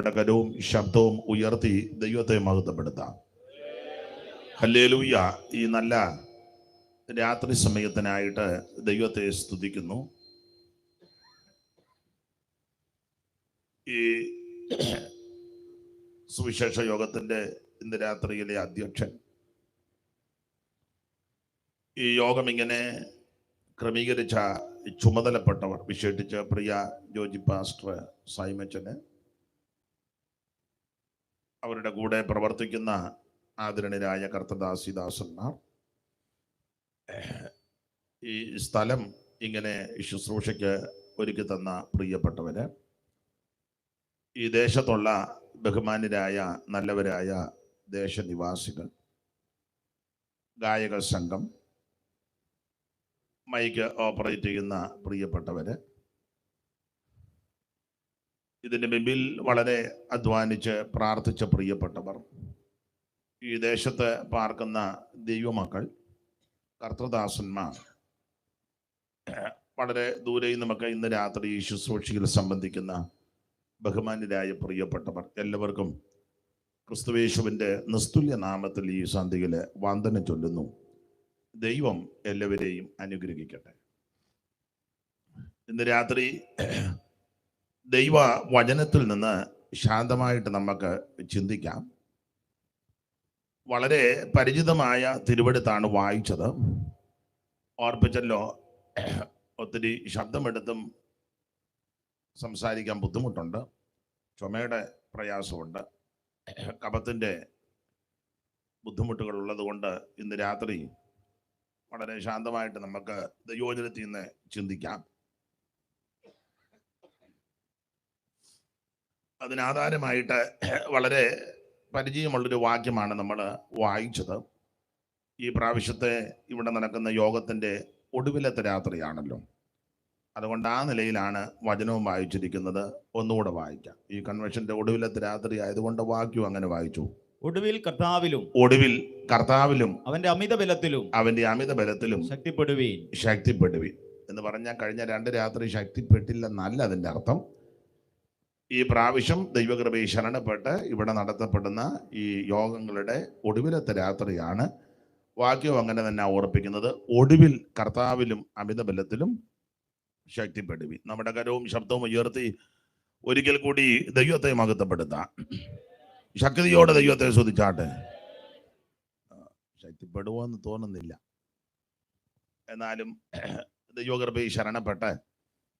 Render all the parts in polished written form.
നമ്മുടെ കരവും ശബ്ദവും ഉയർത്തി ദൈവത്തെ മഹത്വപ്പെടുത്താം. ഹല്ലേലൂയ. ഈ നല്ല രാത്രി സമയത്തിനായിട്ട് ദൈവത്തെ സ്തുതിക്കുന്നു. ഈ സുവിശേഷ യോഗത്തിന്റെ ഇന്ന് രാത്രിയിലെ അധ്യക്ഷൻ, ഈ യോഗം ഇങ്ങനെ ക്രമീകരിച്ച ചുമതലപ്പെട്ടവർ, വിശേഷിച്ച് പ്രിയ ജോജി പാസ്റ്റർ സൈമച്ചന്, അവരുടെ കൂടെ പ്രവർത്തിക്കുന്ന ആദരണീയരായ കർത്തദാസിദാസന്മാർ, ഈ സ്ഥലം ഇങ്ങനെ ശുശ്രൂഷയ്ക്ക് ഒരുക്കി തന്ന പ്രിയപ്പെട്ടവര്, ഈ ദേശത്തുള്ള ബഹുമാന്യരായ നല്ലവരായ ദേശനിവാസികൾ, ഗായക സംഘം, മൈക്ക് ഓപ്പറേറ്റ് ചെയ്യുന്ന പ്രിയപ്പെട്ടവര്, ഇതിൻ്റെ മുമ്പിൽ വളരെ അധ്വാനിച്ച് പ്രാർത്ഥിച്ച പ്രിയപ്പെട്ടവർ, ഈ ദേശത്ത് പാർക്കുന്ന ദൈവമക്കൾ, കർത്തദാസന്മാർ, വളരെ ദൂരെ നമുക്ക് ഇന്ന് രാത്രി ഈ ശുശ്രൂഷയിൽ സംബന്ധിക്കുന്ന ബഹുമാന്യരായ പ്രിയപ്പെട്ടവർ, എല്ലാവർക്കും ക്രിസ്തുയേശുവിൻ്റെ നിസ്തുല്യ നാമത്തിൽ ഈ സന്ധ്യയിൽ വന്ദനം ചൊല്ലുന്നു. ദൈവം എല്ലാവരെയും അനുഗ്രഹിക്കട്ടെ. ഇന്ന് രാത്രി ദൈവ വചനത്തിൽ നിന്ന് ശാന്തമായിട്ട് നമുക്ക് ചിന്തിക്കാം. വളരെ പരിചിതമായ തിരുവെടുത്താണ് വായിച്ചത്. ഓർപ്പിച്ചല്ലോ, ഒത്തിരി ശബ്ദമെടുത്തും സംസാരിക്കാൻ ബുദ്ധിമുട്ടുണ്ട്, ചുമയുടെ പ്രയാസമുണ്ട്, കഫത്തിൻ്റെ ബുദ്ധിമുട്ടുകൾ ഉള്ളത് കൊണ്ട് ഇന്ന് രാത്രി വളരെ ശാന്തമായിട്ട് നമുക്ക് ദൈവവചനത്തിൽ നിന്ന് ചിന്തിക്കാം. അതിനാധാരമായിട്ട് വളരെ പരിചയമുള്ളൊരു വാക്യമാണ് നമ്മൾ വായിച്ചത്. ഈ പ്രാവശ്യത്തെ ഇവിടെ നടക്കുന്ന യോഗത്തിൻ്റെ ഒടുവിലത്തെ രാത്രിയാണല്ലോ, അതുകൊണ്ട് ആ നിലയിലാണ് വചനവും വായിച്ചിരിക്കുന്നത്. ഒന്നുകൂടെ വായിക്കാം. ഈ കൺവെൻഷന്റെ ഒടുവിലത്തെ രാത്രി ആയതുകൊണ്ട് വാക്യവും അങ്ങനെ വായിച്ചു. ഒടുവിൽ കർത്താവിലും അവന്റെ അമിത ബലത്തിലും ശക്തിപ്പെടുവീൻ എന്ന് പറഞ്ഞാൽ കഴിഞ്ഞ 2 രാത്രി ശക്തിപ്പെട്ടില്ലെന്നല്ല അതിൻ്റെ അർത്ഥം. ഈ പ്രാവശ്യം ദൈവകൃപയിൽ ശരണപ്പെട്ട് ഇവിടെ നടത്തപ്പെടുന്ന ഈ യോഗങ്ങളുടെ ഒടുവിലത്തെ രാത്രിയാണ്. വാക്യവും അങ്ങനെ തന്നെ ഓർപ്പിക്കുന്നത്. ഒടുവിൽ കർത്താവിലും അമിത ബലത്തിലും ശക്തിപ്പെടുവീൻ. നമ്മുടെ കരവും ശബ്ദവും ഉയർത്തി ഒരിക്കൽ കൂടി ദൈവത്തെ മഹത്വപ്പെടുത്താം. ശക്തിയോടെ ദൈവത്തെ സ്തുതിച്ചാട്ടെ. ശക്തിപ്പെടുവോ എന്ന് തോന്നുന്നില്ല, എന്നാലും ദൈവകൃപയിൽ ശരണപ്പെട്ട്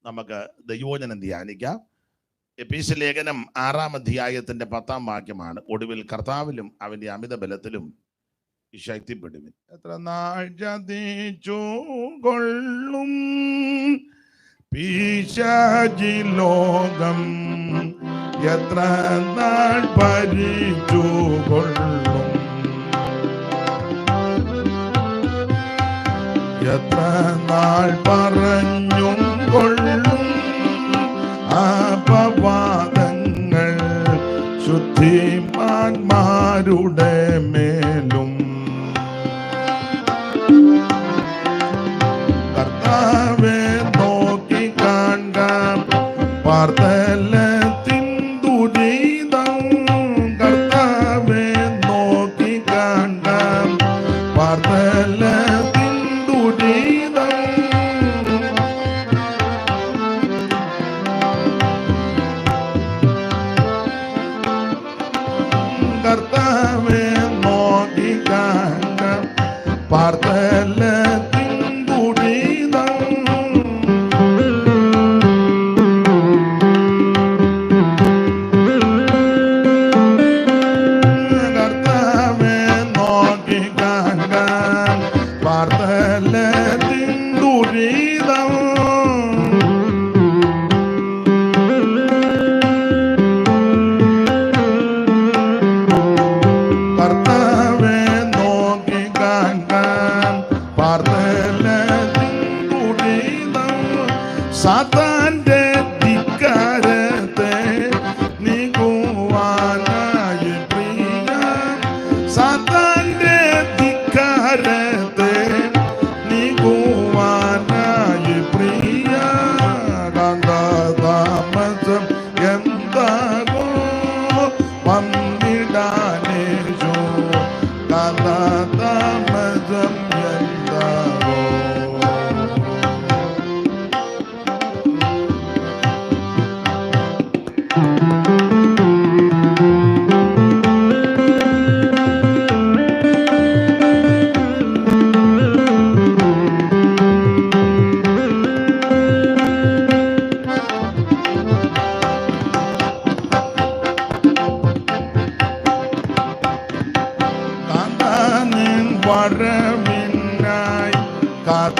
നമുക്ക് ദൈവവചനം ധ്യാനിക്കാം. എഫീസ്യ ലേഖനം 6-ാം അധ്യായത്തിന്റെ 10-ാം വാക്യമാണ്. ഒടുവിൽ കർത്താവിലും അവന്റെ അമിത ബലത്തിലും ശക്തിപ്പെടുവിൻ. എത്ര നാൾ ചതിച്ചു കൊള്ളും പിശാചി ലോകം, എത്ര നാൾ ഭരിച്ചു കൊള്ളും, എത്ര നാൾ പറഞ്ഞും കൊള്ളും അപവാദങ്ങൾ ശുദ്ധിമാന്മാരുടെ മേലും. കർത്താവേ നോക്കി കാണുക പാർത്തലത്തിൻ ദുരിതം, കർത്താവേ നോക്കി കാണുക പാർത്തലത്തിൻ ദുരിതം. കർത്താവേ നോക്കി കാണുക പാർത്തലത്തിൻ ദുരിതം. കർത്താവേ നോക്കി കാണുക പാർത്തലത്തിൻ ദുരിതം. കർത്താവേ നോക്കി കാണുക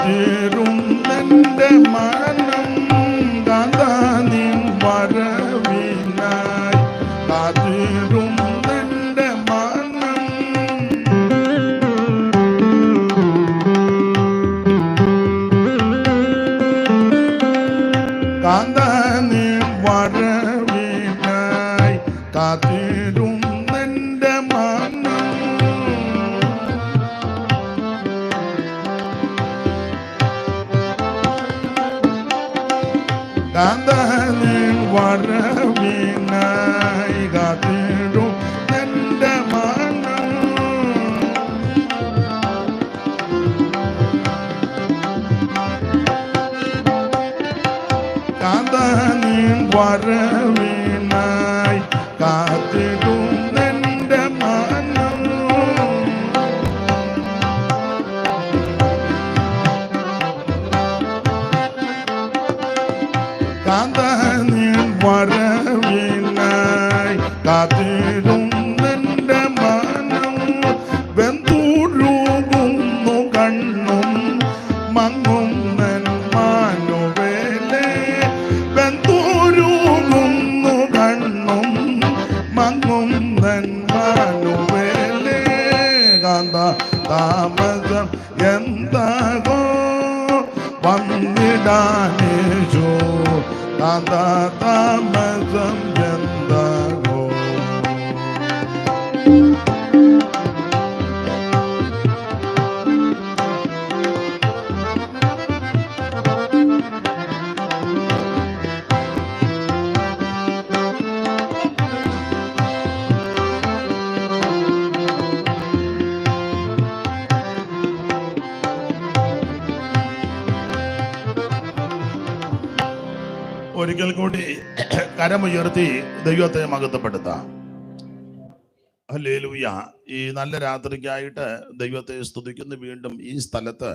കാത്തിരുന്നെന്റെ മനം കാന്താനിൻ വരവിനായി കാത്തിരുന്നെന്റെ മനം കാന്താനിൻ വരവിനായി കാത്തിരുന്നെന്റെ മനം കാന്താനിൻ വരവിനായി കാത്തിരുന്നെന്റെ മനം കാന്താനിൻ വരവിനായി കാത്തിരുന്നെന്റെ മനം കാന്താനിൻ വരവിനായി കാത്തിരുന്നെന്റെ മനം വെന്തുരുകുന്നു കണ്ണും മങ്ങുന്നൻ മാനുവേലേ വെന്തുരുകുന്നു കണ്ണും മങ്ങുന്നൻ മാനുവേലേ കാന്ത താമസം എന്താകോ വന്നിടാനേശോ കാന്ത താമസം എന്താകോ ഒരിക്കൽ കൂടി കരമുയർത്തി ദൈവത്തെ മഹത്വപ്പെടുത്താം. ഹല്ലേലൂയ. ഈ നല്ല രാത്രിക്കായിട്ട് ദൈവത്തെ സ്തുതിക്കുന്നു. വീണ്ടും ഈ സ്ഥലത്ത്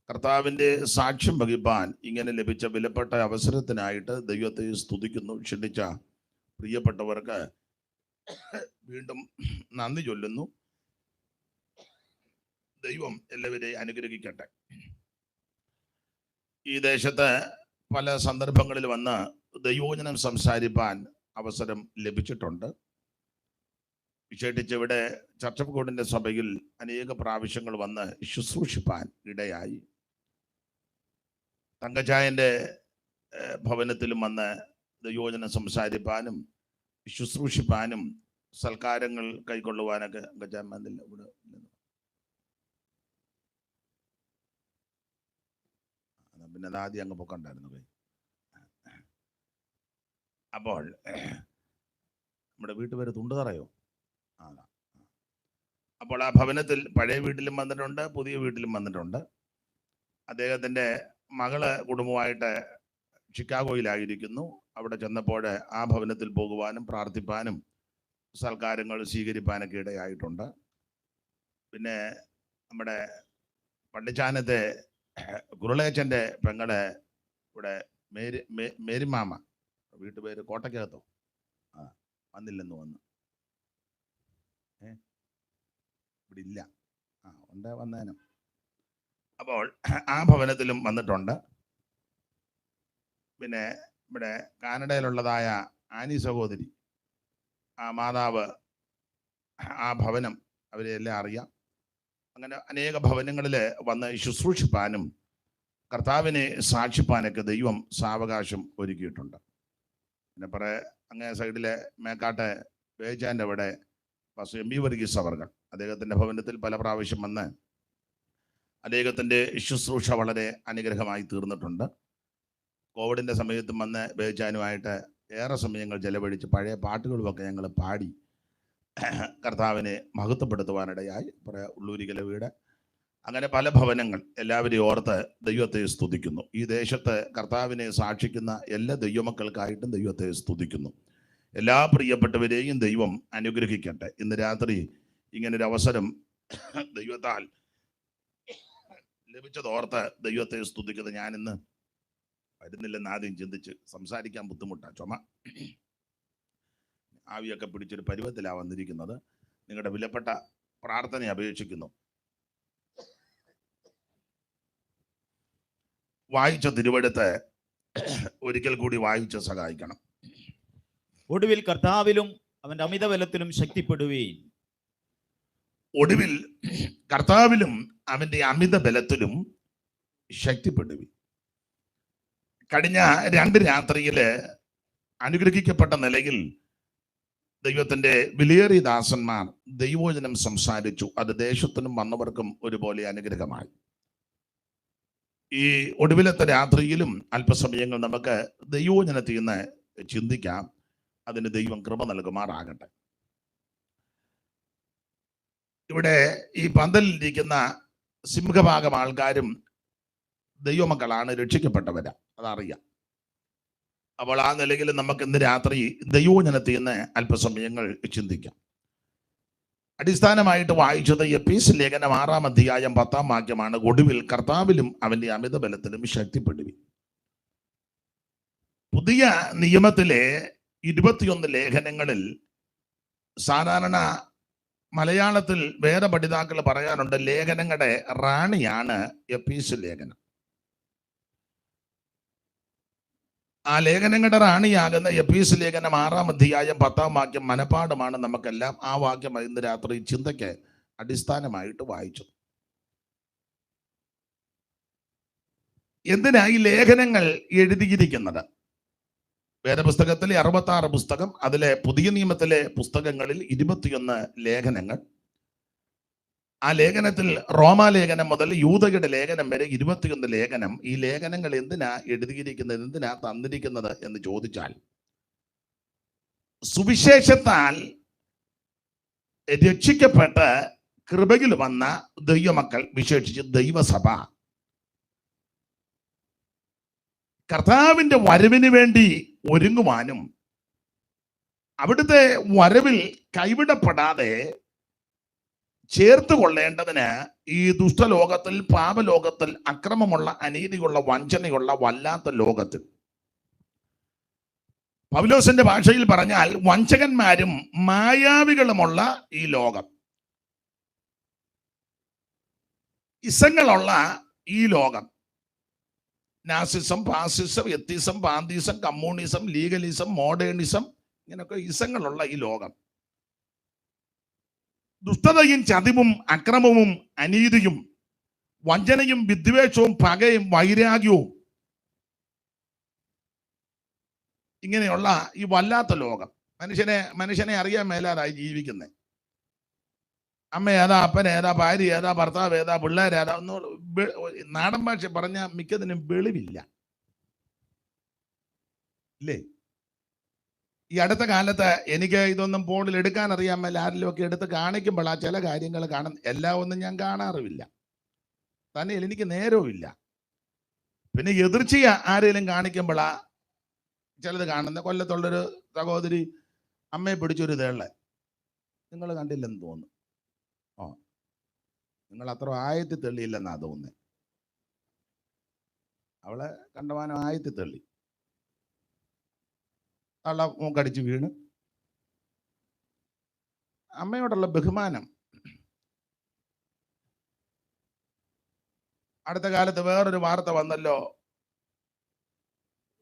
കർത്താവിൻ്റെ സാക്ഷ്യം വഹിപ്പാൻ ഇങ്ങനെ ലഭിച്ച വിലപ്പെട്ട അവസരത്തിനായിട്ട് ദൈവത്തെ സ്തുതിക്കുന്നു. ക്ഷണിച്ച പ്രിയപ്പെട്ടവർക്ക് വീണ്ടും നന്ദി ചൊല്ലുന്നു. ദൈവം എല്ലാവരെയും അനുഗ്രഹിക്കട്ടെ. ഈ ദേശത്ത് പല സന്ദർഭങ്ങളിൽ വന്ന് ദൈവവചനം സംസാരിപ്പാൻ അവസരം ലഭിച്ചിട്ടുണ്ട്. വിശേഷിച്ച് ഇവിടെ ചർച്ച് ഓഫ് ഗോഡിന്റെ സഭയിൽ അനേക പ്രാവശ്യങ്ങൾ വന്ന് ശുശ്രൂഷിപ്പാൻ ഇടയായി. തങ്കച്ചായൻ്റെ ഭവനത്തിലും വന്ന് ദൈവവചനം സംസാരിപ്പാനും ശുശ്രൂഷിപ്പാനും സൽക്കാരങ്ങൾ കൈക്കൊള്ളുവാനൊക്കെ തങ്കച്ചാൻ വന്നില്ല. ഇവിടെ പിന്നെ അത് ആദ്യം അങ്ങ് പൊക്കണ്ടായിരുന്നു. അപ്പോൾ നമ്മുടെ വീട്ടുപേര് തുണ്ടുതറയോ? അപ്പോൾ ആ ഭവനത്തിൽ പഴയ വീട്ടിലും വന്നിട്ടുണ്ട്, പുതിയ വീട്ടിലും വന്നിട്ടുണ്ട്. അദ്ദേഹത്തിൻ്റെ മകള് കുടുംബമായിട്ട് ഷിക്കാഗോയിലായിരിക്കുന്നു. അവിടെ ചെന്നപ്പോൾ ആ ഭവനത്തിൽ പോകുവാനും പ്രാർത്ഥിപ്പാനും സൽക്കാരങ്ങൾ സ്വീകരിപ്പാനൊക്കെ ഇടയായിട്ടുണ്ട്. പിന്നെ നമ്മുടെ പള്ളിച്ചാനത്തെ കുരുളേച്ചൻ്റെ പെങ്ങളെ ഇവിടെ മേരിമാമ, വീട്ടുപേര് കോട്ടയ്ക്കകത്തോ, വന്നില്ലെന്ന് വന്നു. ഇവിടെ ഇല്ല, ഉണ്ട് വന്നേനും. അപ്പോൾ ആ ഭവനത്തിലും വന്നിട്ടുണ്ട്. പിന്നെ ഇവിടെ കാനഡയിലുള്ളതായ ആനി സഹോദരി, ആ മാതാവ്, ആ ഭവനം അവരെല്ലാം അറിയാം. അങ്ങനെ അനേക ഭവനങ്ങളിൽ വന്ന് ശുശ്രൂഷിപ്പാനും കർത്താവിനെ സാക്ഷിപ്പാനൊക്കെ ദൈവം സാവകാശം ഒരുക്കിയിട്ടുണ്ട്. പിന്നെ അങ്ങേ സൈഡിലെ മേക്കാട്ടെ വേജാൻ്റെ അവിടെ എം ബി വർഗീസ് അവർകൾ അദ്ദേഹത്തിൻ്റെ ഭവനത്തിൽ പല പ്രാവശ്യം വന്ന് അദ്ദേഹത്തിൻ്റെ ശുശ്രൂഷ വളരെ അനുഗ്രഹമായി തീർന്നിട്ടുണ്ട്. കോവിഡിൻ്റെ സമയത്തും വന്ന് വേജാനുമായിട്ട് ഏറെ സമയങ്ങൾ ചെലവഴിച്ച് പഴയ പാട്ടുകളുമൊക്കെ ഞങ്ങൾ പാടി കർത്താവിനെ മഹത്വപ്പെടുത്തുവാനിടയായി. ഉള്ളൂരിക്കലെ വീട്, അങ്ങനെ പല ഭവനങ്ങൾ. എല്ലാവരെയും ഓർത്ത് ദൈവത്തെ സ്തുതിക്കുന്നു. ഈ ദേശത്ത് കർത്താവിനെ സാക്ഷിക്കുന്ന എല്ലാ ദൈവമക്കൾക്കായിട്ടും ദൈവത്തെ സ്തുതിക്കുന്നു. എല്ലാ പ്രിയപ്പെട്ടവരെയും ദൈവം അനുഗ്രഹിക്കട്ടെ. ഇന്ന് രാത്രി ഇങ്ങനൊരു അവസരം ദൈവത്താൽ ലഭിച്ചതോർത്ത് ദൈവത്തെ സ്തുതിക്കുന്നത്. ഞാനിന്ന് വരുന്നില്ലെന്ന് ആദ്യം ചിന്തിച്ച് സംസാരിക്കാൻ ബുദ്ധിമുട്ടാണ്. ചുമ ആവിയൊക്കെ പിടിച്ചൊരു പരുവത്തിലാണ് വന്നിരിക്കുന്നത്. നിങ്ങളുടെ വിലപ്പെട്ട പ്രാർത്ഥന അപേക്ഷിക്കുന്നു. വായിച്ച തിരുവെടുത്ത് ഒരിക്കൽ കൂടി വായിച്ച് സഹായിക്കണം. ഒടുവിൽ കർത്താവിലും അവന്റെ അമിതബലത്തിലും ശക്തിപ്പെടുവീൻ. ഒടുവിൽ കർത്താവിലും അവന്റെ അമിത ബലത്തിലും ശക്തിപ്പെടുവീൻ. കഴിഞ്ഞ 2 രാത്രിയില് അനുഗ്രഹിക്കപ്പെട്ട നിലയിൽ ദൈവത്തിന്റെ വിലയേറിയ ദാസന്മാർ ദൈവവചനം സംസാരിച്ചു. അത് ദേശത്തിനും വന്നവർക്കും ഒരുപോലെ അനുഗ്രഹമായി. ഈ ഒടുവിലത്തെ രാത്രിയിലും അല്പസമയങ്ങൾ നമുക്ക് ദൈവവചനത്തിൽ നിന്ന് ചിന്തിക്കാം. അതിന് ദൈവം കൃപ നൽകുമാറാകട്ടെ. ഇവിടെ ഈ പന്തലിരിക്കുന്ന സിംഹഭാഗം ആൾക്കാരും ദൈവമക്കളാണ്, രക്ഷിക്കപ്പെട്ടവരാ, അതറിയാം. അപ്പോൾ ആ നിലയിൽ നമുക്ക് ഇന്ന് രാത്രി ദൈവവചനത്തിൽ നിന്ന് അല്പസമയങ്ങൾ ചിന്തിക്കാം. അടിസ്ഥാനമായിട്ട് വായിച്ചത് എഫേസ്യ ലേഖനം 6-ാം അധ്യായം 10-ാം വാക്യമാണ്. ഒടുവിൽ കർത്താവിലും അവന്റെ അമിത ബലത്തിലും ശക്തിപ്പെടുവീൻ. പുതിയ നിയമത്തിലെ 21 ലേഖനങ്ങളിൽ സാധാരണ മലയാളത്തിൽ വേദപഠിതാക്കൾ പറയാറുണ്ട്, ലേഖനങ്ങളുടെ റാണിയാണ് എഫേസ്യ ലേഖനം. ആ ലേഖനങ്ങളുടെ റാണിയാകുന്ന എഫേസ്യ ലേഖനം 6-ാം അധ്യായം 10-ാം വാക്യം മനപ്പാഠമാണ് നമുക്കെല്ലാം. ആ വാക്യം ഇന്ന് രാത്രി ചിന്തയ്ക്ക് അടിസ്ഥാനമായിട്ട് വായിച്ചു. എന്തിനാ ഈ ലേഖനങ്ങൾ എഴുതിയിരിക്കുന്നത്? വേദപുസ്തകത്തിലെ 66 പുസ്തകം, അതിലെ പുതിയ നിയമത്തിലെ പുസ്തകങ്ങളിൽ 21 ലേഖനങ്ങൾ. ആ ലേഖനത്തിൽ റോമാലേഖനം മുതൽ യൂദയുടെ ലേഖനം വരെ 21 ലേഖനം. ഈ ലേഖനങ്ങൾ എന്തിനാ എഴുതിയിരിക്കുന്നത്, എന്തിനാ തന്നിരിക്കുന്നത് എന്ന് ചോദിച്ചാൽ, സുവിശേഷത്താൽ രക്ഷിക്കപ്പെട്ട് കൃപയിൽ വന്ന ദൈവമക്കൾ, വിശേഷിച്ച് ദൈവസഭ, കർത്താവിന്റെ വരവിന് വേണ്ടി ഒരുങ്ങുവാനും അവിടുത്തെ വരവിൽ കൈവിടപ്പെടാതെ ചേർത്ത് കൊള്ളേണ്ടതിന് ഈ ദുഷ്ടലോകത്തിൽ, പാപലോകത്തിൽ, അക്രമമുള്ള, അനീതിയുള്ള, വഞ്ചനയുള്ള വല്ലാത്ത ലോകത്തിൽ, പൗലോസിന്റെ ഭാഷയിൽ പറഞ്ഞാൽ വഞ്ചകന്മാരും മായാവികളുമുള്ള ഈ ലോകം, ഇസങ്ങളുള്ള ഈ ലോകം, നാസിസം, ഫാസിസം, എത്തിസം, പാന്തീസം, കമ്മ്യൂണിസം, ലീഗലിസം, മോഡേണിസം, ഇങ്ങനെയൊക്കെ ഇസങ്ങളുള്ള ഈ ലോകം, ദുഷ്ടതയും ചതിവും അക്രമവും അനീതിയും വഞ്ചനയും വിദ്വേഷവും പകയും വൈരാഗ്യവും, ഇങ്ങനെയുള്ള ഈ വല്ലാത്ത ലോകം, മനുഷ്യനെ അറിയാൻ മേലാതായി ജീവിക്കുന്നത്. അമ്മ ഏതാ, അപ്പൻ ഏതാ, ഭാര്യ ഏതാ, ഭർത്താവ് ഏതാ, പിള്ളേരേതാ, നാടൻ ഭാഷ പറഞ്ഞ മിക്കതിനും വെളിവില്ല, ഇല്ലേ? ഈ അടുത്ത കാലത്ത് എനിക്ക് ഇതൊന്നും ഫോണിൽ എടുക്കാൻ അറിയാൻ മേല, ആരെങ്കിലും ഒക്കെ എടുത്ത് കാണിക്കുമ്പോൾ ആ ചില കാര്യങ്ങൾ എല്ലാം ഒന്നും ഞാൻ കാണാറുമില്ല. തന്നെ എനിക്ക് നേരവും ഇല്ല. പിന്നെ എതിർച്ചയ ആരെങ്കിലും കാണിക്കുമ്പോഴാ ചിലത് കാണുന്ന. കൊല്ലത്തുള്ളൊരു സഹോദരി അമ്മയെ പിടിച്ചൊരു തേള, നിങ്ങൾ കണ്ടില്ലെന്ന് തോന്നുന്നു. നിങ്ങൾ അത്ര ആയത്തിൽ തെള്ളിയില്ലെന്നാ തോന്നുന്നത്. അവളെ കണ്ടമാനം ആയത്തിൽ തള്ളി, തള്ള മൂക്കടിച്ച് വീണ്. അമ്മയോടുള്ള ബഹുമാനം. അടുത്ത കാലത്ത് വേറൊരു വാർത്ത വന്നല്ലോ,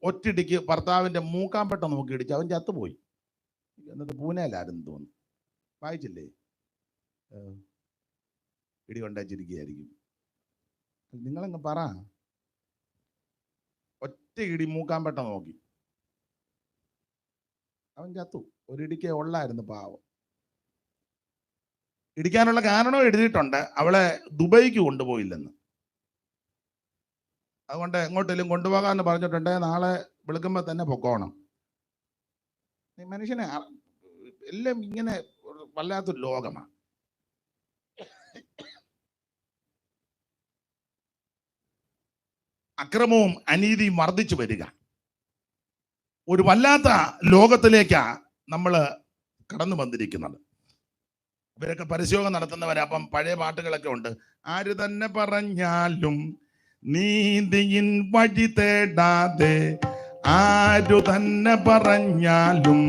ഒറ്റിടിക്ക് ഭർത്താവിന്റെ മൂക്കാമ്പെട്ട നോക്കിയിടിച്ച് അവൻ ചത്തുപോയി. എന്നിട്ട് പൂനെയിലായിരുന്നു തോന്നുന്നു, വായിച്ചില്ലേ? ഇടി കൊണ്ടച്ചിരിക്കുകയായിരിക്കും. നിങ്ങളങ്ങ് പറ, ഒറ്റ ഇടി മൂക്കാമ്പെട്ട നോക്കി അവൻ ചത്തു. ഒരിടിക്കേ ഉള്ളായിരുന്നു, പാവം. ഇടിക്കാനുള്ള കാരണവും എഴുതിയിട്ടുണ്ട്, അവളെ ദുബൈക്ക് കൊണ്ടുപോയില്ലെന്ന്. അതുകൊണ്ട് എങ്ങോട്ടെങ്കിലും കൊണ്ടുപോകാന്ന് പറഞ്ഞിട്ടുണ്ട്, നാളെ വിളിക്കുമ്പോ തന്നെ പൊക്കോണം. മനുഷ്യനെ എല്ലാം ഇങ്ങനെ വല്ലാത്തൊരു ലോകമാണ്. അക്രമവും അനീതിയും വർദ്ധിച്ചു വരിക, ഒരു വല്ലാത്ത ലോകത്തിലേക്കാ നമ്മൾ കടന്നു വന്നിരിക്കുന്നത്. ഇവരൊക്കെ പരസ്യോഗം നടത്തുന്നവരാ. അപ്പം പഴയ പാട്ടുകളൊക്കെ ഉണ്ട്. ആര് തന്നെ പറഞ്ഞാലും നീതിയിൻ വഴി തേടാതെ, ആരു തന്നെ പറഞ്ഞാലും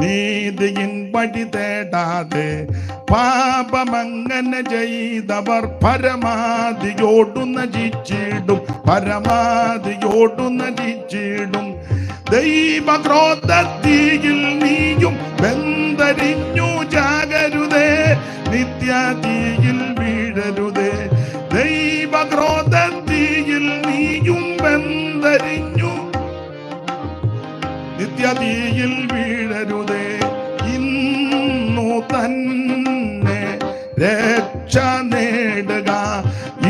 നീതിയിൻ വഴി തേടാതെ, പാപമങ്ങനെ ചെയ്തവർ പരമാതിയോടു നശിച്ചിടും, പരമാവധിയോടു നടിച്ചിടും. ദൈവക്രോധത്തീയിൽ നീയും വെന്തരിഞ്ഞു ജാഗരുതേ, നിത്യതീയിൽ വീഴരുതേ. ദൈവക്രോധത്തീയിൽ നീയും വെന്തരിഞ്ഞു നിത്യതീയിൽ വീഴരുതേ. ഇന്നു തന്നെ രക്ഷ നേടുക,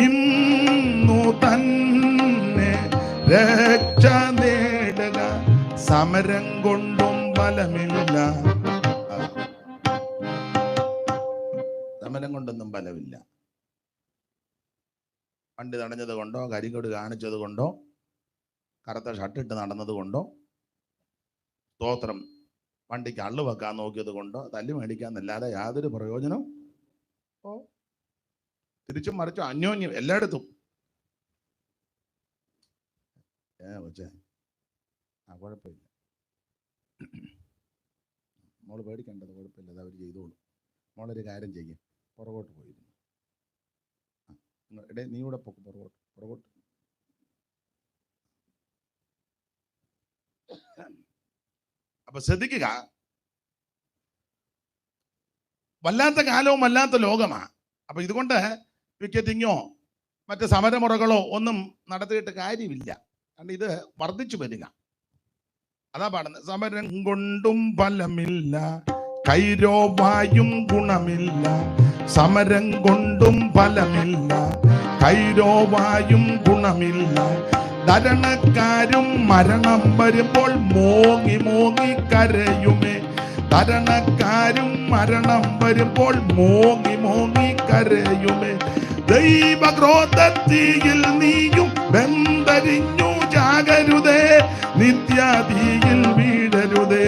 ഇന്നു തന്നെ രക്ഷ നേടുക. സമരം കൊണ്ടും ബലമില്ല, സമരം കൊണ്ടൊന്നും ബലമില്ല. വണ്ടി തടഞ്ഞത് കൊണ്ടോ, കരികൊടി കാണിച്ചത് കൊണ്ടോ, കറുത്ത ഷർട്ടിട്ട് നടന്നത് കൊണ്ടോ, സ്തോത്രം വണ്ടിക്ക് അള്ളു വെക്കാൻ നോക്കിയത് കൊണ്ടോ തല്ലി മേടിക്കാന്നല്ലാതെ യാതൊരു പ്രയോജനം. തിരിച്ചും മറിച്ചും അന്യോന്യം എല്ലായിടത്തും. കുഴപ്പമില്ല, മോള് പേടിക്കേണ്ടത് കുഴപ്പമില്ല, അത് അവർ ചെയ്തോളൂ. മോളൊരു കാര്യം ചെയ്യും, പുറകോട്ട് പോയിരുന്നു. നീ കൂടെ പൊക്ക്, പുറകോട്ട്. അപ്പൊ ശ്രദ്ധിക്കുക, വല്ലാത്ത കാലവും വല്ലാത്ത ലോകമാ. അപ്പൊ ഇതുകൊണ്ട് പിക്കറ്റിങ്ങോ മറ്റ് സമരമുറകളോ ഒന്നും നടത്തിയിട്ട് കാര്യമില്ല. കാരണം ഇത് വർദ്ധിച്ചു വരിക. അതാ പാടുന്നത്. സമരം കൊണ്ടും ഫലമില്ല, കൈരോവായും ഗുണമില്ല. സമരം കൊണ്ടും ഫലമില്ല, കൈരോവായും ഗുണമില്ല. ധരണക്കാരും മരണം വരുമ്പോൾ മോങ്ങി മോങ്ങി കരയുമേ. ധരണക്കാരും മരണം വരുമ്പോൾ മോങ്ങി മോങ്ങി കരയുമേ. ദൈവക്രോധത്തീയിൽ നീയും വെന്തരിഞ്ഞു ജാഗരുതേ, നിത്യതീയിൽ വീഴരുതേ.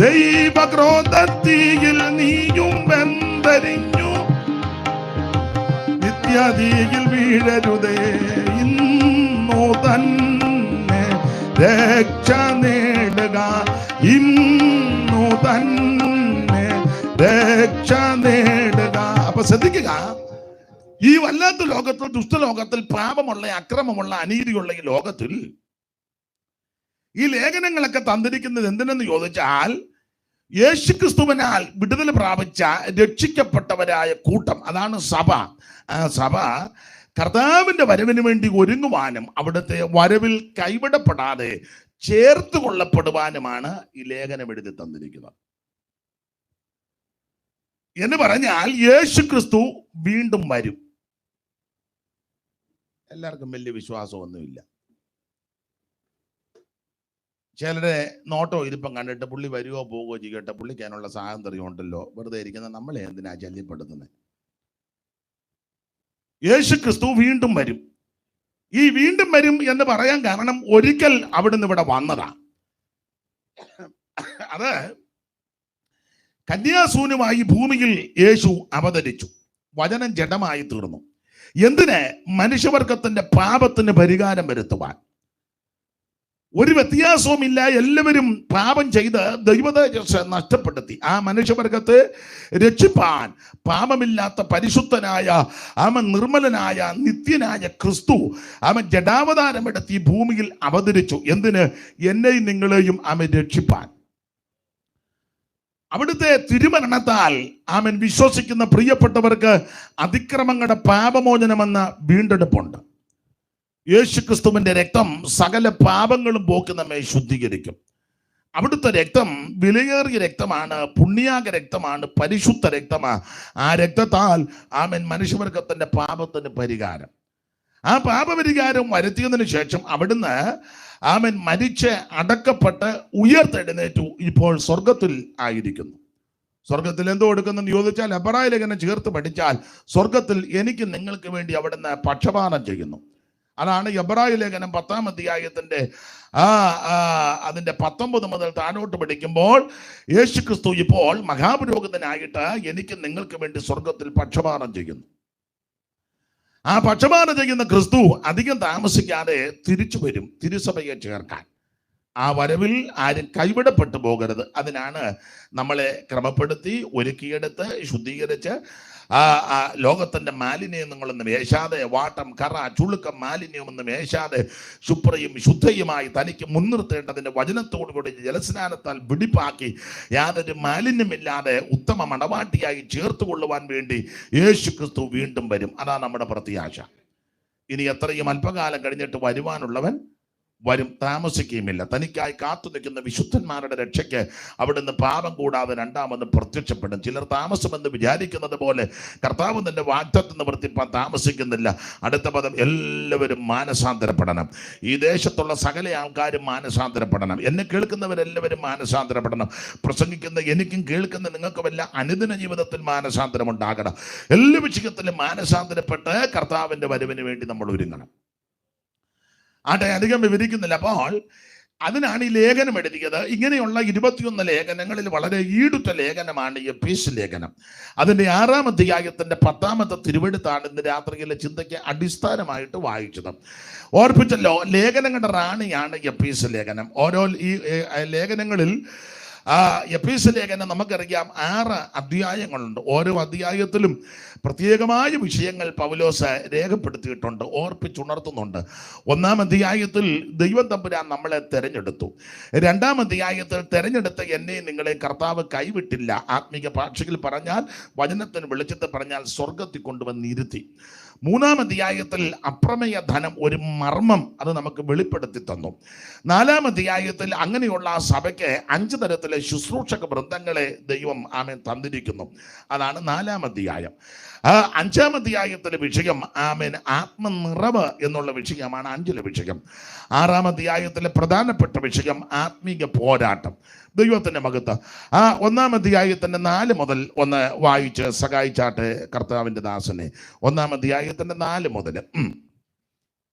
ദൈവക്രോധത്തീയിൽ നീയും വെന്തരിഞ്ഞു നിത്യതീയിൽ വീഴരുതേ. ഇന്നു തന്നെ രക്ഷ നേടുക, ഇന്നു തന്നെ രക്ഷ നേടുക. അപ്പൊ ശ്രദ്ധിക്കുക, ഈ വല്ലാത്ത ലോകത്തിൽ, ദുഷ്ടലോകത്തിൽ, പാപമുള്ള, അക്രമമുള്ള, അനീതിയുള്ള ഈ ലോകത്തിൽ ഈ ലേഖനങ്ങളൊക്കെ തന്നിരിക്കുന്നത് എന്തിനെന്ന് ചോദിച്ചാൽ, യേശുക്രിസ്തുവിനാൽ വിടുതൽ പ്രാപിച്ച രക്ഷിക്കപ്പെട്ടവരായ കൂട്ടം, അതാണ് സഭ. ആ സഭ കർത്താവിന്റെ വരവിന് വേണ്ടി ഒരുങ്ങുവാനും അവിടുത്തെ വരവിൽ കൈവിടപ്പെടാതെ ചേർത്ത് കൊള്ളപ്പെടുവാനുമാണ് ഈ ലേഖനം എഴുതി തന്നിരിക്കുന്നത്. എന്ന് പറഞ്ഞാൽ യേശുക്രിസ്തു വീണ്ടും വരും. എല്ലാവർക്കും വലിയ വിശ്വാസമൊന്നുമില്ല. ചിലരെ നോട്ടോ ഇരിപ്പം കണ്ടിട്ട് പുള്ളി വരുവോ പോകുകയോ ചെയ്യട്ടെ, പുള്ളിക്കാനുള്ള സ്വാതന്ത്ര്യം ഉണ്ടല്ലോ, വെറുതെ ഇരിക്കുന്ന നമ്മളെ എന്തിനാ ശല്യപ്പെടുത്തുന്നത്? യേശുക്രിസ്തു വീണ്ടും വരും. ഈ വീണ്ടും വരും എന്ന് പറയാൻ കാരണം ഒരിക്കൽ അവിടുന്ന് ഇവിടെ വന്നതാ. അത് കന്യാസൂനുമായി ഭൂമിയിൽ യേശു അവതരിച്ചു. വചനം ജഡമായി തീർന്നു. എന്തിന്? മനുഷ്യവർഗത്തിന്റെ പാപത്തിന് പരിഹാരം വരുത്തുവാൻ. ഒരു വ്യത്യാസവുമില്ല, എല്ലാവരും പാപം ചെയ്ത് ദൈവതേജസ്സ് നഷ്ടപ്പെടുത്തി. ആ മനുഷ്യവർഗത്തെ രക്ഷിപ്പാൻ പാപമില്ലാത്ത പരിശുദ്ധനായ അവൻ നിർമ്മലനായ നിത്യനായ ക്രിസ്തു അവൻ ജഡാവതാരമെടുത്ത് ഈ ഭൂമിയിൽ അവതരിച്ചു. എന്തിന്? എന്നെയും നിങ്ങളെയും അവൻ രക്ഷിപ്പാൻ. അവിടുത്തെ തിരുമരണത്താൽ അവൻ വിശ്വസിക്കുന്ന പ്രിയപ്പെട്ടവർക്ക് അതിക്രമങ്ങളുടെ പാപമോചനമെന്ന വീണ്ടെടുപ്പുണ്ട്. യേശുക്രിസ്തുവിന്റെ രക്തം സകല പാപങ്ങളും പോക്കി നമ്മെ ശുദ്ധീകരിക്കും. അവിടുത്തെ രക്തം വിലയേറിയ രക്തമാണ്, പുണ്യാക രക്തമാണ്, പരിശുദ്ധ രക്തമാണ്. ആ രക്തത്താൽ ആമൻ മനുഷ്യവർഗത്തിന്റെ പാപത്തിന് പരിഹാരം. ആ പാപപരിഹാരം വരുത്തിയതിനു ശേഷം അവിടുന്ന് ആമൻ മരിച്ച് അടക്കപ്പെട്ട് ഉയർത്തെഴുന്നേറ്റു. ഇപ്പോൾ സ്വർഗത്തിൽ ആയിരിക്കുന്നു. സ്വർഗത്തിൽ എന്തോ കൊടുക്കുന്നെന്ന് ചോദിച്ചാൽ, എബ്രായ ലേഖനം ചേർത്ത് പഠിച്ചാൽ സ്വർഗത്തിൽ എനിക്ക് നിങ്ങൾക്ക് വേണ്ടി അവിടുന്ന് പക്ഷപാതം ചെയ്യുന്നു. അതാണ് എബ്രായ ലേഖനം 10-ാം അധ്യായത്തിന്റെ അതിന്റെ 19 മുതൽ താഴോട്ട് പഠിക്കുമ്പോൾ, യേശുക്രിസ്തു ഇപ്പോൾ മഹാപുരോഹിതനായിട്ട് എനിക്ക് നിങ്ങൾക്ക് വേണ്ടി സ്വർഗത്തിൽ പക്ഷപാതം ചെയ്യുന്നു. ആ പക്ഷപാതം ചെയ്യുന്ന ക്രിസ്തു അധികം താമസിക്കാതെ തിരിച്ചു വരും തിരുസഭയെ ചേർക്കാൻ. ആ വരവിൽ ആരും കൈവിടപ്പെട്ടു പോകരുത്. അതിനാണ് നമ്മളെ ക്രമപ്പെടുത്തി ഒരുക്കിയെടുത്ത് ശുദ്ധീകരിച്ച് ലോകത്തിന്റെ മാലിന്യങ്ങളൊന്നും ഏശാതെ, വാട്ടം, കറ, ചുളുക്കം, മാലിന്യമൊന്നും ഏശാതെ ശുഭ്രയും ശുദ്ധയുമായി തനിക്ക് മുൻനിർത്തേണ്ടതിന്റെ വചനത്തോടുകൂടി ജലസ്നാനത്താൽ വെടിപ്പാക്കി യാതൊരു മാലിന്യമില്ലാതെ ഉത്തമ മണവാട്ടിയായി ചേർത്തുകൊള്ളുവാൻ വേണ്ടി യേശു ക്രിസ്തു വീണ്ടും വരും. അതാണ് നമ്മുടെ പ്രത്യാശ. ഇനി എത്രയും അല്പകാലം കഴിഞ്ഞിട്ട് വരുവാനുള്ളവൻ വരും, താമസിക്കുകയുമില്ല. തനിക്കായി കാത്തു നിൽക്കുന്ന വിശുദ്ധന്മാരുടെ രക്ഷയ്ക്ക് അവിടുന്ന് പാപം കൂടാതെ രണ്ടാമത് പ്രത്യക്ഷപ്പെടും. ചിലർ താമസമെന്ന് വിചാരിക്കുന്നത് പോലെ കർത്താവ് തന്റെ വാഗ്ദത്തം നിവർത്തിപ്പാൻ താമസിക്കുന്നില്ല. അടുത്ത പദം, എല്ലാവരും മാനസാന്തരപ്പെടണം. ഈ ദേശത്തുള്ള സകല ആൾക്കാരും മാനസാന്തരപ്പെടണം. എന്നെ കേൾക്കുന്നവരെല്ലാവരും മാനസാന്തരപ്പെടണം. പ്രസംഗിക്കുന്ന എനിക്കും കേൾക്കുന്ന നിങ്ങൾക്കുമെല്ലാം അനുദിന ജീവിതത്തിൽ മാനസാന്തരം ഉണ്ടാകണം. എല്ലാ വിഷയത്തിലും മാനസാന്തരപ്പെട്ട് കർത്താവിന്റെ വരവിന് വേണ്ടി നമ്മൾ ഒരുങ്ങണം. ആട്ടെ, അധികം വിവരിക്കുന്നില്ല. അപ്പോൾ അതിനാണ് ഈ ലേഖനം എഴുതിയത്. ഇങ്ങനെയുള്ള 21 ലേഖനങ്ങളിൽ വളരെ ഈടുറ്റ ലേഖനമാണ് ഈ എഫേസ്യ ലേഖനം. അതിൻ്റെ 6-ാം അധ്യായത്തിന്റെ 10-ാമത്തെ തിരുവെഴുത്താണ് ഇന്ന് രാത്രിയിലെ ചിന്തയ്ക്ക് അടിസ്ഥാനമായിട്ട് വായിച്ചത്. ഓർപ്പിച്ചല്ലോ, ലേഖനങ്ങളുടെ റാണിയാണ് എഫേസ്യ ലേഖനം. ഓരോ ഈ ലേഖനങ്ങളിൽ എഫേസ്യ ലേഖനം നമുക്കറിയാം 6 അധ്യായങ്ങളുണ്ട്. ഓരോ അധ്യായത്തിലും പ്രത്യേകമായ വിഷയങ്ങൾ പൗലോസ് രേഖപ്പെടുത്തിയിട്ടുണ്ട്, ഓർപ്പിച്ചുണർത്തുന്നുണ്ട്. 1-ാം അധ്യായത്തിൽ ദൈവം തമ്പുരാൻ നമ്മളെ തെരഞ്ഞെടുത്തു. 2-ാം അധ്യായത്തിൽ തെരഞ്ഞെടുത്ത എന്നെ നിങ്ങളെ കർത്താവ് കൈവിട്ടില്ല. ആത്മീക ഭാഷയിൽ പറഞ്ഞാൽ, വചനത്തിന് വെളിച്ചത്തിൽ പറഞ്ഞാൽ സ്വർഗത്തിൽ കൊണ്ടുവന്നിരുത്തി. 3-ാം അധ്യായത്തിൽ അപ്രമേയ ധനം, ഒരു മർമ്മം, അത് നമുക്ക് വെളിപ്പെടുത്തി തന്നു. 4-ാം അധ്യായത്തിൽ അങ്ങനെയുള്ള ആ സഭയ്ക്ക് 5 തരത്തിലെ ശുശ്രൂഷക വൃന്ദങ്ങളെ ദൈവം തന്നിരിക്കുന്നു. അതാണ് 4-ാം അധ്യായം. 5-ാം അധ്യായത്തിലെ വിഷയം ആത്മനിറവ് എന്നുള്ള വിഷയമാണ് 5-ലെ വിഷയം. 6-ാം അധ്യായത്തിലെ പ്രധാനപ്പെട്ട വിഷയം ആത്മീക പോരാട്ടം, ദൈവത്തിന്റെ മഹത്വം. 1-ാം അധ്യായത്തിന്റെ 4 മുതൽ ഒന്ന് വായിച്ച് സഹായിച്ചാട്ടെ കർത്താവിന്റെ ദാസനെ. 1-ാം അധ്യായത്തിന്റെ 4 മുതൽ.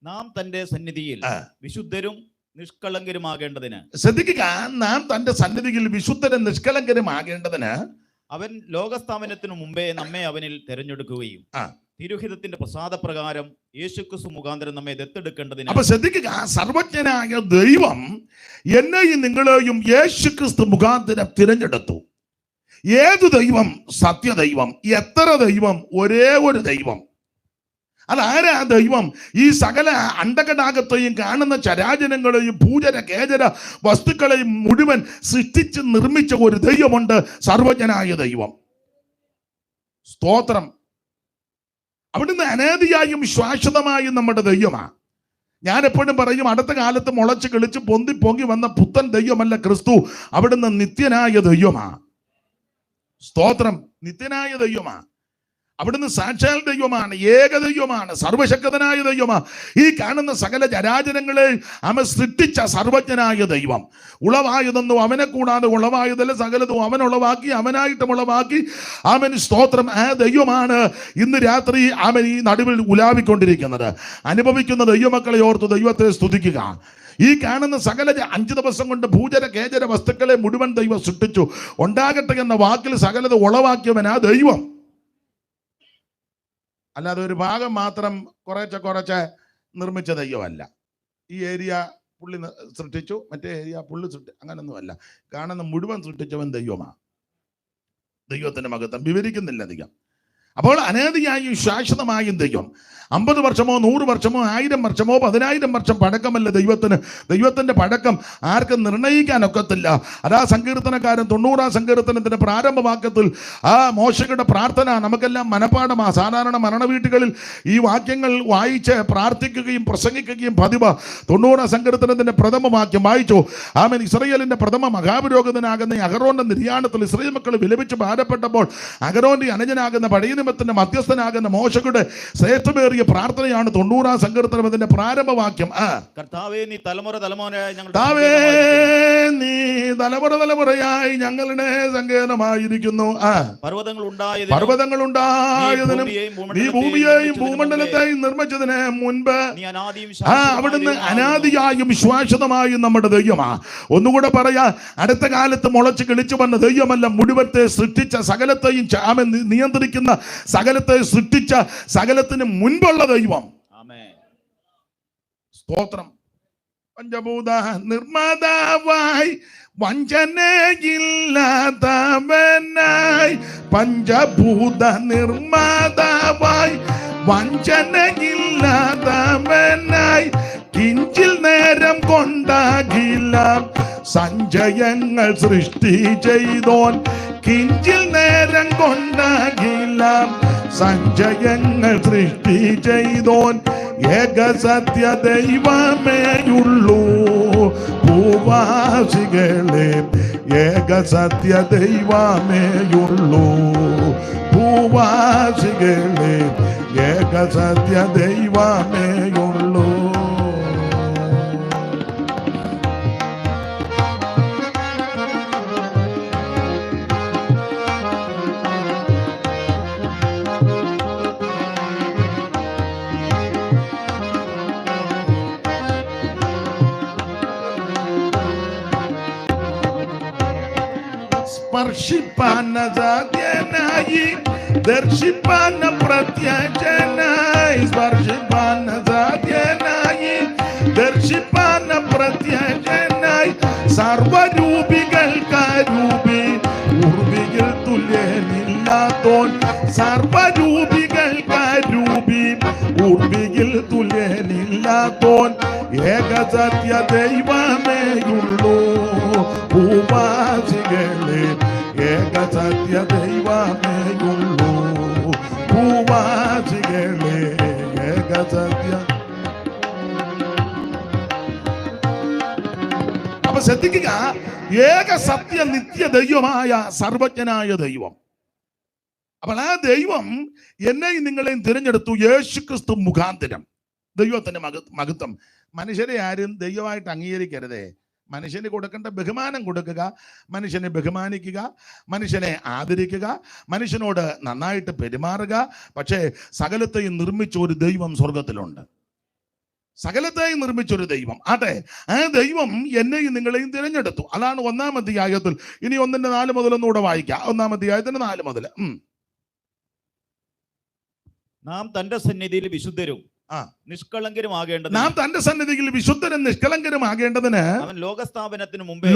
നാം തന്റെ സന്നിധിയിൽ വിശുദ്ധരും നിഷ്കളങ്കരുമാകേണ്ടതിന്, ശ്രദ്ധിക്കുക, നാം തന്റെ സന്നിധിയിൽ വിശുദ്ധരും നിഷ്കളങ്കരുമാകേണ്ടതിന് അവൻ ലോകസ്ഥാപനത്തിനു മുമ്പേ നമ്മെ അവനിൽ തെരഞ്ഞെടുക്കുകയും തിരുഹിതത്തിന്റെ പ്രസാദപ്രകാരം യേശുക്രിസ്തു മുഖാന്തരം നമ്മെ ദത്തെടുക്കേണ്ടതിന്. അപ്പൊ ശ്രദ്ധിക്കുക, സർവജ്ഞനായ ദൈവം എന്നെയും നിങ്ങളെയും യേശുക്രിസ്തു മുഖാന്തരം തിരഞ്ഞെടുത്തു. ഏതു ദൈവം? സത്യദൈവം. എത്ര ദൈവം? ഒരേ ഒരു ദൈവം. അതാരാ ദൈവം? ഈ സകല അണ്ടകടാകത്തെയും കാണുന്ന ചരാചരങ്ങളെയും ഭൂചര കേചര വസ്തുക്കളെയും മുഴുവൻ സൃഷ്ടിച്ച് നിർമ്മിച്ച ഒരു ദൈവമുണ്ട്, സർവജ്ഞനായ ദൈവം. സ്തോത്രം. അവിടുന്ന് അനാദിയായും ശാശ്വതമായും നമ്മുടെ ദൈവമാണ്. ഞാൻ എപ്പോഴും പറയും, അടുത്ത കാലത്ത് മുളച്ച് കിളിച്ച് പൊന്തി പൊങ്ങി വന്ന പുത്തൻ ദൈവമല്ല ക്രിസ്തു. അവിടുന്ന് നിത്യനായ ദൈവമാണ്. സ്തോത്രം. നിത്യനായ ദൈവമാണ്. അവിടുന്ന് സാക്ഷാൽ ദൈവമാണ്, ഏകദൈവമാണ്, സർവശക്തനായ ദൈവമാണ്. ഈ കാണുന്ന സകല ചരാചരങ്ങളെ അവൻ സൃഷ്ടിച്ച സർവജ്ഞനായ ദൈവം. ഉളവായതൊന്നും അവനെ കൂടാതെ ഉളവായതല്ല, സകലതും അവൻ ഉളവാക്കി, അവനായിട്ടും ഉളവാക്കി. അവൻ സ്തോത്രം. ആ ദൈവമാണ് ഇന്ന് രാത്രി അവൻ ഈ നടുവിൽ ഉലാവിക്കൊണ്ടിരിക്കുന്നത്. അനുഭവിക്കുന്ന ദൈവമക്കളെ ഓർത്ത് ദൈവത്തെ സ്തുതിക്കുക. ഈ കാണുന്ന സകല 5 ദിവസം കൊണ്ട് ഭൂചര കേചര വസ്തുക്കളെ മുഴുവൻ ദൈവം സൃഷ്ടിച്ചു. ഉണ്ടാകട്ടെ എന്ന വാക്കിൽ സകലത് ഉളവാക്കിയവൻ ആ ദൈവം. അല്ലാതെ ഒരു ഭാഗം മാത്രം കുറച്ച് നിർമ്മിച്ച ദൈവമല്ല. ഈ ഏരിയ പുള്ളി സൃഷ്ടിച്ചു, മറ്റേ ഏരിയ പുള്ളി അങ്ങനൊന്നുമല്ല. കാണുന്ന മുഴുവൻ സൃഷ്ടിച്ചവൻ ദൈവമാണ്. ദൈവത്തിന്റെ മഹത്വം വിവരിക്കുന്നില്ല അധികം. അപ്പോൾ അനാദിയായും ശാശ്വതമായും ദൈവം 50 വർഷമോ 100 വർഷമോ 1000 വർഷമോ 10,000 വർഷം പഴക്കമല്ല ദൈവത്തിന്. ദൈവത്തിന്റെ പഴക്കം ആർക്കും നിർണയിക്കാനൊക്കത്തില്ല. അതാ സങ്കീർത്തനക്കാരൻ 90-ാം സങ്കീർത്തനത്തിന്റെ പ്രാരംഭവാക്യത്തിൽ മോശയുടെ പ്രാർത്ഥന നമുക്കെല്ലാം മനഃപ്പാഠമാ. സാധാരണ മരണവീട്ടുകളിൽ ഈ വാക്യങ്ങൾ വായിച്ച് പ്രാർത്ഥിക്കുകയും പ്രസംഗിക്കുകയും പതിവ്. 90-ാം സങ്കീർത്തനത്തിന്റെ പ്രഥമ വാക്യം വായിച്ചു. ആമേൻ. ഇസ്രായേലിന്റെ പ്രഥമ മഹാപുരോഹിതനാകുന്ന അഹരോന്റെ നിര്യാണത്തിൽ ഇസ്രായേൽ മക്കൾ വിലപിച്ച് ഭാരപ്പെട്ടപ്പോൾ അഹരോന്റെ അനുജനാകുന്ന പഴയ നിയമത്തിന്റെ മധ്യസ്ഥനാകുന്ന മോശയുടെ ശ്രേഷ്ഠമേറിയ പ്രാർത്ഥനയാണ് 90-ാം സങ്കീർത്തനം. അതിന്റെ പ്രാരംഭവാക്യം, കർത്താവേ നീ തലമുറ തലമുറയായി ഞങ്ങളുടെ സങ്കേതമായിരിക്കുന്നു. പർവ്വതങ്ങൾ ഉണ്ടായതിനും നീ ഭൂമിയെയും ഭൂമണ്ഡലത്തെയും നിർമ്മിച്ചതിന് മുൻപ് അവിടുന്ന് അനാദിയായും ശാശ്വതമായും നമ്മുടെ ദൈവമാ. ഒന്നുകൂടെ പറയാ, അടുത്ത കാലത്ത് മുളച്ച് കിളിച്ചു വന്ന ദൈവമല്ല, മുഴുവത്തെ സൃഷ്ടിച്ച സകലത്തെയും നിയന്ത്രിക്കുന്ന, സകലത്തെ സൃഷ്ടിച്ച, സകലത്തിന് മുൻപുള്ള ദൈവം. സ്തോത്രം. പഞ്ചഭൂത നിർമ്മാതാവായി വഞ്ചനയില്ലാത്തവനായി പഞ്ചഭൂത നിർമ്മാതാവായി വഞ്ചനയില്ലാതവനായി കിഞ്ചിൽ നേരം കൊണ്ടാകില്ല സഞ്ചയങ്ങൾ സൃഷ്ടി ചെയ്തോൻ കിഞ്ചിൽ നേരം കൊണ്ടാകില്ല സഞ്ചയങ്ങൾ സൃഷ്ടി ചെയ്തോൻ ഏക സത്യ ദൈവമേയുള്ളൂ ഭൂവാസികളെ ഏക സത്യ ദൈവമേയുള്ളൂ ഭൂവാസികളെ ഏക സത്യ ദൈവമേയുള്ളൂ. സ്പർശിപ്പാൻ അസാധ്യനായി ദർശിപ്പാൻ പ്രത്യക്ഷനായി സ്പർശിപ്പാൻ അസാധ്യനായി ദർശിപ്പാൻ പ്രത്യക്ഷനായി സർവരൂപികൾക്കാരൂപി ഉർവികൾ തുല്യനില്ലാത്തോൻ സർവരൂപികൾക്കാരൂപി ഉർവികൾ തുല്യനില്ലാത്തോൻ ഏക സത്യ ദൈവമേയുള്ളൂ ഭൂവാസികളെ ഏക സത്യ ദൈവമേയുള്ളൂ ഭൂവാസികളെ ഏക സത്യ. അപ്പൊ ശ്രദ്ധിക്കുക, ഏക സത്യ നിത്യ ദൈവമായ സർവജ്ഞനായ ദൈവം. അപ്പോൾ ആ ദൈവം എന്നെയും നിങ്ങളെയും തിരഞ്ഞെടുത്തു യേശുക്രിസ്തു മുഖാന്തരം. ദൈവത്തിന്റെ മഹത്വം. മനുഷ്യരെ ആരും ദൈവമായിട്ട് അംഗീകരിക്കരുതേ. മനുഷ്യന് കൊടുക്കേണ്ട ബഹുമാനം കൊടുക്കുക, മനുഷ്യനെ ബഹുമാനിക്കുക, മനുഷ്യനെ ആദരിക്കുക, മനുഷ്യനോട് നന്നായിട്ട് പെരുമാറുക. പക്ഷേ സകലത്തെയും നിർമ്മിച്ച ഒരു ദൈവം സ്വർഗത്തിലുണ്ട്. സകലത്തെയും നിർമ്മിച്ചൊരു ദൈവം. ആട്ടെ, ആ ദൈവം എന്നെയും നിങ്ങളെയും തിരഞ്ഞെടുത്തു. അതാണ് 1-ാം അധ്യായത്തിൽ. ഇനി 1:4 മുതൽ ഒന്നുകൂടെ വായിക്കാം. 1-ാം അധ്യായത്തിന് 4 മുതൽ. നാം തന്റെ സന്നിധിയിൽ വിശുദ്ധരും നിഷ്കളങ്കരുമാകേണ്ടത്. നാം തന്റെ സന്നിധിയിൽ വിശുദ്ധരും നിഷ്കളങ്കരുമാകേണ്ടതിന് അവൻ ലോകസ്ഥാപനത്തിന് മുമ്പ്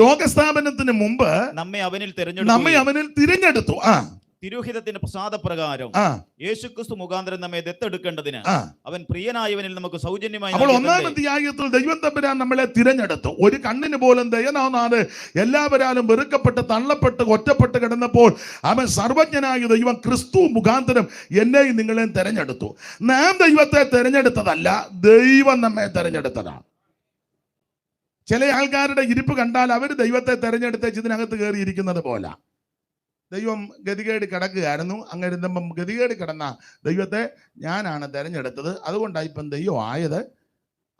നമ്മെ അവനിൽ തിരഞ്ഞെടുത്തു. തിരുഹിതത്തിന്റെ പ്രസാദപ്രകാരം യേശുക്രിസ്തു മുഖാന്തരം നമ്മെ ദത്തെടുക്കേണ്ടതിന് അവൻ പ്രിയനായവനിൽ നമുക്ക് സൗജന്യമായി. അപ്പോൾ 1-ാം അധ്യായത്തിൽ ദൈവം തമ്പുരാൻ നമ്മളെ തിരഞ്ഞെടുത്തു. ഒരു കണ്ണിന് പോലും ദയനോന്നാതെ എല്ലാവരാലും വെറുക്കപ്പെട്ട് തള്ളപ്പെട്ട് ഒറ്റപ്പെട്ട് കിടന്നപ്പോൾ അവൻ സർവജ്ഞനായ ദൈവം ക്രിസ്തു മുഖാന്തരം എന്നെയും നിങ്ങളെയും തെരഞ്ഞെടുത്തു. നാം ദൈവത്തെ തെരഞ്ഞെടുത്തതല്ല, ദൈവം നമ്മെ തെരഞ്ഞെടുത്തതാണ്. ചില ആൾക്കാരുടെ ഇരിപ്പ് കണ്ടാൽ അവർ ദൈവത്തെ തെരഞ്ഞെടുത്ത് ഇതിനകത്ത് കയറിയിരിക്കുന്നത് പോലെ. ദൈവം ഗതികേട് കിടക്കുകയായിരുന്നു. അങ്ങനെ ഗതികേട് കിടന്ന ദൈവത്തെ ഞാനാണ് തെരഞ്ഞെടുത്തത്, അതുകൊണ്ടാണ് ഇപ്പം ദൈവം ആയത്.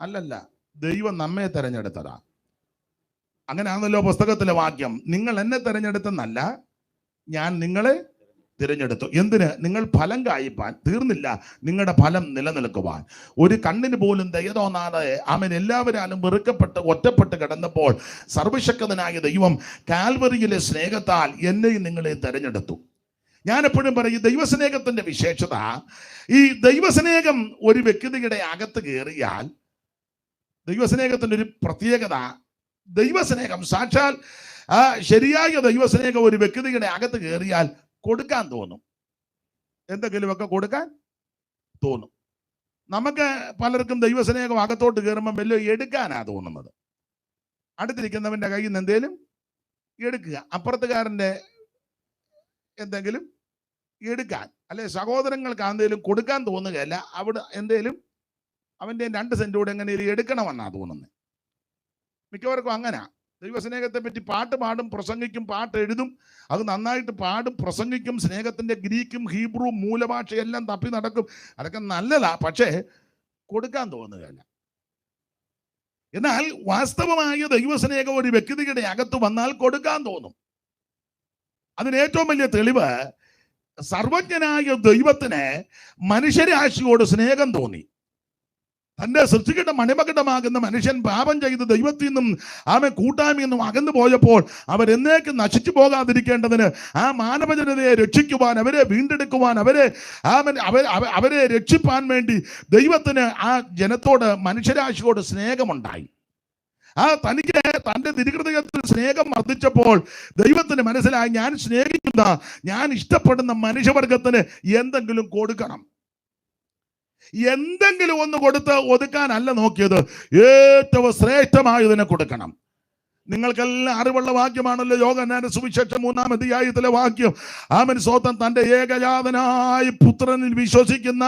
അല്ലല്ല, ദൈവം നമ്മെ തെരഞ്ഞെടുത്തതാ. അങ്ങനെയാണല്ലോ പുസ്തകത്തിലെ വാക്യം. നിങ്ങൾ എന്നെ തെരഞ്ഞെടുത്തെന്നല്ല, ഞാൻ നിങ്ങളെ തിരഞ്ഞെടുത്തു. എന്തിന്? നിങ്ങൾ ഫലം കായ്പാൻ. തീർന്നില്ല, നിങ്ങളുടെ ഫലം നിലനിൽക്കുവാൻ. ഒരു കണ്ണിന് പോലും ദയ തോന്നാതെ അവൻ എല്ലാവരാലും വെറുക്കപ്പെട്ട് ഒറ്റപ്പെട്ട് കിടന്നപ്പോൾ സർവശക്തനായ ദൈവം കാൽവറിയിലെ സ്നേഹത്താൽ എന്നെയും നിങ്ങളെ തെരഞ്ഞെടുത്തു. ഞാൻ എപ്പോഴും പറയും, ദൈവസ്നേഹത്തിന്റെ വിശേഷത, ഈ ദൈവസ്നേഹം ഒരു വ്യക്തിയുടെ അകത്ത് കയറിയാൽ, ദൈവസ്നേഹത്തിന്റെ ഒരു പ്രത്യേകത, ദൈവസ്നേഹം സാക്ഷാൽ ശരിയായ ദൈവസ്നേഹം ഒരു വ്യക്തിയുടെ അകത്ത് കയറിയാൽ കൊടുക്കാൻ തോന്നും. എന്തെങ്കിലുമൊക്കെ കൊടുക്കാൻ തോന്നും. നമുക്ക് പലർക്കും ദൈവസ്നേഹം അകത്തോട്ട് കയറുമ്പോൾ വല്ലതും എടുക്കാനാ തോന്നുന്നത്. അടുത്തിരിക്കുന്നവന്റെ കയ്യിൽ നിന്ന് എന്തേലും എടുക്കുക, അപ്പുറത്തുകാരൻ്റെ എന്തെങ്കിലും എടുക്കാൻ, അല്ലെ സഹോദരങ്ങൾക്ക് എന്തെങ്കിലും കൊടുക്കാൻ തോന്നുകയല്ല, അവിടെ എന്തേലും അവൻ്റെ 2 സെന്റ് കൂടെ എങ്ങനെയും എടുക്കണമെന്നാ തോന്നുന്നത്. മിക്കവർക്കും അങ്ങനെ. ദൈവസ്നേഹത്തെ പറ്റി പാട്ട് പാടും, പ്രസംഗിക്കും, പാട്ട് എഴുതും, അത് നന്നായിട്ട് പാടും, പ്രസംഗിക്കും, സ്നേഹത്തിന്റെ ഗ്രീക്കും ഹീബ്രു മൂലഭാഷയെല്ലാം തപ്പി നടക്കും. അതൊക്കെ നല്ലതാ, പക്ഷേ കൊടുക്കാൻ തോന്നുകയല്ല. എന്നാൽ വാസ്തവമായ ദൈവസ്നേഹം ഒരു വ്യക്തിയുടെ അകത്ത് വന്നാൽ കൊടുക്കാൻ തോന്നും. അതിന് ഏറ്റവും വലിയ തെളിവ്, സർവജ്ഞനായ ദൈവത്തിന് മനുഷ്യരാശിയോട് സ്നേഹം തോന്നി. തന്റെ സൃഷ്ടിയുടെ മണിമകുടമാകുന്ന മനുഷ്യൻ പാപം ചെയ്ത് ദൈവത്തിൽ നിന്നും അവൻ കൂട്ടായ്മയിൽ നിന്നും അകന്നു പോയപ്പോൾ അവരെന്നേക്കും നശിച്ചു പോകാതിരിക്കേണ്ടതിന് ആ മാനവജനതയെ രക്ഷിക്കുവാൻ, അവരെ വീണ്ടെടുക്കുവാൻ, അവരെ രക്ഷിപ്പാൻ വേണ്ടി ദൈവത്തിന് ആ ജനത്തോട്, മനുഷ്യരാശിയോട് സ്നേഹമുണ്ടായി. തനിക്ക് തൻ്റെ തിരുഹൃദയത്തിൽ സ്നേഹം വർദ്ധിച്ചപ്പോൾ ദൈവത്തിന് മനസ്സിലായി, ഞാൻ സ്നേഹിക്കുന്ന, ഞാൻ ഇഷ്ടപ്പെടുന്ന മനുഷ്യവർഗത്തിന് എന്തെങ്കിലും കൊടുക്കണം. എന്തെങ്കിലും ഒന്ന് കൊടുത്ത് ഒതുക്കാനല്ല നോക്കിയത്, ഏറ്റവും ശ്രേഷ്ഠമായതിനെ കൊടുക്കണം. നിങ്ങൾക്കെല്ലാം അറിവുള്ള വാക്യമാണല്ലോ യോഹന്നാന്റെ സുവിശേഷം 3-ാം അധ്യായത്തിലെ വാക്യം. ആമേൻ, സ്വന്തം തന്റെ ഏകജാതനായ പുത്രനിൽ വിശ്വസിക്കുന്ന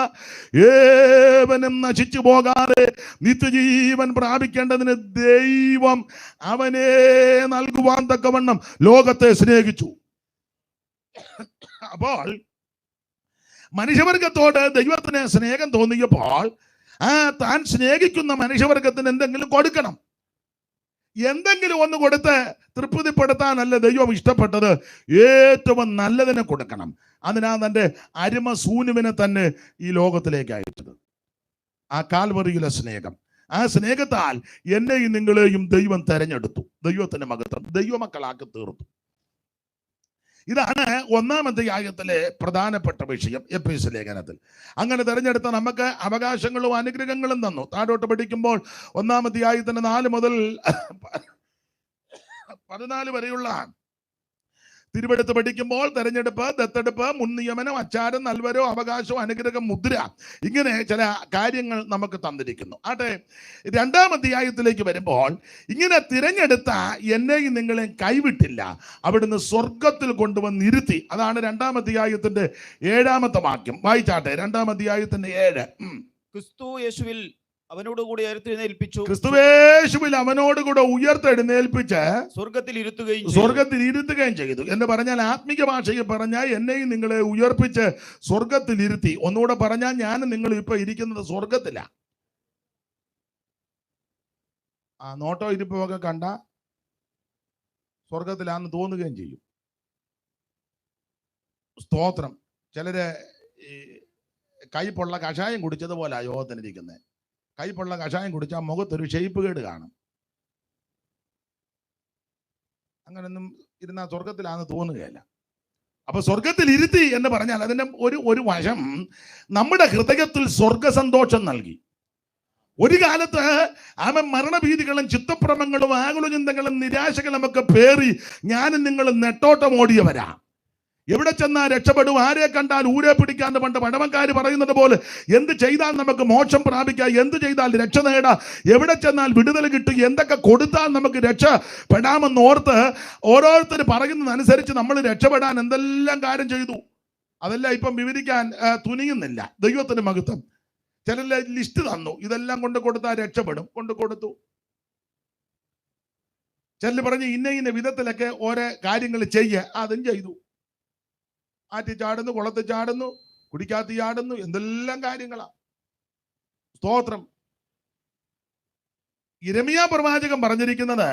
ഏവനും നശിച്ചു പോകാതെ നിത്യജീവൻ പ്രാപിക്കേണ്ടതിന് ദൈവം അവനെ നൽകുവാൻ തക്കവണ്ണം ലോകത്തെ സ്നേഹിച്ചു. അപ്പോൾ മനുഷ്യവർഗത്തോട് ദൈവത്തിന് സ്നേഹം തോന്നിയപ്പോൾ താൻ സ്നേഹിക്കുന്ന മനുഷ്യവർഗത്തിന് എന്തെങ്കിലും കൊടുക്കണം. എന്തെങ്കിലും ഒന്ന് കൊടുത്ത് തൃപ്തിപ്പെടുത്താനല്ല ദൈവം ഇഷ്ടപ്പെട്ടത്, ഏറ്റവും നല്ലതിനെ കൊടുക്കണം. അതിനാ തൻ്റെ അരുമസൂനുവിനെ തന്നെ ഈ ലോകത്തിലേക്ക് അയച്ചത്. ആ കാൽവറിയിലെ സ്നേഹം, ആ സ്നേഹത്താൽ എന്നെയും നിങ്ങളെയും ദൈവം തെരഞ്ഞെടുത്തു. ദൈവത്തിന്റെ മഹത്വം, ദൈവമക്കളാക്കി തീർത്തു. ഇതാണ് 1-ാം അധ്യായത്തിലെ പ്രധാനപ്പെട്ട വിഷയം എഫേസ്യ ലേഖനത്തിൽ. അങ്ങനെ തെരഞ്ഞെടുത്ത നമുക്ക് അവകാശങ്ങളും അനുഗ്രഹങ്ങളും തന്നു. താഴോട്ട് പഠിക്കുമ്പോൾ 1-ാം അധ്യായത്തിന്റെ 4 മുതൽ 14 വരെയുള്ള തിരുവെടുത്ത് പഠിക്കുമ്പോൾ തെരഞ്ഞെടുപ്പ്, ദത്തെടുപ്പ്, മുൻനിയമനം, അച്ചാരം, നൽവരോ, അവകാശം, അനുഗ്രഹം, മുദ്ര, ഇങ്ങനെ ചില കാര്യങ്ങൾ നമുക്ക് തന്നിരിക്കുന്നു. ആട്ടെ, 2-ാം അധ്യായത്തിലേക്ക് വരുമ്പോൾ ഇങ്ങനെ തിരഞ്ഞെടുത്ത എന്നെയും നിങ്ങളെയും കൈവിട്ടില്ല, അവിടുന്ന് സ്വർഗത്തിൽ കൊണ്ടുവന്നിരുത്തി. അതാണ് 2-ാം അധ്യായത്തിന്റെ 7-ാമത്തെ വാക്യം. വായിച്ചാട്ടെ, 2-ാം അധ്യായത്തിന്റെ 7. ക്രിസ്തുയേശുവിൽ അവനോടുകൂടി ഉയർത്തെഴുന്നേൽപ്പിച്ചു. ക്രിസ്തുയേശുവിൽ അവനോടുകൂടെ ഉയർത്തെഴുന്നേൽപ്പിച്ച് സ്വർഗത്തിൽ ഇരുത്തുകയും ചെയ്തു എന്ന് പറഞ്ഞാൽ, ആത്മീക ഭാഷയിൽ പറഞ്ഞാൽ എന്നെയും നിങ്ങളെ ഉയർപ്പിച്ച് സ്വർഗത്തിൽ ഇരുത്തി. ഒന്നുകൂടെ പറഞ്ഞാൽ, ഞാൻ നിങ്ങൾ ഇപ്പൊ ഇരിക്കുന്നത് സ്വർഗത്തിലാ. നോട്ടോ ഇരിപ്പൊക്കെ കണ്ട സ്വർഗത്തിലാന്ന് തോന്നുകയും ചെയ്യും. സ്തോത്രം. ചിലര് കൈപ്പൊള്ള കഷായം കുടിച്ചതുപോലെ യോഗത്തിനിരിക്കുന്നത്. കൈപ്പൊള്ള കഷായം കുടിച്ചാൽ മുഖത്തൊരു ഷേപ്പ് കേട് കാണും. അങ്ങനൊന്നും ഇരുന്നാൽ സ്വർഗത്തിലാന്ന് തോന്നുകയില്ല. അപ്പൊ സ്വർഗത്തിൽ ഇരുത്തി എന്ന് പറഞ്ഞാൽ അതിന്റെ ഒരു വശം നമ്മുടെ ഹൃദയത്തിൽ സ്വർഗസന്തോഷം നൽകി. ഒരു കാലത്ത് അവൻ മരണഭീതികളും ചിത്തഭ്രമങ്ങളും ആകുലചിന്തകളും നിരാശകളും ഒക്കെ പേറി ഞാനും നിങ്ങളും നെട്ടോട്ടം ഓടിയവരാ. എവിടെ ചെന്നാൽ രക്ഷപ്പെടും, ആരെ കണ്ടാൽ ഊരെ പിടിക്കാന്ന് പണ്ട് പഴമക്കാർ പറയുന്നത് പോലെ എന്ത് ചെയ്താൽ നമുക്ക് മോക്ഷം പ്രാപിക്കാം, എന്ത് ചെയ്താൽ രക്ഷ നേടാം, എവിടെ ചെന്നാൽ വിടുതൽ കിട്ടും, എന്തൊക്കെ കൊടുത്താൽ നമുക്ക് രക്ഷപ്പെടാമെന്ന് ഓർത്ത് ഓരോരുത്തർ പറയുന്നതനുസരിച്ച് നമ്മൾ രക്ഷപ്പെടാൻ എന്തെല്ലാം കാര്യം ചെയ്തു. അതെല്ലാം ഇപ്പം വിവരിക്കാൻ തുനിയുന്നില്ല. ദൈവത്തിന് മഹത്വം. ചില ലിസ്റ്റ് തന്നു, ഇതെല്ലാം കൊണ്ട് കൊടുത്താൽ രക്ഷപ്പെടും, കൊണ്ട് കൊടുത്തു. ചിലർ പറഞ്ഞ് ഇന്ന വിധത്തിലൊക്കെ ഓരോ കാര്യങ്ങൾ ചെയ്യുക, അതും ചെയ്തു. ആറ്റി ചാടുന്നു, കുളത്ത് ചാടുന്നു, കുടിക്കാത്തി ചാടുന്നു, എന്തെല്ലാം കാര്യങ്ങളാ. സ്തോത്രം. യിരെമ്യാ പ്രവാചകൻ പറഞ്ഞിരിക്കുന്നത്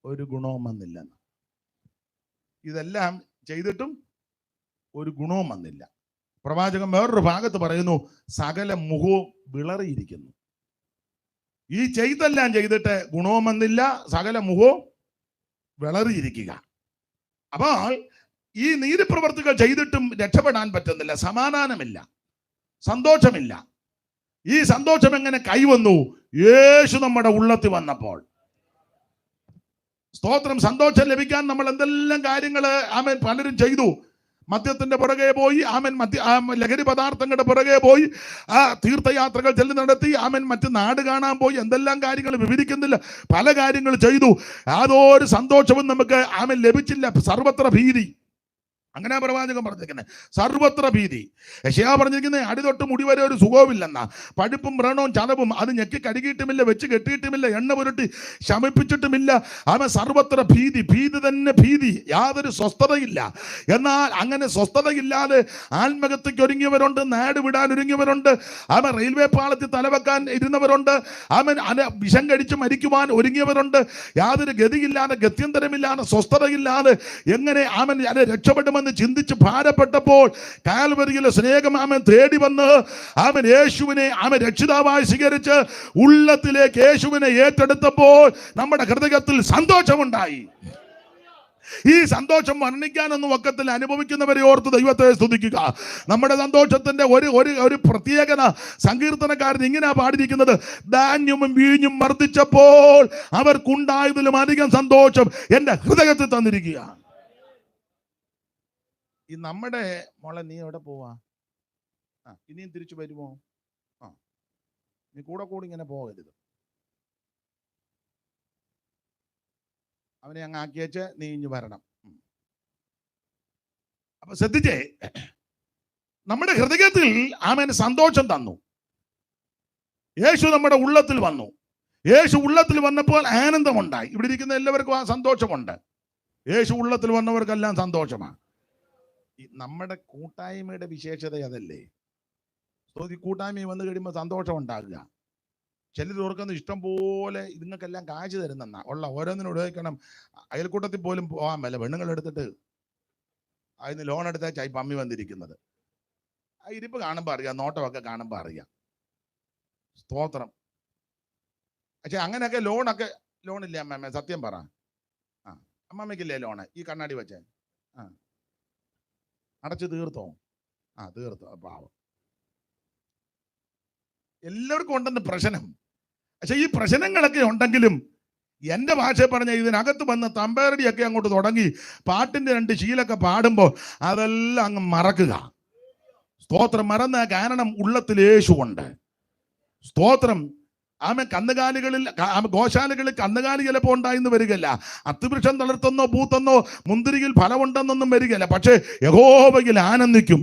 ഒരു ഗുണവും വന്നില്ലെന്ന്. ഇതെല്ലാം ചെയ്തിട്ടും ഒരു ഗുണവും വന്നില്ല. പ്രവാചകൻ വേറൊരു ഭാഗത്ത് പറയുന്നു, സകല മുഖവും വിളറിയിരിക്കുന്നു. ഈ ചെയ്തെല്ലാം ചെയ്തിട്ട് ഗുണവും വന്നില്ല, സകല മുഖവും വിളറിയിരിക്കുക. അപ്പോൾ ഈ നീതിപ്രവർത്തികൾ ചെയ്തിട്ടും രക്ഷപ്പെടാൻ പറ്റുന്നില്ല, സമാധാനമില്ല, സന്തോഷമില്ല. ഈ സന്തോഷം എങ്ങനെ കൈവന്നു? യേശു നമ്മുടെ ഉള്ളത്തിൽ വന്നപ്പോൾ. സ്തോത്രം. സന്തോഷം ലഭിക്കാൻ നമ്മൾ എന്തെല്ലാം കാര്യങ്ങൾ ആമേൻ പലരും ചെയ്തു. മദ്യത്തിന്റെ പുറകെ പോയി, ആമൻ ലഹരി പദാർത്ഥങ്ങളുടെ പുറകെ പോയി, തീർത്ഥയാത്രകൾ ചെല്ലി നടത്തി, ആമൻ മറ്റ് നാട് കാണാൻ പോയി, എന്തെല്ലാം കാര്യങ്ങൾ വിവരിക്കുന്നില്ല, പല കാര്യങ്ങൾ ചെയ്തു. യാതൊരു സന്തോഷവും നമുക്ക് ആമൻ ലഭിച്ചില്ല. സർവത്ര ഭീതി. അങ്ങനെ പ്രവാചകൻ പറഞ്ഞിരിക്കുന്നത്, സർവത്ര ഭീതി. യെശയ്യാ പറഞ്ഞിരിക്കുന്നത്, അടിതൊട്ട് മുടി വരെ ഒരു സുഖവുമില്ലെന്നാ. പഴുപ്പും വ്രണവും ചതവും അത് ഞെക്കി കഴുകിയിട്ടുമില്ല, വെച്ച് കെട്ടിയിട്ടുമില്ല, എണ്ണ പുരട്ടി ശമിപ്പിച്ചിട്ടുമില്ല. അവൻ സർവത്ര ഭീതി, ഭീതി തന്നെ ഭീതി, യാതൊരു സ്വസ്ഥതയില്ല. എന്നാൽ അങ്ങനെ സ്വസ്ഥതയില്ലാതെ ആത്മഹത്യക്ക് ഒരുങ്ങിയവരുണ്ട്, നാട് വിടാൻ ഒരുങ്ങിയവരുണ്ട്, അവൻ റെയിൽവേ പാളത്തിൽ തലവെക്കാൻ ഇരുന്നവരുണ്ട്, അവൻ വിഷം കഴിച്ച് മരിക്കുവാൻ ഒരുങ്ങിയവരുണ്ട്. യാതൊരു ഗതിയില്ലാതെ, ഗത്യന്തരമില്ലാതെ, സ്വസ്ഥതയില്ലാതെ എങ്ങനെ അവൻ രക്ഷപ്പെടുമെന്ന് ചിന്തിച്ച് ഭാരപ്പെട്ടപ്പോൾ കാൽവരിയിലെ സ്നേഹം അവൻ തേടി വന്ന് അവൻ യേശുവിനെ അവൻ രക്ഷിതാവായി സ്വീകരിച്ച് ഉള്ളത്തിലേക്ക് യേശുവിനെ ഏറ്റെടുത്തപ്പോൾ നമ്മുടെ ഹൃദയത്തിൽ സന്തോഷമുണ്ടായി. ഈ സന്തോഷം വർണ്ണിക്കാനൊന്നും ഒക്കത്തിൽ അനുഭവിക്കുന്നവരെ ഓർത്ത് ദൈവത്തെ സ്തുതിക്കുക. നമ്മുടെ സന്തോഷത്തിന്റെ ഒരു പ്രത്യേകത സങ്കീർത്തനക്കാരൻ ഇങ്ങനെ പാടിയിരിക്കുന്നത്: ധാന്യവും വീഞ്ഞും വർദ്ധിച്ചപ്പോൾ അവർക്കുണ്ടായതിലും അധികം സന്തോഷം എന്റെ ഹൃദയത്തിൽ തന്നിരിക്കുക. ഈ നമ്മുടെ മോളെ, നീ എവിടെ പോവാ? ഇനിയും തിരിച്ചു വരുമോ? നീ കൂടെ ഇങ്ങനെ പോകരുത്. അവനെ അങ്ങ് ആക്കിയേച്ച് നീ ഇഞ്ഞു വരണം. അപ്പൊ ശ്രദ്ധിച്ചേ, നമ്മുടെ ഹൃദയത്തിൽ ആമേൻ സന്തോഷം തന്നു. യേശു നമ്മുടെ ഉള്ളത്തിൽ വന്നു. യേശു ഉള്ളത്തിൽ വന്നപ്പോൾ ആനന്ദമുണ്ടായി. ഇവിടെ ഇരിക്കുന്ന എല്ലാവർക്കും ആ സന്തോഷമുണ്ട്. യേശു ഉള്ളത്തിൽ വന്നവർക്കെല്ലാം സന്തോഷമാണ്. നമ്മുടെ കൂട്ടായ്മയുടെ വിശേഷത അതല്ലേ? ഈ കൂട്ടായ്മ വന്നു കഴിയുമ്പോൾ സന്തോഷം ഉണ്ടാകുക. ചിലർ ഓർക്കുന്ന ഇഷ്ടം പോലെ ഇതുങ്ങൾക്കെല്ലാം കാശ് തരുന്നെന്നാ ഉള്ള ഓരോന്നിനും ഉപയോഗിക്കണം. അയൽക്കൂട്ടത്തിൽ പോലും പോകാൻ മേല. പെണ്ണുങ്ങൾ എടുത്തിട്ട് അതിന് ലോൺ എടുത്താൽ പമ്മി വന്നിരിക്കുന്നത്. ആ ഇരിപ്പ് കാണുമ്പോൾ അറിയാം, നോട്ടമൊക്കെ കാണുമ്പോൾ അറിയാം. സ്തോത്രം. പക്ഷെ അങ്ങനെയൊക്കെ ലോണില്ലേ അമ്മ? സത്യം പറ. അമ്മമ്മയ്ക്കില്ലേ ലോണ്? ഈ കണ്ണാടി വെച്ചേ അടച്ചു തീർത്തോ? തീർത്തോ. പാവം. എല്ലാവർക്കും ഉണ്ടെന്ന് പ്രശ്നം. പക്ഷെ ഈ പ്രശ്നങ്ങളൊക്കെ ഉണ്ടെങ്കിലും എൻ്റെ ഭാഷയിൽ പറഞ്ഞ ഇതിനകത്ത് വന്ന് തമ്പേറടിയൊക്കെ അങ്ങോട്ട് തുടങ്ങി പാട്ടിന്റെ 2 ശീലൊക്കെ പാടുമ്പോൾ അതെല്ലാം അങ്ങ് മറക്കുക. സ്തോത്രം. മറന്ന കാരണം ഉള്ളത്തിൽ യേശു ഉണ്ട്. സ്തോത്രം. കന്നുകാലികളിൽ ഗോശാലകളിൽ കന്നുകാലി ചിലപ്പോൾ ഉണ്ടായിന്ന് വരികയില്ല. അത്തിവൃക്ഷം തളർത്തെന്നോ പൂത്തെന്നോ മുന്തിരിയിൽ ഫലമുണ്ടെന്നൊന്നും വരികയില്ല. പക്ഷേ യഹോവയിൽ ആനന്ദിക്കും.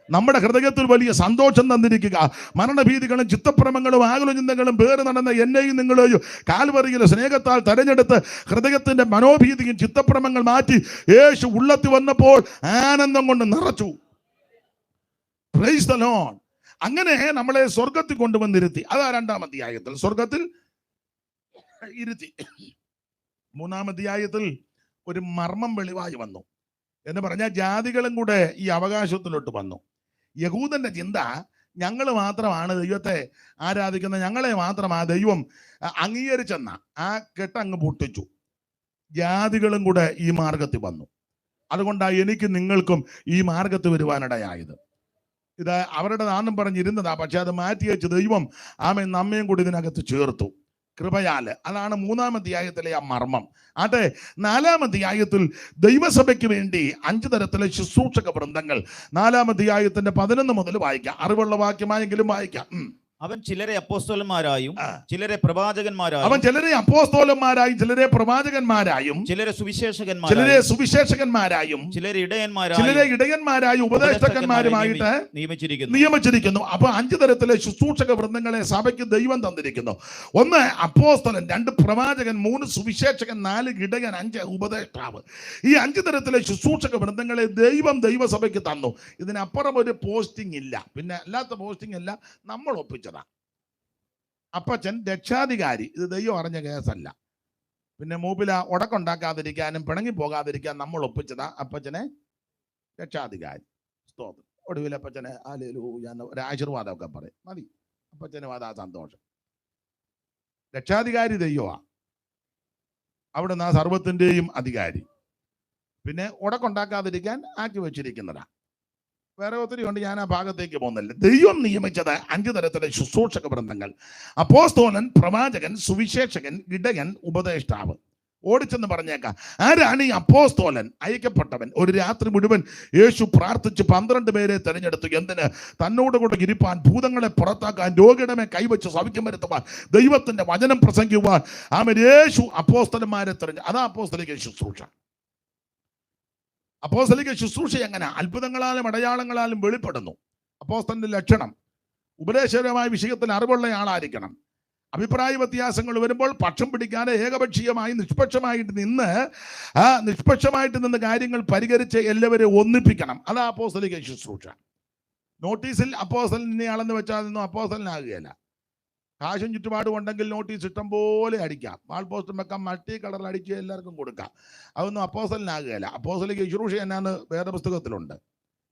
നമ്മുടെ ഹൃദയത്തിൽ വലിയ സന്തോഷം തന്നിരിക്കുക. മരണഭീതികളും ചിത്തഭ്രമങ്ങളും ആകുല ചിന്തകളും പേര് നടന്ന എന്നെയും നിങ്ങളെയും കാൽവറിയിലെ സ്നേഹത്താൽ തെരഞ്ഞെടുത്ത് ഹൃദയത്തിന്റെ മനോഭീതിയും ചിത്തഭ്രമങ്ങൾ മാറ്റി യേശു ഉള്ളത്തിൽ വന്നപ്പോൾ ആനന്ദം കൊണ്ട് നിറച്ചു. Price the Lord. അങ്ങനെ നമ്മളെ സ്വർഗത്തിൽ കൊണ്ടുവന്നിരുത്തി. അതാ 2-ാം അധ്യായത്തിൽ സ്വർഗത്തിൽ ഇരുത്തി. 3-ാം അധ്യായത്തിൽ ഒരു മർമ്മം വെളിവായി വന്നു എന്ന് പറഞ്ഞാൽ ജാതികളും കൂടെ ഈ അവകാശത്തിലോട്ട് വന്നു. യഹൂദന്റെ ചിന്ത, ഞങ്ങൾ മാത്രമാണ് ദൈവത്തെ ആരാധിക്കുന്നത്, ഞങ്ങളെ മാത്രം ആ ദൈവം അംഗീകരിച്ചെന്ന ആ കെട്ടങ്ങ് പൊട്ടിച്ചു. ജാതികളും കൂടെ ഈ മാർഗത്തിൽ വന്നു. അതുകൊണ്ടാണ് എനിക്ക് നിങ്ങൾക്കും ഈ മാർഗത്തിൽ വരുവാനിടയായത്. ഇത് അവരുടെ നാന്നും പറഞ്ഞിരുന്നതാ. പക്ഷെ അത് മാറ്റി വെച്ച് ദൈവം നമ്മയും കൂടി ഇതിനകത്ത് ചേർത്തു കൃപയാല്. അതാണ് 3-ാം അധ്യായത്തിലെ ആ മർമ്മം. ആട്ടെ, 4-ാം അധ്യായത്തിൽ ദൈവസഭയ്ക്ക് വേണ്ടി 5 തരത്തിലെ ശുശ്രൂഷക വൃന്ദങ്ങൾ 4-ാം അധ്യായത്തിന്റെ 11 മുതൽ വായിക്കാം. അറിവുള്ള വാക്യമായെങ്കിലും വായിക്കാം. അവൻ ചിലരെ അപ്പോസ്തലന്മാരായും ചിലരെ പ്രവാചകന്മാരായും ചിലരെ പ്രവാചകന്മാരായും ചിലരെ സുവിശേഷകന്മാരായും ചിലരെ ഇടയന്മാരായും ഉപദേഷ്ടന്മാരുമായിട്ട് നിയമിച്ചിരിക്കുന്നു. അപ്പൊ 5 തരത്തിലെ ശുശ്രൂഷക വൃന്ദങ്ങളെ സഭയ്ക്ക് ദൈവം തന്നിരിക്കുന്നു. 1 അപ്പോസ്തലൻ, 2 പ്രവാചകൻ, 3 സുവിശേഷകൻ, 4 ഇടയൻ, 5 ഉപദേഷ്ടാവ്. ഈ 5 തരത്തിലെ ശുശ്രൂഷക വൃന്ദങ്ങളെ ദൈവം ദൈവസഭയ്ക്ക് തന്നു. ഇതിനപ്പുറം ഒരു പോസ്റ്റിംഗ് ഇല്ല. പിന്നെ അല്ലാത്ത പോസ്റ്റിംഗ് അല്ല, നമ്മൾ ഒപ്പിച്ചത്. അപ്പച്ചൻ രക്ഷാധികാരി. ഇത് ദൈവം അറിഞ്ഞ കേസല്ല. പിന്നെ മൂപ്പില ഉടക്കുണ്ടാക്കാതിരിക്കാനും പിണങ്ങി പോകാതിരിക്കാൻ നമ്മൾ ഒപ്പിച്ചതാ അപ്പച്ചനെ രക്ഷാധികാരി. സ്തോത്രം. ഒടുവിൽ അപ്പച്ചനെ ഒരു ആശീർവാദമൊക്കെ പറയും. മതി. അപ്പച്ചന് അതാ സന്തോഷം. രക്ഷാധികാരി ദൈവമാ. അവിടുന്ന് ആ സർവത്തിൻ്റെയും അധികാരി. പിന്നെ ഉടക്കുണ്ടാക്കാതിരിക്കാൻ ആക്കി വെച്ചിരിക്കുന്നതാ. വേറെ ഒത്തിരി ഉണ്ട്, ഞാൻ ആ ഭാഗത്തേക്ക് പോകുന്നില്ല. ദൈവം നിയമിച്ചത് 5 തരത്തിലെ ശുശ്രൂഷക വൃന്ദങ്ങൾ: അപ്പോസ്തലൻ, പ്രവാചകൻ, സുവിശേഷകൻ, ഇടയൻ, ഉപദേഷ്ടാവ്. ഓടിച്ചെന്ന് പറഞ്ഞേക്കാം. ആരാണ് ഈ അപ്പോസ്തലൻ? അയക്കപ്പെട്ടവൻ. ഒരു രാത്രി മുഴുവൻ യേശു പ്രാർത്ഥിച്ച് 12 പേരെ തെരഞ്ഞെടുത്തു. എന്തിന്? തന്നോട് കൂടെ ഇരിപ്പാൻ, ഭൂതങ്ങളെ പുറത്താക്കാൻ, രോഗിയുടെ മേൽ കൈവച്ച് സൗഖ്യം വരുത്തുവാൻ, ദൈവത്തിന്റെ വചനം പ്രസംഗിക്കുവാൻ. യേശു അപ്പോസ്തലന്മാരെ അതാ അപ്പോസ്തലിക ശുശ്രൂഷ. അപ്പോസ്തലിക ശുശ്രൂഷ എങ്ങനെ? അത്ഭുതങ്ങളാലും അടയാളങ്ങളാലും വെളിപ്പെടുന്നു. അപ്പോസ്തലന്റെ ലക്ഷണം ഉപദേശപരമായ വിഷയത്തിൽ അറിവുള്ള ആളായിരിക്കണം. അഭിപ്രായ വ്യത്യാസങ്ങൾ വരുമ്പോൾ പക്ഷം പിടിക്കാതെ ഏകപക്ഷീയമായി നിഷ്പക്ഷമായിട്ട് നിന്ന് കാര്യങ്ങൾ പരിഹരിച്ച് എല്ലാവരെയും ഒന്നിപ്പിക്കണം. അതാ അപ്പോസ്തലിക ശുശ്രൂഷ. നോട്ടീസിൽ അപ്പോസ്തലൻ ഇന്നയാളെന്ന് വെച്ചാൽ അതൊന്നും അപ്പോസ്തലനാകുകയില്ല. കാശും ചുറ്റുപാടും ഉണ്ടെങ്കിൽ നോട്ടീസ് ഇഷ്ടം പോലെ അടിക്കാം, വാൾ പോസ്റ്റും വെക്കാം, മൾട്ടി കളറിൽ അടിച്ച് എല്ലാവർക്കും കൊടുക്കാം. അതൊന്നും അപ്പോസ്തലനാകുകയില്ല. അപ്പോസ്തലിക ശുശ്രൂഷ എന്നാന്ന് വേദപുസ്തകത്തിലുണ്ട്.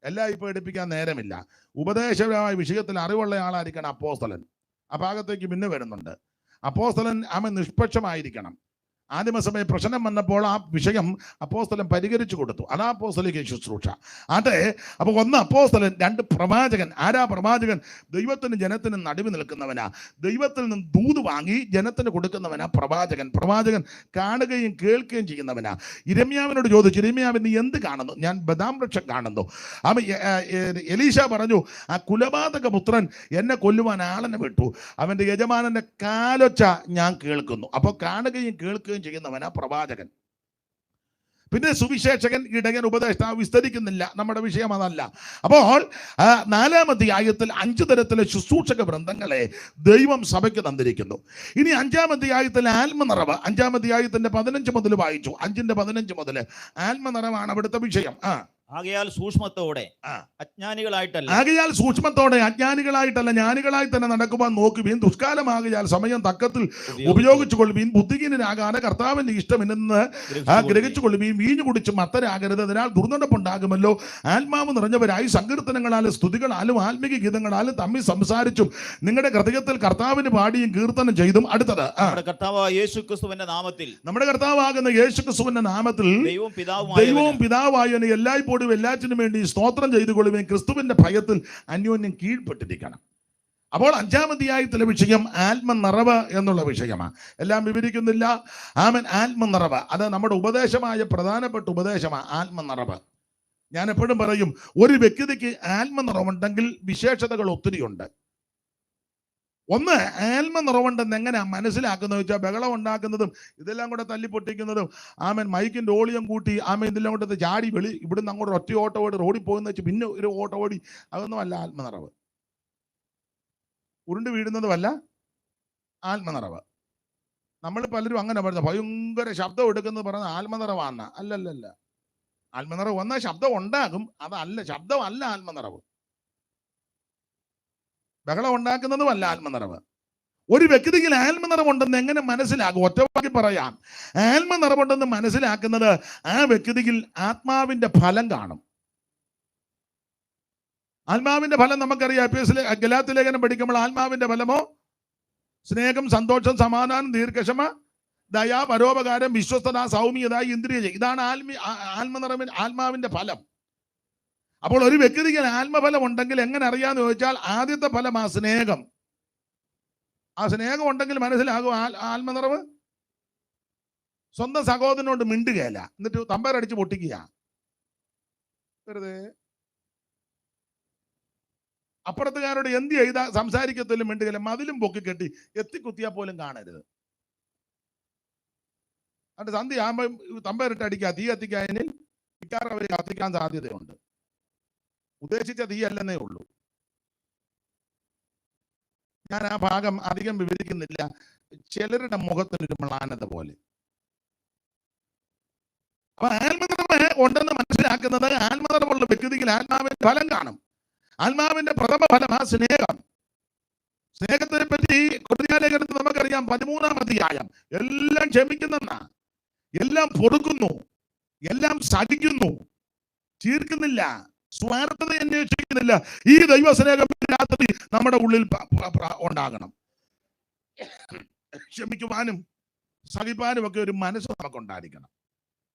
എല്ലാം ഇപ്പോൾ എടുപ്പിക്കാൻ നേരമില്ല. ഉപദേശപരമായ വിഷയത്തിൽ അറിവുള്ള ആളായിരിക്കണം അപ്പോസ്തലൻ. ആ ഭാഗത്തേക്ക് പിന്നെ വരുന്നുണ്ട്. അപ്പോസ്തലൻ നിഷ്പക്ഷമായിരിക്കണം. ആദിമസമയ പ്രശ്നം വന്നപ്പോൾ ആ വിഷയം അപ്പോസ്തലൻ പരിഹരിച്ചു കൊടുത്തു. അതാ അപ്പോസ്തലിക ശുശ്രൂഷ. അതെ, അപ്പൊ ഒന്ന് അപ്പോസ്തലൻ, രണ്ട് പ്രവാചകൻ. ആരാ പ്രവാചകൻ? ദൈവത്തിനും ജനത്തിനും നടുവിൽ നിൽക്കുന്നവനാ. ദൈവത്തിൽ നിന്ന് ദൂത് വാങ്ങി ജനത്തിന് കൊടുക്കുന്നവനാ പ്രവാചകൻ. പ്രവാചകൻ കാണുകയും കേൾക്കുകയും ചെയ്യുന്നവനാ. ഇരമ്യാവിനോട് ചോദിച്ചു, ഇരമ്യാവ് നീ എന്ത് കാണുന്നു? ഞാൻ ബദാം വൃക്ഷം കാണുന്നു. എലീശ പറഞ്ഞു, ആ കുലപാതക പുത്രൻ എന്നെ കൊല്ലുവാൻ ആളനെ വിട്ടു, അവന്റെ യജമാനന്റെ കാലൊച്ച ഞാൻ കേൾക്കുന്നു. അപ്പോൾ കാണുകയും കേൾക്കുകയും ചെയ്യുന്നവനാ പ്രവാചകൻ. പിന്നെ സുവിശേഷകൻ, ഇടയൻ, ഉപദേഷ്ടാവ് വിസ്തരിക്കുന്നില്ല, നമ്മുടെ വിഷയം അതല്ല. അപ്പോൾ 4-ാം അധ്യായത്തിൽ 5 തരത്തിലെ ശുശ്രൂഷക വൃന്ദങ്ങളെ ദൈവം സഭയ്ക്ക് തന്നിരിക്കുന്നു. ഇനി 5-ാം അധ്യായത്തിൽ ആത്മനിറവ്, 5-ാം അധ്യായത്തിന്റെ 15 മുതൽ വായിച്ചു. 5-15 മുതൽ ആത്മനിറവാണ് അവിടുത്തെ വിഷയം. ആകയാൽ സൂക്ഷ്മത്തോടെ അജ്ഞാനികളായിട്ടല്ല, ജ്ഞാനികളായി തന്നെ നടക്കുവാൻ നോക്കുവീൻ. ദുഷ്കാലമാകയാൽ സമയം തക്കത്തിൽ ഉപയോഗിച്ചു കൊള്ളുവീൻ. ബുദ്ധിഹീനരാകാതെ കർത്താവിന്റെ ഇഷ്ടമെന്ന് ഗ്രഹിച്ചു കൊള്ളുവീൻ. വീഞ്ഞു കുടിച്ച് മത്തരാകരുത്, അതിനാൽ ദുർനടപ്പുണ്ടാകുമല്ലോ. ആത്മാവ് നിറഞ്ഞവരായി സങ്കീർത്തനങ്ങളാലും സ്തുതികളാലും ആത്മീയ ഗീതങ്ങളാലും തമ്മിൽ സംസാരിച്ചും നിങ്ങളുടെ ഹൃദയത്തിൽ കർത്താവിന് പാടിയും കീർത്തനം ചെയ്തും. അടുത്തത്, നമ്മുടെ കർത്താവാകുന്ന യേശുക്രിസ്തുവിന്റെ നാമത്തിൽ ദൈവവും പിതാവായവനെ എല്ലായ്പ്പോഴും എല്ലാറ്റിനും വേണ്ടി സ്തോത്രം ചെയ്തു കൊള്ളുകയും ക്രിസ്തുവിന്റെ ഭയത്തിൽ അന്യോന്യം കീഴ്പ്പെട്ടിരിക്കണം. അപ്പോൾ 5-ാം അധ്യായത്തിലെ വിഷയം ആത്മനിറവ് എന്നുള്ള വിഷയമാണ്. എല്ലാം വിവരിക്കുന്നില്ല. ആമേൻ. ആത്മനിറവ് അത് നമ്മുടെ ഉപദേശമായ പ്രധാനപ്പെട്ട ഉപദേശമാണ്. ആത്മനിറവ്. ഞാൻ എപ്പോഴും പറയും, ഒരു വ്യക്തിക്ക് ആത്മനിറവുണ്ടെങ്കിൽ വിശേഷതകൾ ഒത്തിരിയുണ്ട്. ഒന്ന്, ആത്മനിറവുണ്ടെന്ന് എങ്ങനെയാ മനസ്സിലാക്കുന്നത് വെച്ചാൽ, ബഹളം ഉണ്ടാക്കുന്നതും ഇതെല്ലാം കൂടെ തല്ലിപ്പൊട്ടിക്കുന്നതും, ആമൻ മൈക്കിന്റെ ഓളിയം കൂട്ടി ആമൻ ഇതെല്ലാം കൂടെ ചാടി ഇവിടുന്ന് അങ്ങോട്ട് ഒറ്റ ഓട്ടം ഓടി റോഡിൽ പോകുന്ന വെച്ച് പിന്നെ ഒരു ഓട്ടം ഓടി, അതൊന്നും അല്ല ആത്മനിറവ്. ഉരുണ്ട് വീഴുന്നതുമല്ല ആത്മനിറവ്. നമ്മൾ പലരും അങ്ങനെ പറയുന്നത്, ഭയങ്കര ശബ്ദം എടുക്കുന്നത് പറയുന്നത് ആത്മനിറവാന്ന. അല്ലല്ലല്ല. ആത്മനിറവ് വന്നാൽ ശബ്ദം ഉണ്ടാകും, അതല്ല, ശബ്ദമല്ല ആത്മനിറവ്. ബഹളം ഉണ്ടാക്കുന്നതുമല്ല ആത്മനിറവ്. ഒരു വ്യക്തിക്ക് ആത്മനിറവുണ്ടെന്ന് എങ്ങനെ മനസ്സിലാകും? ഒറ്റവാക്കി പറയാം. ആത്മനിറവുണ്ടെന്ന് മനസ്സിലാക്കുന്നത് ആ വ്യക്തിക്ക് ആത്മാവിന്റെ ഫലം കാണും. ആത്മാവിന്റെ ഫലം നമുക്കറിയാം. ഗലാത്യ ലേഖനം പഠിക്കുമ്പോൾ ആത്മാവിന്റെ ഫലമോ സ്നേഹം, സന്തോഷം, സമാധാനം, ദീർഘക്ഷമ, ദയ, പരോപകാരം, വിശ്വസ്തത, സൗമ്യത, ഇന്ദ്രിയ. ഇതാണ് ആത്മാവിന്റെ ഫലം. അപ്പോൾ ഒരു വ്യക്തിക്ക് ആത്മഫലം ഉണ്ടെങ്കിൽ എങ്ങനെ അറിയാന്ന് ചോദിച്ചാൽ, ആദ്യത്തെ ഫലം ആ സ്നേഹം. ആ സ്നേഹം ഉണ്ടെങ്കിൽ മനസ്സിലാകും ആത്മനിറവ്. സ്വന്തം സഹോദരനോട് മിണ്ടുകയല്ല, എന്നിട്ട് തമ്പേരടിച്ച് പൊട്ടിക്കുക വെറുതെ. അപ്പുറത്തുകാരോട് എന്ത് ചെയ്താ സംസാരിക്കത്തിലും മിണ്ടുകയില്ല, മതിലും പൊക്കി കെട്ടി എത്തിക്കുത്തിയാൽ പോലും കാണരുത്. എന്നിട്ട് സന്ധ്യ ആകുമ്പോൾ തമ്പേരിട്ട് അടിക്കുക, തീ കത്തിക്കാനിൽ മിക്കാറും അവർ കത്തിക്കാൻ സാധ്യതയുണ്ട്. ഉദ്ദേശിച്ച തീ അല്ലെന്നേ ഉള്ളൂ. ഞാൻ ആ ഭാഗം അധികം വിവരിക്കുന്നില്ല. ചിലരുടെ മുഖത്തൊരു മ്ലാനത പോലെ. അപ്പൊ ആത്മനിറവ് ഉണ്ടെന്ന് മനസ്സിലാക്കുന്നത്, ആത്മനിറവുള്ള വ്യക്തിക്ക് ആത്മാവിന്റെ ഫലം കാണും. ആത്മാവിന്റെ പ്രഥമ ഫലം ആ സ്നേഹം. സ്നേഹത്തിനെ പറ്റി കൊരിന്ത്യലേഖനത്തിൽ നമുക്കറിയാം, 13-ാം അധ്യായം. എല്ലാം ക്ഷമിക്കുന്നെന്നാ, എല്ലാം പൊറുക്കുന്നു, എല്ലാം സഹിക്കുന്നു, ചീർക്കുന്നില്ല, സ്വാർത്ഥത അന്വേഷിക്കുന്നില്ല. ഈ ദൈവസ്നേഹം രാത്രി നമ്മുടെ ഉള്ളിൽ ഉണ്ടാകണം. ക്ഷമിക്കുവാനും സഹിപ്പാനും ഒക്കെ ഒരു മനസ്സ് നമുക്കുണ്ടായിരിക്കണം.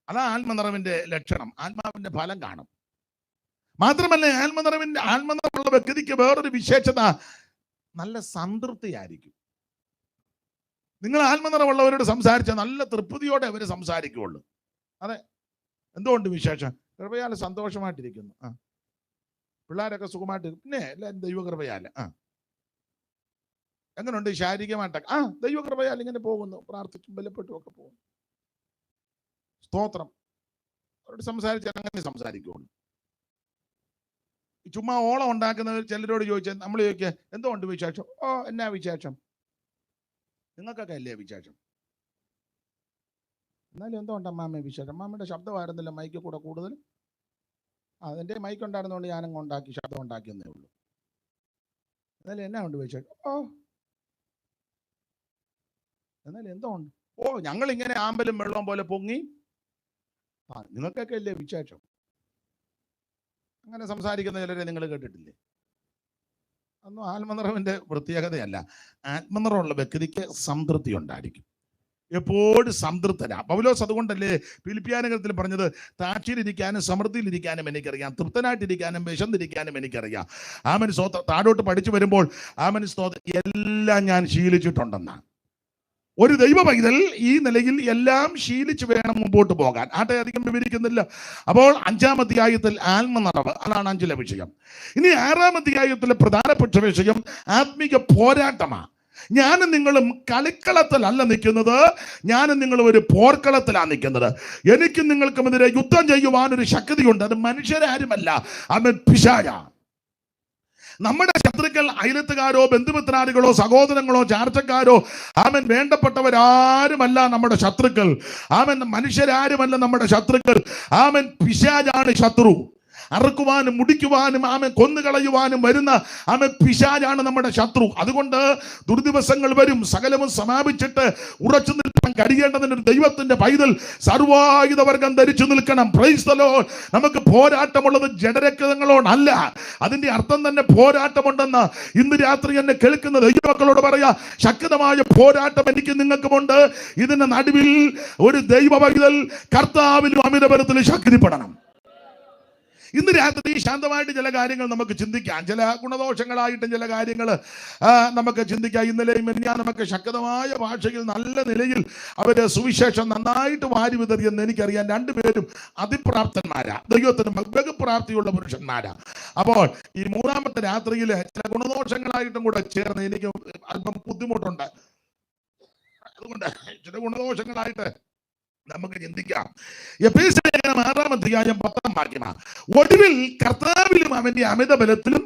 അതാ ആത്മനിറവിന്റെ ലക്ഷണം. ആത്മാവിന്റെ ഫലം കാണും. മാത്രമല്ല, ആത്മനിറവുള്ള വ്യക്തിക്ക് വേറൊരു വിശേഷത, നല്ല സംതൃപ്തിയായിരിക്കും. നിങ്ങൾ ആത്മനിറവുള്ളവരോട് സംസാരിച്ചാൽ നല്ല തൃപ്തിയോടെ അവർ സംസാരിക്കുകയുള്ളൂ. അതെ, എന്തുകൊണ്ട് വിശേഷം? കൃപയാൽ സന്തോഷമായിട്ടിരിക്കുന്നു. പിള്ളേരൊക്കെ സുഖമായിട്ട്, പിന്നെ എല്ലാവരും ദൈവകൃപയാല്. എങ്ങനെയുണ്ട് ശാരീരികമായിട്ടൊക്കെ? ദൈവകൃപയാൽ ഇങ്ങനെ പോകുന്നു, പ്രാർത്ഥിച്ചും ബലപ്പെട്ടും ഒക്കെ പോകുന്നു. സ്തോത്രം. അവരോട് സംസാരിച്ചാൽ അങ്ങനെ സംസാരിക്കുള്ളൂ. ചുമ്മാ ഓളം ഉണ്ടാക്കുന്നവർ ചിലരോട് ചോദിച്ചാൽ നമ്മൾ ചോദിക്കുക, എന്തുകൊണ്ട് വിശേഷം? എന്നാ വിശേഷം? നിങ്ങൾക്കൊക്കെ അല്ലേ വിശേഷം? എന്നാലും എന്തുകൊണ്ട് അമ്മാമ്മ വിശേഷം? അമ്മാമ്മയുടെ ശബ്ദമായിരുന്നില്ല മൈക്ക് കൂടെ കൂടുതൽ. അതിൻ്റെ മൈക്ക് ഉണ്ടായിരുന്നുകൊണ്ട് ഞാനങ്ങ് ഉണ്ടാക്കി, ശബ്ദം ഉണ്ടാക്കിയെന്നേ ഉള്ളൂ. എന്നാലും എന്നാ ഉണ്ട് വിശേഷം? എന്നാലും എന്തോ ഉണ്ട്. ഞങ്ങൾ ഇങ്ങനെ ആമ്പലും വെള്ളവും പോലെ പൊങ്ങി. നിങ്ങൾക്കൊക്കെ അല്ലേ വിശേഷം? അങ്ങനെ സംസാരിക്കുന്ന ചിലരെ നിങ്ങൾ കേട്ടിട്ടില്ലേ? അതൊന്നും ആത്മനിറവിന്റെ പ്രത്യേകതയല്ല. ആത്മനിറവുള്ള വ്യക്തിക്ക് സംതൃപ്തി ഉണ്ടായിരിക്കും. എപ്പോഴും സംതൃപ്തനാ. പൗലോസ് അതുകൊണ്ടല്ലേ ഫിലിപ്പിയാനഗരത്തിൽ പറഞ്ഞത്, താഴ്ചയിലിരിക്കാനും സമൃദ്ധിയിലിരിക്കാനും എനിക്കറിയാം, തൃപ്തനായിട്ടിരിക്കാനും വിശന്നിരിക്കാനും എനിക്കറിയാം. ആമൻ സ്തോത്രം. താഴോട്ട് പഠിച്ചു വരുമ്പോൾ ആമൻ സ്തോത്രം എല്ലാം ഞാൻ ശീലിച്ചിട്ടുണ്ടെന്നാണ്. ഒരു ദൈവ പൈതൽ ഈ നിലയിൽ എല്ലാം ശീലിച്ച് വേണം മുമ്പോട്ട് പോകാൻ. ആട്ടെ, അധികം വിവരിക്കുന്നില്ല. അപ്പോൾ 5-ാം അധ്യായത്തിൽ ആത്മനിറവ്, അതാണ് 5-ലെ വിഷയം. ഇനി 6-ാം അധ്യായത്തിലെ പ്രധാനപ്പെട്ട വിഷയം ആത്മീക പോരാട്ടമാണ്. ഞാനും നിങ്ങളും കളിക്കളത്തിലല്ല നിൽക്കുന്നത്, ഞാനും നിങ്ങളും ഒരു പോർക്കളത്തിലാണ് നിൽക്കുന്നത്. എനിക്കും നിങ്ങൾക്കുമെതിരെ യുദ്ധം ചെയ്യുവാൻ ഒരു ശക്തിയുണ്ട്. അത് മനുഷ്യരാരുമല്ല, അവൻ പിശാചാ. നമ്മുടെ ശത്രുക്കൾ അയലത്തുകാരോ ബന്ധുമിത്രാദികളോ സഹോദരങ്ങളോ ചാർച്ചക്കാരോ ആമൻ വേണ്ടപ്പെട്ടവരാരുമല്ല നമ്മുടെ ശത്രുക്കൾ. ആമൻ മനുഷ്യരാരുമല്ല നമ്മുടെ ശത്രുക്കൾ. ആമൻ പിശാചാണ് ശത്രു. അറുക്കുവാനും മുടിക്കുവാനും ആമൻ കൊന്നുകളയുവാനും വരുന്ന ആമൻ പിശാചാണ് നമ്മുടെ ശത്രു. അതുകൊണ്ട് ദുർദിവസങ്ങൾ വരും. സകലവും സമാപിച്ചിട്ട് ഉറച്ചു നിൽക്കാൻ കഴിയേണ്ടതിന് ഒരു ദൈവത്തിന്റെ പൈതൽ സർവായുധവർഗം ധരിച്ചു നിൽക്കണം. Price the Lord. നമുക്ക് പോരാട്ടമുള്ളത് ജഡരക്തങ്ങളോടല്ല. അതിന്റെ അർത്ഥം തന്നെ പോരാട്ടമുണ്ടെന്ന് ഇന്ന് രാത്രി എന്നെ കേൾക്കുന്ന ദൈവമക്കളോട് പറയാ, ശക്തമായ പോരാട്ടം എനിക്ക് നിങ്ങൾക്കുമുണ്ട്. ഇതിന്റെ നടുവിൽ ഒരു ദൈവ പൈതൽ കർത്താവിലും അമിതബലത്തിലും ശക്തിപ്പെടണം. ഇന്ന് രാത്രി ശാന്തമായിട്ട് ചില കാര്യങ്ങൾ നമുക്ക് ചിന്തിക്കാം. ചില ഗുണദോഷങ്ങളായിട്ടും ചില കാര്യങ്ങൾ നമുക്ക് ചിന്തിക്കാം. ഇന്നലെയും ഞാൻ നമുക്ക് ശക്തമായ ഭാഷയിൽ നല്ല നിലയിൽ അവര് സുവിശേഷം നന്നായിട്ട് വാരി വിതറിയെന്ന് എനിക്കറിയാം. രണ്ടുപേരും അതിപ്രാപ്തന്മാരാ, ദൈവത്തിന് ബഹുപ്രാപ്തിയുള്ള പുരുഷന്മാരാ. അപ്പോൾ ഈ 3-ാമത്തെ രാത്രിയിൽ ചില ഗുണദോഷങ്ങളായിട്ടും കൂടെ ചേർന്ന് എനിക്ക് അല്പം ബുദ്ധിമുട്ടുണ്ട്. അതുകൊണ്ട് ചില ഗുണദോഷങ്ങളായിട്ട് നമുക്ക് ചിന്തിക്കാം. എഫേസ്യർ 6-ാം അധ്യായം 10-ാം വാക്യമാണ്, ഒടുവിൽ കർത്താവിലും അവന്റെ അമിത ബലത്തിലും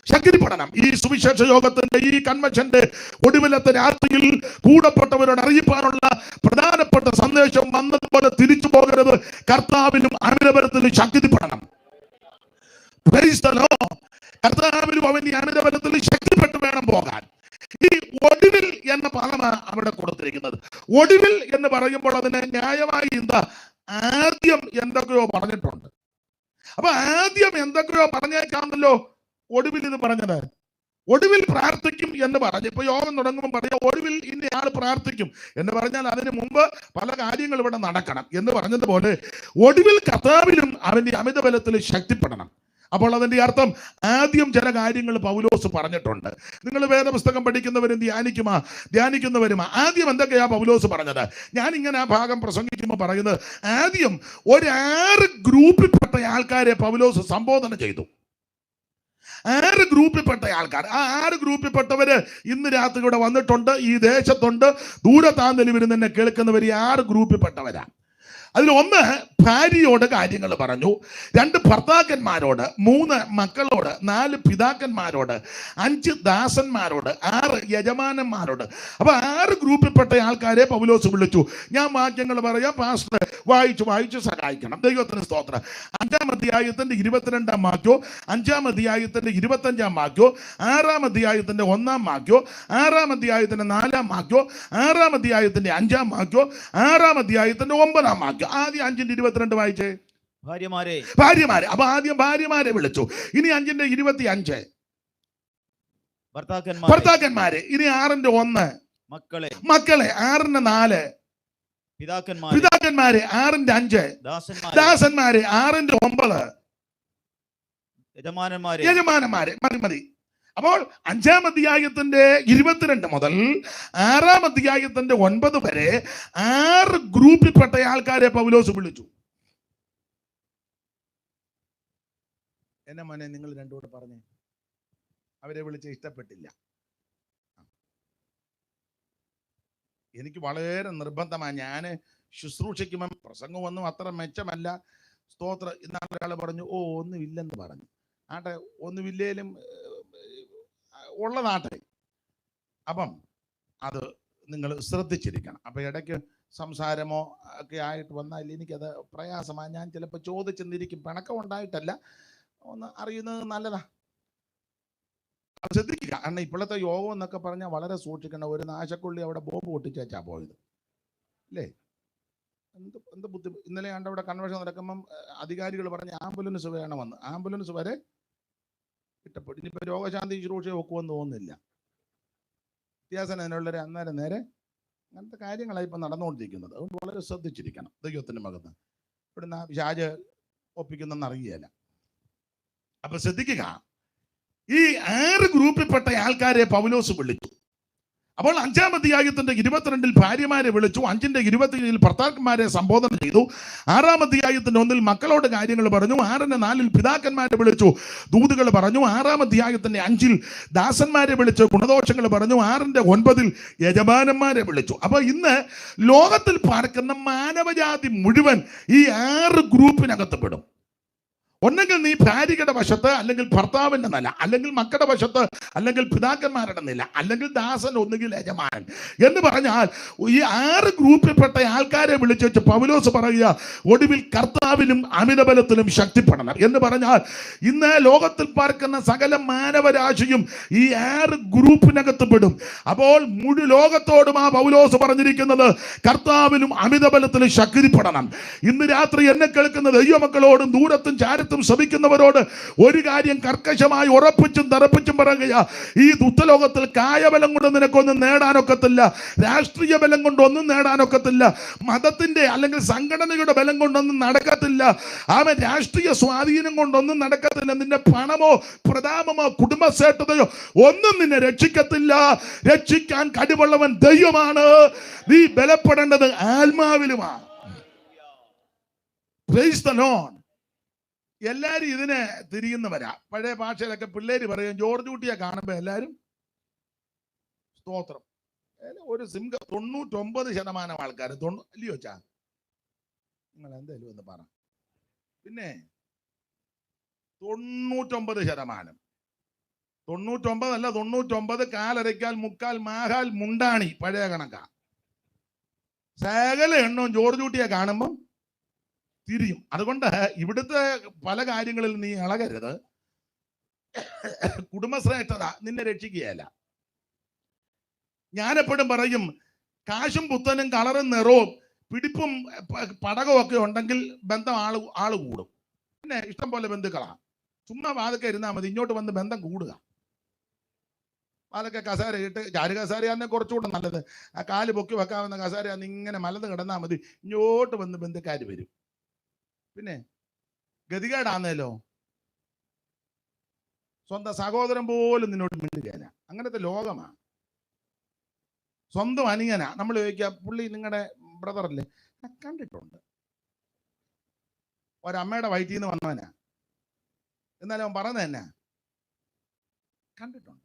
ശക്തിപ്പെടണം. ഈ സുവിശേഷ യോഗത്തിന്റെ ഈ കൺവെൻഷന്റെ ഒടുവിലത്തെ രാത്രിയിൽ കൂടപ്പെട്ടവരോട് അറിയിപ്പാനുള്ള പ്രധാനപ്പെട്ട സന്ദേശം വന്നതുപോലെ തിരിച്ചു പോകരുത്. കർത്താവിലും അമിത ബലത്തിലും ശക്തിപ്പെടണം. Praise the lord. കർത്താവിലും അവന്റെ അമിത ബലത്തിലും ശക്തിപ്പെട്ട് വേണം പോകാൻ. ഈ ഒടുവിൽ എന്ന പദമാണ് അവിടെ കൊടുത്തിരിക്കുന്നത്. ഒടുവിൽ എന്ന് പറയുമ്പോൾ അതിനെ ന്യായമായി എന്താ, ആദ്യം എന്തൊക്കെയോ പറഞ്ഞിട്ടുണ്ട്. അപ്പൊ ആദ്യം എന്തൊക്കെയോ പറഞ്ഞേക്കാമല്ലോ ഒടുവിൽ ഇത് പറഞ്ഞത്. ഒടുവിൽ പ്രാർത്ഥിക്കും എന്ന് പറഞ്ഞു. ഇപ്പൊ യോഗം തുടങ്ങുമ്പോൾ പറയാം ഒടുവിൽ ഇന്നയാൾ പ്രാർത്ഥിക്കും എന്ന് പറഞ്ഞാൽ അതിന് മുമ്പ് പല കാര്യങ്ങൾ ഇവിടെ നടക്കണം എന്ന് പറഞ്ഞതുപോലെ ഒടുവിൽ കർത്താവിലും അവന്റെ അമിത ബലത്തിൽ ശക്തിപ്പെടണം. അപ്പോൾ അതിന്റെ അർത്ഥം ആദ്യം ചില കാര്യങ്ങൾ പൗലോസ് പറഞ്ഞിട്ടുണ്ട്. നിങ്ങൾ വേദപുസ്തകം പഠിക്കുന്നവരും ധ്യാനിക്കുന്നവരുമാ ആദ്യം എന്തൊക്കെയാ പൗലോസ് പറഞ്ഞത്? ഞാൻ ഇങ്ങനെ ആ ഭാഗം പ്രസംഗിക്കുമ്പോൾ പറയുന്നത്, ആദ്യം ഒരു 6 ഗ്രൂപ്പിൽപ്പെട്ട ആൾക്കാരെ പൗലോസ് സംബോധന ചെയ്തു. 6 ഗ്രൂപ്പിൽപ്പെട്ട ആൾക്കാർ. ആ 6 ഗ്രൂപ്പിൽപ്പെട്ടവര് ഇന്ന് രാത്രി ഇവിടെ വന്നിട്ടുണ്ട്, ഈ ദേശത്തുണ്ട്, ദൂരത്താന്തലിവരും തന്നെ കേൾക്കുന്നവർ ഈ 6 ഗ്രൂപ്പിൽപ്പെട്ടവരാ. അതിൽ 1 ഭാര്യയോട് കാര്യങ്ങൾ പറഞ്ഞു, 2 ഭർത്താക്കന്മാരോട്, 3 മക്കളോട്, 4 പിതാക്കന്മാരോട്, 5 ദാസന്മാരോട്, 6 യജമാനന്മാരോട്. അപ്പൊ 6 ഗ്രൂപ്പിൽപ്പെട്ട ആൾക്കാരെ പൗലോസ് വിളിച്ചു. ഞാൻ വാക്യങ്ങൾ പറയാം, പാസ്റ്റർ വായിച്ചു സഹായിക്കണം. ദൈവത്തിന് സ്തോത്രം. 5-ാം അധ്യായത്തിന്റെ 22-ാം വാക്യോ, 5-ാം അധ്യായത്തിന്റെ 25-ാം വാക്യോ, 6-ാം അധ്യായത്തിന്റെ 1-ാം വാക്യോ, 6-ാം അധ്യായത്തിന്റെ 4-ാം വാക്യോ, 6-ാം അധ്യായത്തിന്റെ 5-ാം വാക്യോ, 6-ാം അധ്യായത്തിന്റെ 9-ാം വാക്യോ. ആദ്യം 5-ന്റെ 22 വായിച്ചേ. ഭാര്യമാരെ. അപ്പൊ ആദ്യം ഭാര്യമാരെ വിളിച്ചു. ഇനി 5-ന്റെ 25 ഭർത്താക്കന്മാരെ. ഇനി 6-ന്റെ 1 മക്കളെ. 6-ന്റെ 4 പിതാക്കന്മാരെ. 6-ന്റെ 5 ദാസന്മാരെ. 6-ന്റെ 9 യജമാനന്മാരെ. മതി. അപ്പോൾ 5-ാം അധ്യായത്തിന്റെ 22 മുതൽ 6-ാം അധ്യായത്തിന്റെ 9 വരെ 6 ഗ്രൂപ്പിൽപ്പെട്ട ആൾക്കാരെ പൗലോസ് വിളിച്ചു. എന്നെ മോനെ നിങ്ങൾ രണ്ടുകൂടെ പറഞ്ഞേ, അവരെ വിളിച്ച് ഇഷ്ടപ്പെട്ടില്ല. എനിക്ക് വളരെ നിർബന്ധമാണ്. ഞാൻ ശുശ്രൂഷിക്കുമ്പം പ്രസംഗമൊന്നും അത്ര മെച്ചമല്ല. സ്തോത്ര. ഇന്നാൾ ഒരാൾ പറഞ്ഞു, ഒന്നുമില്ലെന്ന് പറഞ്ഞു. ആട്ടെ, ഒന്നുമില്ലേലും ഉള്ളതാട്ടെ. അപ്പം അത് നിങ്ങൾ ശ്രദ്ധിച്ചിരിക്കണം. അപ്പൊ ഇടയ്ക്ക് സംസാരമോ ഒക്കെ ആയിട്ട് വന്നാൽ എനിക്കത് പ്രയാസമാണ്. ഞാൻ ചിലപ്പോൾ ചോദിച്ചെന്നിരിക്കും. പിണക്കം ഉണ്ടായിട്ടല്ല, ഒന്ന് അറിയുന്നത് നല്ലതാ. ശ്രദ്ധിക്കുക. കാരണം ഇപ്പോഴത്തെ യോഗം എന്നൊക്കെ പറഞ്ഞാൽ വളരെ സൂക്ഷിക്കണം. ഒരു നാശക്കൊള്ളി അവിടെ ബോംബ് പൊട്ടിച്ചാ പോയത് അല്ലേ? എന്ത് ബുദ്ധിമുട്ട്. ഇന്നലെ കണ്ട അവിടെ കൺവെൻഷൻ നടക്കുമ്പം അധികാരികൾ പറഞ്ഞ് ആംബുലൻസ് വേണമെന്ന്. ആംബുലൻസ് വരെ ഇഷ്ടപ്പെട്ടു. ഇനിയിപ്പോൾ രോഗശാന്തി ശുശ്രൂഷ ഒക്കുമെന്ന് തോന്നുന്നില്ല. വ്യത്യാസം അതിനുള്ളവരെ അന്നേരം നേരെ അങ്ങനത്തെ കാര്യങ്ങളാണ് ഇപ്പം നടന്നുകൊണ്ടിരിക്കുന്നത്. അതുകൊണ്ട് വളരെ ശ്രദ്ധിച്ചിരിക്കണം. ദൈവത്തിൻ്റെ മകത്ത് ഇവിടുന്ന് പിശാച് ഒപ്പിക്കുന്നെന്ന് അറിയുകയില്ല. അപ്പൊ ശ്രദ്ധിക്കുക, ഈ 6 ഗ്രൂപ്പിൽപ്പെട്ട ആൾക്കാരെ പൗലോസ് വിളിച്ചു. അപ്പോൾ 5-ാം അധ്യായത്തിന്റെ 22 ഭാര്യമാരെ വിളിച്ചു, 5-ന്റെ 27 ഭർത്താക്കന്മാരെ സംബോധന ചെയ്തു, 6-ാം അധ്യായത്തിന്റെ 1 മക്കളോട് കാര്യങ്ങൾ പറഞ്ഞു, 6-ന്റെ 4 പിതാക്കന്മാരെ വിളിച്ചു, ദൂതുകൾ പറഞ്ഞു, 6-ാം അധ്യായത്തിന്റെ 5 ദാസന്മാരെ വിളിച്ചു, ഗുണദോഷങ്ങൾ പറഞ്ഞു, 6-ന്റെ 9 യജമാനന്മാരെ വിളിച്ചു. അപ്പൊ ഇന്ന് ലോകത്തിൽ പാർക്കുന്ന മാനവജാതി മുഴുവൻ ഈ 6 ഗ്രൂപ്പിനകത്ത് പെടും. ഒന്നെങ്കിൽ നീ ഭാര്യയുടെ വശത്ത്, അല്ലെങ്കിൽ ഭർത്താവിന്റെ നില, അല്ലെങ്കിൽ മക്കളുടെ വശത്ത്, അല്ലെങ്കിൽ പിതാക്കന്മാരുടെ നില, അല്ലെങ്കിൽ ദാസൻ, ഒന്നുകിൽ യജമാനൻ എന്ന് പറഞ്ഞാൽ ഈ 6 ഗ്രൂപ്പിൽപ്പെട്ട ആൾക്കാരെ വിളിച്ചു വെച്ച് പൗലോസ് പറയുക, ഒടുവിൽ കർത്താവിനും അമിതബലത്തിലും ശക്തിപ്പെടണം എന്ന് പറഞ്ഞാൽ ഇന്ന് ലോകത്തിൽ പാർക്കുന്ന സകല മാനവരാശിയും ഈ 6 ഗ്രൂപ്പിനകത്ത് പെടും. അപ്പോൾ മുഴു ലോകത്തോടും ആ പൗലോസ് പറഞ്ഞിരിക്കുന്നത് കർത്താവിനും അമിതബലത്തിലും ശക്തിപ്പെടണം. ഇന്ന് രാത്രി എന്നെ കേൾക്കുന്ന ദൈവമക്കളോടും ദൂരത്തും ചാരത്തും ശ്രമിക്കുന്നവരോട് ഒരു കാര്യം കർക്കശമായി ഉറപ്പിച്ചും തറപ്പിച്ചും പറയുക, ഈ ദുഷ്ടലോകത്തിൽ കായബലം കൊണ്ട് നിനക്കൊന്നും നേടാനൊക്കത്തില്ല, രാഷ്ട്രീയ ബലം കൊണ്ടൊന്നും നേടാനൊക്കത്തില്ല, മതത്തിന്റെ അല്ലെങ്കിൽ സംഘടനയുടെ ബലം കൊണ്ടൊന്നും നടക്കത്തില്ല, അവൻ രാഷ്ട്രീയ സ്വാധീനം കൊണ്ടൊന്നും നടക്കത്തില്ല, നിന്റെ പണമോ പ്രതാപമോ കുടുംബശ്രേഷ്ഠതയോ ഒന്നും നിന്നെ രക്ഷിക്കത്തില്ല. രക്ഷിക്കാൻ കഴിവുള്ളവൻ ദൈവമാണ്. നീ ബലപ്പെടേണ്ടത് ആത്മാവിലുമാണ്. Praise the lord. എല്ലാരും ഇതിനെ തിരിയുന്നവരാ. പഴയ ഭാഷയിലൊക്കെ പിള്ളേര് പറയും, ജോർജ് കുട്ടിയെ കാണുമ്പോ എല്ലാരും സ്തോത്രം. ഒരു 99% ആൾക്കാർ അല്ലയോ ചാ, നിങ്ങൾ എന്തായാലും ഒന്ന് പറ. പിന്നെ 99%, 99 അല്ല, 99 കാലരയ്ക്കാൽ മുക്കാൽ മാഹാൽ മുണ്ടാണി, പഴയ കണക്കാ. സകല എണ്ണവും ജോർജ് കുട്ടിയെ കാണുമ്പം തിരിയും. അതുകൊണ്ട് ഇവിടുത്തെ പല കാര്യങ്ങളിൽ നീ ഇളകരുത്. കുടുംബശ്രേഷ്ഠത നിന്നെ രക്ഷിക്കുകയല്ല. ഞാനെപ്പോഴും പറയും, കാശും പുത്തനും കളറും നിറവും പിടിപ്പും പടകവും ഒക്കെ ഉണ്ടെങ്കിൽ ബന്ധം ആള് കൂടും. പിന്നെ ഇഷ്ടം പോലെ ബന്ധുക്കളാ. ചുമ്മാ വാതൊക്കെ ഇരുന്നാൽ മതി, ഇങ്ങോട്ട് വന്ന് ബന്ധം കൂടുക. അതൊക്കെ കസാര ഇട്ട്, ചാരു കസാരയാന്നെ കുറച്ചുകൂടെ നല്ലത്. ആ കാല് പൊക്കി വെക്കാവുന്ന കസാരയാന്ന് ഇങ്ങനെ മലന്ന് കിടന്നാൽ മതി, ഇങ്ങോട്ട് വന്ന് ബന്ധുക്കാർ വരും. പിന്നെ ഗതികേടാന്നല്ലോ, സ്വന്തം സഹോദരൻ പോലും നിന്നോട് മിണ്ടുകയില്ല. അങ്ങനത്തെ ലോകമാണ്. സ്വന്തം അനിയനാ. നമ്മൾ ചോദിക്കുക, പുള്ളി നിങ്ങളുടെ ബ്രദറല്ലേ? കണ്ടിട്ടുണ്ട്, ഒരമ്മയുടെ വയറ്റിൽ നിന്ന് വന്നവനാ, എന്നാലും അവൻ പറഞ്ഞ തന്നെ കണ്ടിട്ടുണ്ട്.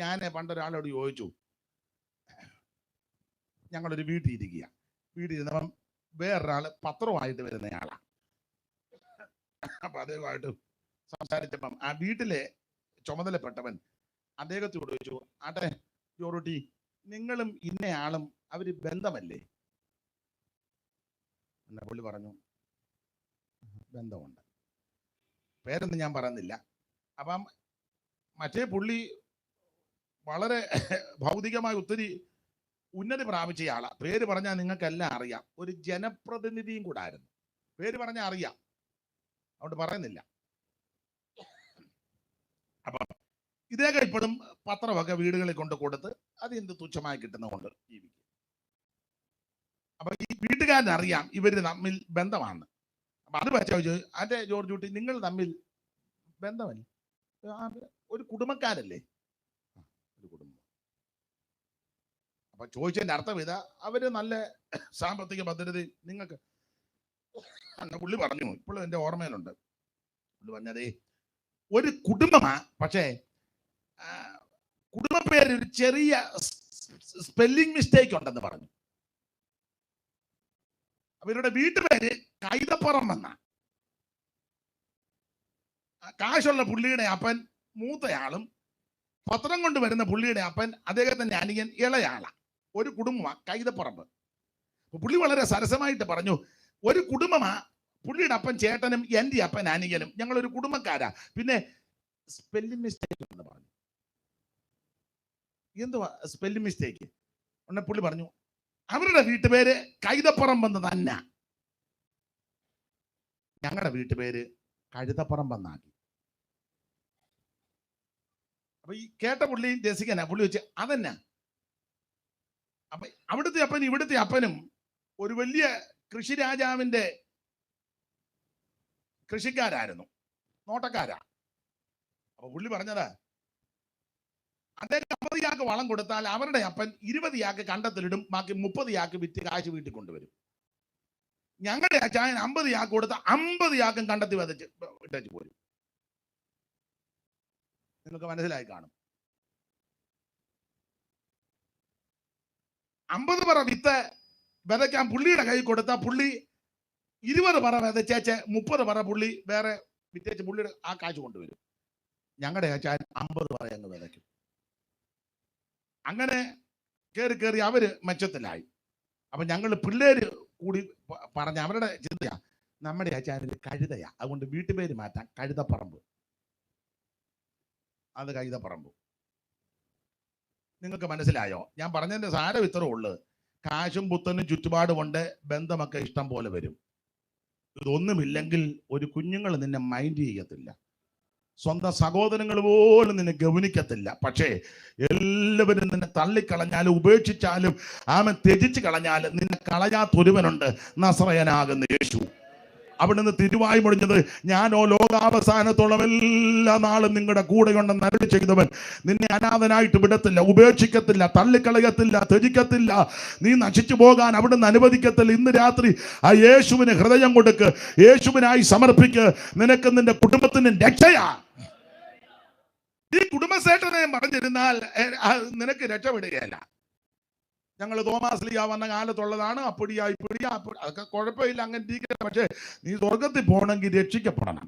ഞാൻ പണ്ടൊരാളോട് ചോദിച്ചു, ഞങ്ങളൊരു വീട്ടിൽ ഇരിക്കുക, വീട്ടിൽ ഇരുന്നപ്പം വേറൊരാള് പത്രമായിട്ട് വരുന്നയാളാ. അപ്പൊ അദ്ദേഹമായിട്ട് സംസാരിച്ചപ്പം ആ വീട്ടിലെ ചുമതലപ്പെട്ടവൻ അദ്ദേഹത്തോട് ചോദിച്ചു, ആട്ടെ ജോറുട്ടി, നിങ്ങളും ഇന്നയാളും അവര് ബന്ധമല്ലേ? എന്നാ പുള്ളി പറഞ്ഞു, ബന്ധമുണ്ട്. പേരൊന്നും ഞാൻ പറയുന്നില്ല. അപ്പം മറ്റേ പുള്ളി വളരെ ഭൗതികമായി ഒത്തിരി ഉന്നതി പ്രാപിച്ച ആളാ. പേര് പറഞ്ഞാൽ നിങ്ങൾക്കെല്ലാം അറിയാം. ഒരു ജനപ്രതിനിധിയും കൂടെ ആയിരുന്നു. പേര് പറഞ്ഞാൽ അറിയാം, അതുകൊണ്ട് പറയുന്നില്ല. അപ്പൊ ഇദ്ദേഹം ഇപ്പോഴും പത്രമൊക്കെ വീടുകളിൽ കൊണ്ട് കൊടുത്ത് അത് എന്ത് തുച്ഛമായി കിട്ടുന്നതുകൊണ്ട് ജീവിക്കും. അപ്പൊ ഈ വീട്ടുകാരൻ അറിയാം ഇവര് തമ്മിൽ ബന്ധമാണ്. അപ്പൊ അത് വെച്ചാൽ അതെ ജോർജ് കുട്ടി, നിങ്ങൾ തമ്മിൽ ബന്ധമല്ലേ? ഒരു കുടുംബക്കാരല്ലേ? ഒരു കുടുംബം. അപ്പൊ ചോദിച്ചതിന്റെ അർത്ഥം ഇതാ, അവര് നല്ല സാമ്പത്തിക ഭദ്രത നിങ്ങൾക്ക്. പുള്ളി പറഞ്ഞു, ഇപ്പോഴും എന്റെ ഓർമ്മയിലുണ്ട്, പുള്ളി പറഞ്ഞതേ, ഒരു കുടുംബമാ, പക്ഷേ കുടുംബ പേര് ഒരു ചെറിയ സ്പെല്ലിംഗ് മിസ്റ്റേക്ക് ഉണ്ടെന്ന് പറഞ്ഞു. അവരുടെ വീട്ടുപേര് കൈതപ്പുറം വന്ന. കാശുള്ള പുള്ളിയുടെ അപ്പൻ മൂത്തയാളും പത്രം കൊണ്ട് വരുന്ന പുള്ളിയുടെ അപ്പൻ അദ്ദേഹത്തിന്റെ അനിയൻ ഇളയാള. ഒരു കുടുംബമാ കൈതപ്പുറമ്പ്. പുള്ളി വളരെ സരസമായിട്ട് പറഞ്ഞു, ഒരു കുടുംബമാ, പുള്ളിയുടെ അപ്പൻ ചേട്ടനും എന്റെ അപ്പൻ അനിയനും, ഞങ്ങളൊരു കുടുംബക്കാരാ, പിന്നെ സ്പെല്ലിംഗ് മിസ്റ്റേക്ക് എന്ന് പറഞ്ഞു. എന്തുവാ സ്പെല്ലിംഗ് മിസ്റ്റേക്ക്? ഉടനെ പുള്ളി പറഞ്ഞു, അവരുടെ വീട്ടുപേര് കൈതപ്പുറമ്പെന്ന് തന്നെ, ഞങ്ങളുടെ വീട്ടുപേര് കഴുതപ്പുറമ്പെന്നാക്കി. അപ്പൊ ഈ കേട്ട പുള്ളി രസിക്കനാ. പുള്ളി വെച്ച് അതെന്നാ? അപ്പൊ അവിടുത്തെ അപ്പനും ഇവിടുത്തെ അപ്പനും ഒരു വലിയ കൃഷി രാജാവിന്റെ കൃഷിക്കാരായിരുന്നു, നോട്ടക്കാരാ. അപ്പൊ പുള്ളി പറഞ്ഞതാ, അദ്ദേഹം 50 ചാക്ക് വളം കൊടുത്താൽ അവരുടെ അപ്പൻ 20 ചാക്ക് കണ്ടത്തിലിടും, ബാക്കി 30 ചാക്ക് വിറ്റ് കാശ് വീട്ടിൽ കൊണ്ടുവരും. ഞങ്ങളുടെ അച്ചായൻ 50 ചാക്ക് കൊടുത്ത 50 ചാക്കും കണ്ടത്തി വിതച്ച് ഇട്ടു പോരും. നിങ്ങൾക്ക് മനസ്സിലായി കാണും. 50 പറ വിത്ത് വിതയ്ക്കാൻ പുള്ളിയുടെ കൈ കൊടുത്ത പുള്ളി 20 പറ വിതച്ചേച്ച് 30 പറ പുള്ളി വേറെ വിറ്റേച്ച് പുള്ളിയുടെ ആ കാശ് കൊണ്ടുവരും. ഞങ്ങളുടെ അച്ചായൻ 50 പറ അങ്ങ് വിതയ്ക്കും. അങ്ങനെ കയറി കയറി അവര് മെച്ചത്തിലായി. അപ്പൊ ഞങ്ങൾ പിള്ളേര് കൂടി പറഞ്ഞ അവരുടെ ചിന്തയാ, നമ്മുടെ അച്ചായനിൽ കഴുതയാ, അതുകൊണ്ട് വീട്ടുപേര് മാറ്റാം, കഴുതപ്പറമ്പ്. അത് കഴുതപ്പറമ്പ്. നിങ്ങൾക്ക് മനസ്സിലായോ? ഞാൻ പറഞ്ഞതിന്റെ സാരം ഇത്ര ഉള്ളു. കാശും പുത്തനും ചുറ്റുപാടും കൊണ്ട് ബന്ധമൊക്കെ ഇഷ്ടം പോലെ വരും. ഇതൊന്നുമില്ലെങ്കിൽ ഒരു കുഞ്ഞുങ്ങൾ നിന്നെ മൈൻഡ് ചെയ്യത്തില്ല, സ്വന്തം സഹോദരങ്ങൾ പോലും നിന്നെ ഗവനിക്കത്തില്ല. പക്ഷേ എല്ലാവരും നിന്നെ തള്ളിക്കളഞ്ഞാലും ഉപേക്ഷിച്ചാലും ആമൻ ത്യജിച്ച് കളഞ്ഞാലും നിന്നെ കളയാത്തൊരുവനുണ്ട്, നസറയനാകുന്ന യേശു. അവിടുന്ന് തിരുവായി മുടിഞ്ഞത്, ഞാനോ ലോകാവസാനത്തോളം എല്ലാ നാളും നിങ്ങളുടെ കൂടെയുണ്ടെന്ന് അരുളി ചെയ്തവൻ. നിന്നെ അനാഥനായിട്ട് വിടത്തില്ല, ഉപേക്ഷിക്കത്തില്ല, തള്ളിക്കളയത്തില്ല, ത്യജിക്കത്തില്ല. നീ നശിച്ചു പോകാൻ അവിടുന്ന് അനുവദിക്കത്തില്ല. ഇന്ന് രാത്രി ആ യേശുവിന് ഹൃദയം കൊടുക്ക്, യേശുവിനായി സമർപ്പിക്ക്. നിനക്ക് നിന്റെ കുടുംബത്തിന് രക്ഷയാ. ഈ കുടുംബസേട്ടനെ പറഞ്ഞിരുന്നാൽ നിനക്ക് രക്ഷപ്പെടുകയല്ല. ഞങ്ങൾ തോമാസ്ലിയ വന്ന കാലത്തുള്ളതാണ്. അപ്പൊടിയാ ഇപ്പൊടിയാ അതൊക്കെ കുഴപ്പമില്ല, അങ്ങനെ ഇരിക്കട്ടെ. പക്ഷേ നീ സ്വർഗത്തിൽ പോകണമെങ്കിൽ രക്ഷിക്കപ്പെടണം.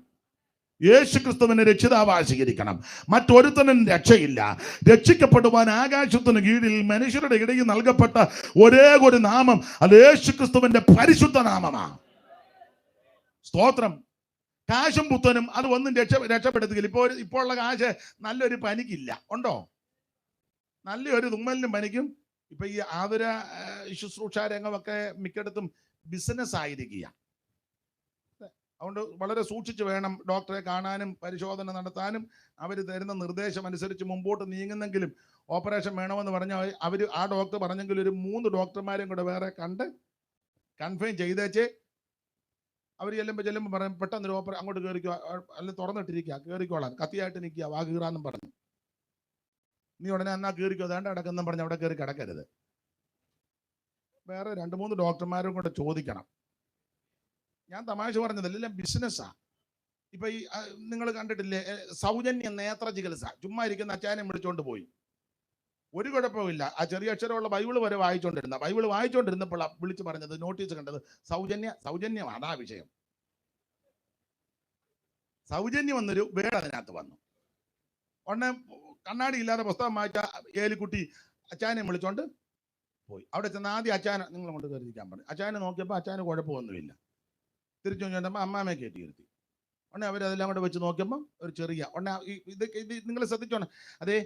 യേശു ക്രിസ്തുവിനെ രക്ഷിതാവായി സ്വീകരിക്കണം. മറ്റൊരുത്തനും രക്ഷയില്ല. രക്ഷിക്കപ്പെടുവാൻ ആകാശത്തിന് കീഴിൽ മനുഷ്യരുടെ ഇടയിൽ നൽകപ്പെട്ട ഒരേ ഒരു നാമം, അത് യേശു ക്രിസ്തുവിന്റെ പരിശുദ്ധ നാമമാണ്. സ്തോത്രം. കാശും പുത്തനും അത് ഒന്നും രക്ഷപ്പെടുത്തുകയില്ല. ഇപ്പോൾ ഉള്ള കാശ് നല്ലൊരു പനിക്കില്ല. ഉണ്ടോ? നല്ലൊരു തുമ്മലിനും പനിക്കും. ഇപ്പൊ ഈ ആതുര ശുശ്രൂഷ രംഗമൊക്കെ മിക്കയിടത്തും ബിസിനസ് ആയിരിക്കുക. അതുകൊണ്ട് വളരെ സൂക്ഷിച്ച് വേണം ഡോക്ടറെ കാണാനും പരിശോധന നടത്താനും. അവർ തരുന്ന നിർദ്ദേശം അനുസരിച്ച് മുമ്പോട്ട് നീങ്ങുന്നെങ്കിലും ഓപ്പറേഷൻ വേണമെന്ന് പറഞ്ഞാൽ ആ ഡോക്ടർ പറഞ്ഞെങ്കിൽ ഒരു 3 ഡോക്ടർമാരെയും കൂടെ വേറെ കണ്ട് കൺഫേം ചെയ്തേച്ച് അവർ ചെല്ലുമ്പോൾ പറയും, പെട്ടെന്ന് ഓപ്പറേഷൻ അങ്ങോട്ട് കയറിക്കോ, അല്ല തുറന്നിട്ടിരിക്കുക, കയറിക്കോളാൻ, കത്തിയായിട്ട് നിൽക്കുക, വാ കീറാന്നും പറഞ്ഞു. നീ ഉടനെ എന്നാ കയറിക്കോ, വേണ്ട കിടക്കുന്ന പറഞ്ഞ് അവിടെ കയറി കിടക്കരുത്. വേറെ 2-3 ഡോക്ടർമാരും കൂടെ ചോദിക്കണം. ഞാൻ തമാശ പറഞ്ഞതല്ല, എല്ലാം ബിസിനസ്സാ. ഇപ്പൊ ഈ നിങ്ങൾ കണ്ടിട്ടില്ലേ സൗജന്യ നേത്ര ചികിത്സ? ചുമ്മാ ഇരിക്കുന്ന അച്ചായനെ വിളിച്ചോണ്ട് പോയി, ഒരു കുഴപ്പമില്ല. ആ ചെറിയ അക്ഷരമുള്ള ബൈബിള് വരെ ബൈബിള് വായിച്ചോണ്ടിരുന്നപ്പോൾ വിളിച്ചു പറഞ്ഞത്, നോട്ടീസ് കണ്ടത്, സൗജന്യം. അതാ വിഷയം. സൗജന്യം എന്നൊരു വേട് അതിനകത്ത് വന്നു. ഉടനെ കണ്ണാടി ഇല്ലാതെ പുസ്തകം വായിച്ച ഏലിക്കുട്ടി അച്ചായനെ വിളിച്ചോണ്ട് പോയി. അവിടെ ചെന്ന് ആദ്യം അച്ചായനെ നിങ്ങൾ കൊണ്ട് കയറിയിരിക്കാൻ പറഞ്ഞു. അച്ചായനെ നോക്കിയപ്പോൾ അച്ചായന് കുഴപ്പമൊന്നുമില്ല. തിരിച്ചു ചോദിച്ചപ്പോൾ അമ്മാമയെ കയറ്റി ഇരുത്തി. ഉടനെ അവരതെല്ലാം കൂടെ വെച്ച് നോക്കിയപ്പോൾ ഒരു ചെറിയ ഉടനെ ഇത് നിങ്ങൾ ശ്രദ്ധിച്ചോണം. അതേ,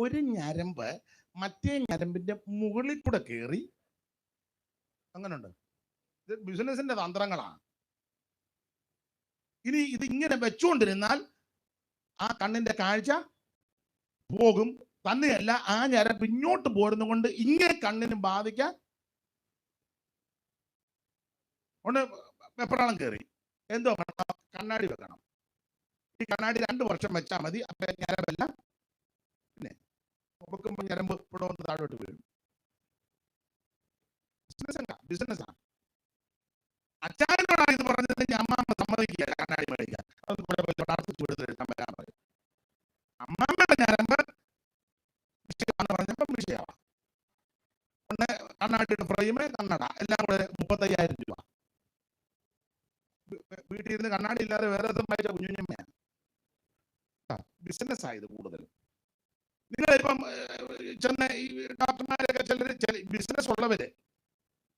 ഒരു ഞരമ്പ് മറ്റേ ഞരമ്പിന്റെ മുകളിൽ കൂടെ കയറി. അങ്ങനെയുണ്ട്. ഇത് ബിസിനസിന്റെ തന്ത്രങ്ങളാണ്. ഇനി ഇത് ഇങ്ങനെ വെച്ചുകൊണ്ടിരുന്നാൽ ആ കണ്ണിന്റെ കാഴ്ച പോകും. തന്നെയല്ല, ആ ഞരമ്പ് ഇങ്ങോട്ട് പോരുന്നത് കൊണ്ട് ഇങ്ങനെ കണ്ണിനും ബാധിക്കാൻ കൊണ്ട് വെപ്രാളം കയറി. എന്തോ കണ്ണാടി വെക്കണം. ഈ കണ്ണാടി 2 വർഷം വെച്ചാൽ മതി. അപ്പൊ ഞരമ്പല്ല, പിന്നെ നോക്കുമ്പോൾ ഞരമ്പ് ഇവിടെ വന്ന് താഴോട്ട് വീഴും. ബിസിനസ്സാണ്. അച്ചായനോടാണ് ഇത് പറഞ്ഞത്. അമ്മാമ്മ സമ്മതിക്കുക കണ്ണാടി മേടിക്കാൻ. അത് കുഴപ്പമില്ല, പ്രാർത്ഥിച്ചു കൊടുത്ത് വരാൻ പറയും. അമ്മാമ്മയുടെ ഞരമ്പ് വിഷയമാണെന്ന് പറഞ്ഞപ്പോൾ വിഷയമാണ്. ഒന്ന് കണ്ണാടിയുടെ ഫ്രെയിമ്, കണ്ണട എല്ലാം കൂടെ 35,000 രൂപ. വീട്ടിൽ ഇരുന്ന് കണ്ണാടി ഇല്ലാതെ വേറെ വായിച്ച കുഞ്ഞുഞ്ഞമ്മയാണ്. ബിസിനസ് ആയത് കൂടുതൽ. നിങ്ങളിപ്പം ചെന്ന ഈ ഡോക്ടർമാരൊക്കെ ചിലർ ബിസിനസ് ഉള്ളവര്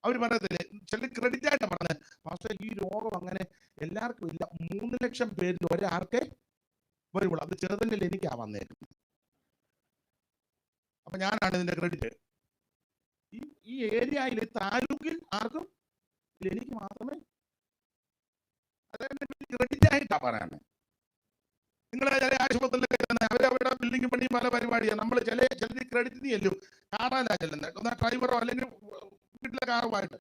അവർ പറയത്തില്ലേ, ചില ക്രെഡിറ്റ് ആയിട്ട് പറഞ്ഞത്, പക്ഷേ ഈ രോഗം അങ്ങനെ എല്ലാവർക്കും ഇല്ല, 3 ലക്ഷം പേരിൽ ഒരാൾക്കേ വരുള്ളൂ. അത് ചെറുതന്നെ എനിക്കാ വന്നേക്കുന്നത്. അപ്പൊ ഞാനാണ് ഇതിന്റെ ക്രെഡിറ്റ്. ഈ ഏരിയയിൽ താലൂക്കിൽ ആർക്കും എനിക്ക് മാത്രമേ. അതായത് ക്രെഡിറ്റ് ആയിട്ടാ പറയാന്. നിങ്ങളെ ചില ആശുപത്രിയിലൊക്കെ അവരവിടെ ബിൽഡിംഗ് പണി പല പരിപാടിയാണ്. നമ്മൾ ചില ക്രെഡിറ്റ് നീ അല്ലോ കാണാനാ ചെല്ലുന്നത്. ഒന്ന് ഡ്രൈവറോ അല്ലെങ്കിൽ വീട്ടിലെ കാറുമായിട്ട്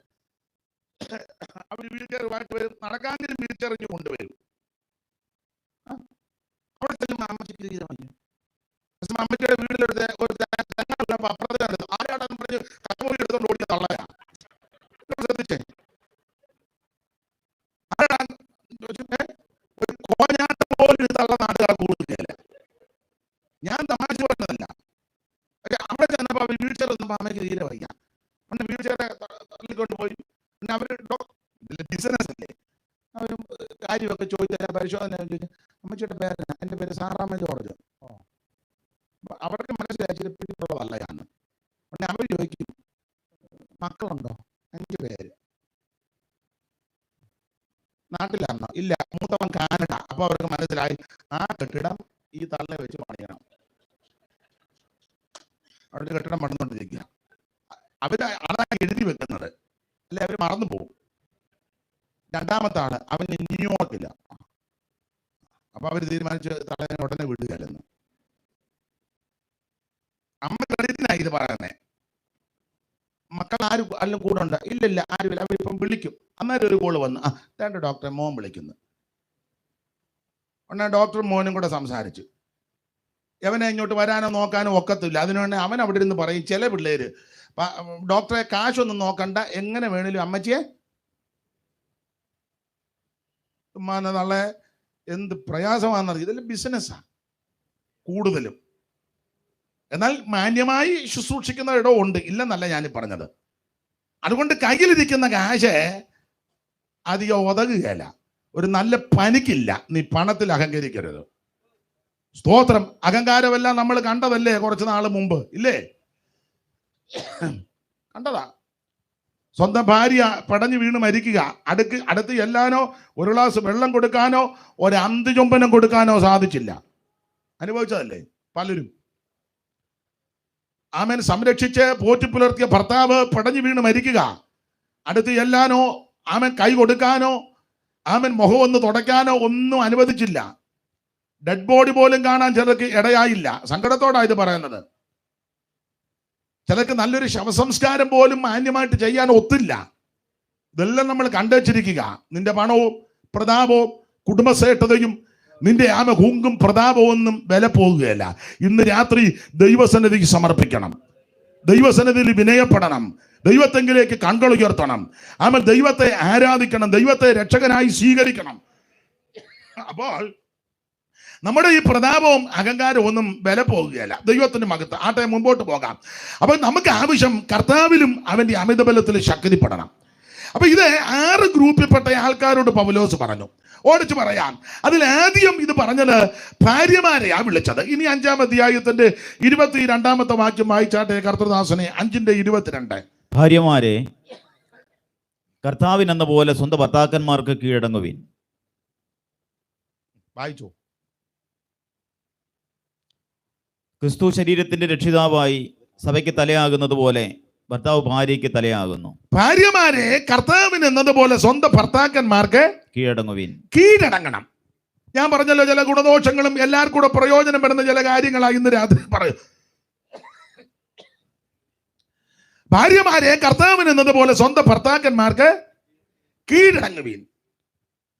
അവർ വീൽ ചെയറുമായിട്ട് വരും, നടക്കാമെങ്കിലും വീൽ ചെയറിഞ്ഞ് കൊണ്ടുവരും. അവിടെ ചെല്ലുമ്പോൾ അമ്മച്ചിക്ക് തീരുമാനിക്കും. അമ്മച്ചിയുടെ വീട്ടിലെടുത്ത് ഒരു തെങ്ങ അപ്പുറത്ത് കണ്ടത് ആരാടാന്ന് പറഞ്ഞ് കൈമൂടി എടുത്തോണ്ട് ഓടിയ തള്ളയാ. ശ്രദ്ധിച്ചേ, ഒരു കോഞ്ഞാട്ട് പോലും തള്ള നാട്ടുകാർ കൂടുതലല്ല. ഞാൻ തമാശ പറഞ്ഞതല്ല. പക്ഷെ അവിടെ ചെന്നപ്പോ അവർ വീൽ ചെയർ വന്നപ്പോ അമ്മയ്ക്ക് തീരെ വയ്ക്കാം. പിന്നെ വീൽ ചെയറെ തള്ളിക്കൊണ്ട് പോയി. പിന്നെ അവര് ബിസിനസ് അല്ലേ, അവരും കാര്യമൊക്കെ ചോദിച്ചാൽ പരിശോധന ചോദിച്ചു. അമ്മച്ചിയുടെ പേര്, എൻ്റെ പേര് സാറാമ്മ ജോർജ്. അവർക്ക് മനസ്സിലായി പിടിപ്പുള്ളതല്ല ഞാൻ. പിന്നെ അവർ ചോദിക്കും മക്കളുണ്ടോ? 5 പേര്. നാട്ടിലാണോ? ഇല്ല, മൂത്തവൻ കാനഡ. അപ്പൊ അവർക്ക് മനസ്സിലായി ആ കെട്ടിടം ഈ തള്ളെ വെച്ച് പണിയണം. അവിടെ കെട്ടിടം പണിതുകൊണ്ടിരിക്കുക. അവര് അതാണ് എഴുതി വെക്കുന്നത്, അല്ലെ അവര് മറന്നു പോകും. രണ്ടാമത്തെ ആള് അവൻ ന്യൂയോർക്കില്ല. അപ്പൊ അവര് തീരുമാനിച്ച് തള്ളനെ ഉടനെ വിടുകയല്ലെന്ന്. അമ്മ ക്രെഡിറ്റിനായി ഇത് പറയുന്നേ. മക്കൾ ആരും അല്ലും കൂടെ ഉണ്ട്? ഇല്ലില്ല, ആരുമില്ല. അവരിപ്പം വിളിക്കും. അന്നേരം ഒരു കോള് വന്ന്, രണ്ട് ഡോക്ടറെ മോൻ വിളിക്കുന്നു. ഉടനെ ഡോക്ടറും മോനും കൂടെ സംസാരിച്ചു. അവനെ ഇങ്ങോട്ട് വരാനോ നോക്കാനോ ഒക്കത്തില്ല. അതിനുവേണ്ടി അവൻ അവിടെ ഇരുന്ന് പറയും, ചില പിള്ളേര് ഡോക്ടറെ കാശൊന്നും നോക്കണ്ട, എങ്ങനെ വേണേലും അമ്മച്ചിയെ നാളെ എന്ത് പ്രയാസമാണെന്നറിയാം. ഇതെല്ലാം ബിസിനസ്സാ കൂടുതലും. എന്നാൽ മാന്യമായി ശുശ്രൂഷിക്കുന്ന ഇടവും ഉണ്ട്, ഇല്ലെന്നല്ല ഞാൻ പറഞ്ഞത്. അതുകൊണ്ട് കയ്യിലിരിക്കുന്ന കാശ് അധികം ഉതകുകയല്ല. ഒരു നല്ല പനിക്കില്ല. നീ പണത്തിൽ അഹങ്കരിക്കരുത്. സ്തോത്രം. അഹങ്കാരമെല്ലാം നമ്മൾ കണ്ടതല്ലേ കുറച്ച് നാൾ മുമ്പ്, ഇല്ലേ? കണ്ടതാ. സ്വന്തം ഭാര്യ പടഞ്ഞു വീണ് മരിക്കുക, അടുത്ത് ചെല്ലാനോ ഒരു ഗ്ലാസ് വെള്ളം കൊടുക്കാനോ ഒരു അന്തിചുംബനം കൊടുക്കാനോ സാധിച്ചില്ല. അനുഭവിച്ചതല്ലേ പലരും. ആമൻ സംരക്ഷിച്ച് പോറ്റി പുലർത്തിയ ഭർത്താവ് പടഞ്ഞു വീണ് മരിക്കുക, അടുത്ത് ചെല്ലാനോ ആമൻ കൈ കൊടുക്കാനോ ആമൻ മുഖം ഒന്ന് തുടയ്ക്കാനോ ഒന്നും അനുവദിച്ചില്ല. ഡെഡ് ബോഡി പോലും കാണാൻ ചിലർക്ക് ഇടയായില്ല. സങ്കടത്തോടാണ് ഇത് പറയുന്നത്. ചിലർക്ക് നല്ലൊരു ശവസംസ്കാരം പോലും മാന്യമായിട്ട് ചെയ്യാൻ ഒത്തില്ല. ഇതെല്ലാം നമ്മൾ കണ്ടുവച്ചിരിക്കുക. നിന്റെ പണവും പ്രതാപവും കുടുംബശ്രേഷ്ഠതയും നിന്റെ ഹുങ്കും പ്രതാപവും ഒന്നും വില പോകുകയല്ല. ഇന്ന് രാത്രി ദൈവസന്നിധിക്ക് സമർപ്പിക്കണം, ദൈവസന്നിധിയിൽ വിനയപ്പെടണം, ദൈവത്തെങ്കിലേക്ക് കണ്ണുകൾ ഉയർത്തണം. ദൈവത്തെ ആരാധിക്കണം, ദൈവത്തെ രക്ഷകനായി സ്വീകരിക്കണം. അപ്പോൾ നമ്മുടെ ഈ പ്രതാപവും അഹങ്കാരവും ഒന്നും വില പോകുകയല്ല. ദൈവത്തിന് മകത്ത് ആട്ടെ, മുമ്പോട്ട് പോകാം. അപ്പൊ നമുക്ക് ആവശ്യം കർത്താവിലും അവന്റെ അമിതബലത്തിൽ ശക്തിപ്പെടണം. അപ്പൊ ഇത് 6 ഗ്രൂപ്പിൽപ്പെട്ട ആൾക്കാരോട് പൗലോസ് പറഞ്ഞു. ഓടിച്ചു പറയാം. അതിൽ ആദ്യം ഇത് പറഞ്ഞത് ഭാര്യമാരെയാ വിളിച്ചത്. ഇനി 5-ാം അധ്യായത്തിന്റെ 22-ാമത്തെ വാക്യം വായിച്ചാട്ടെ കർത്തൃദാസനെ. 5:22. ഭാര്യമാരെ, കർത്താവിനെന്ന പോലെ സ്വന്തം ഭർത്താക്കന്മാർക്ക് കീഴടങ്ങുവിൻ. വായിച്ചു. ക്രിസ്തു ശരീരത്തിന്റെ രക്ഷിതാവായി സഭയ്ക്ക് തലയാകുന്നത് പോലെ ഭർത്താവ് ഭാര്യയ്ക്ക് തലയാകുന്നു. ഭാര്യമാരെ കർത്താവിന് എന്നതുപോലെ സ്വന്തം ഭർത്താക്കന്മാർക്ക് കീഴടങ്ങണം. ഞാൻ പറഞ്ഞല്ലോ, ചില ഗുണദോഷങ്ങളും എല്ലാവർക്കും കൂടെ പ്രയോജനപ്പെടുന്ന ചില കാര്യങ്ങളായി ഇന്ന് രാത്രി പറയും. ഭാര്യമാരെ കർത്താവിന് എന്നതുപോലെ സ്വന്തം ഭർത്താക്കന്മാർക്ക് കീഴടങ്ങുവീൻ.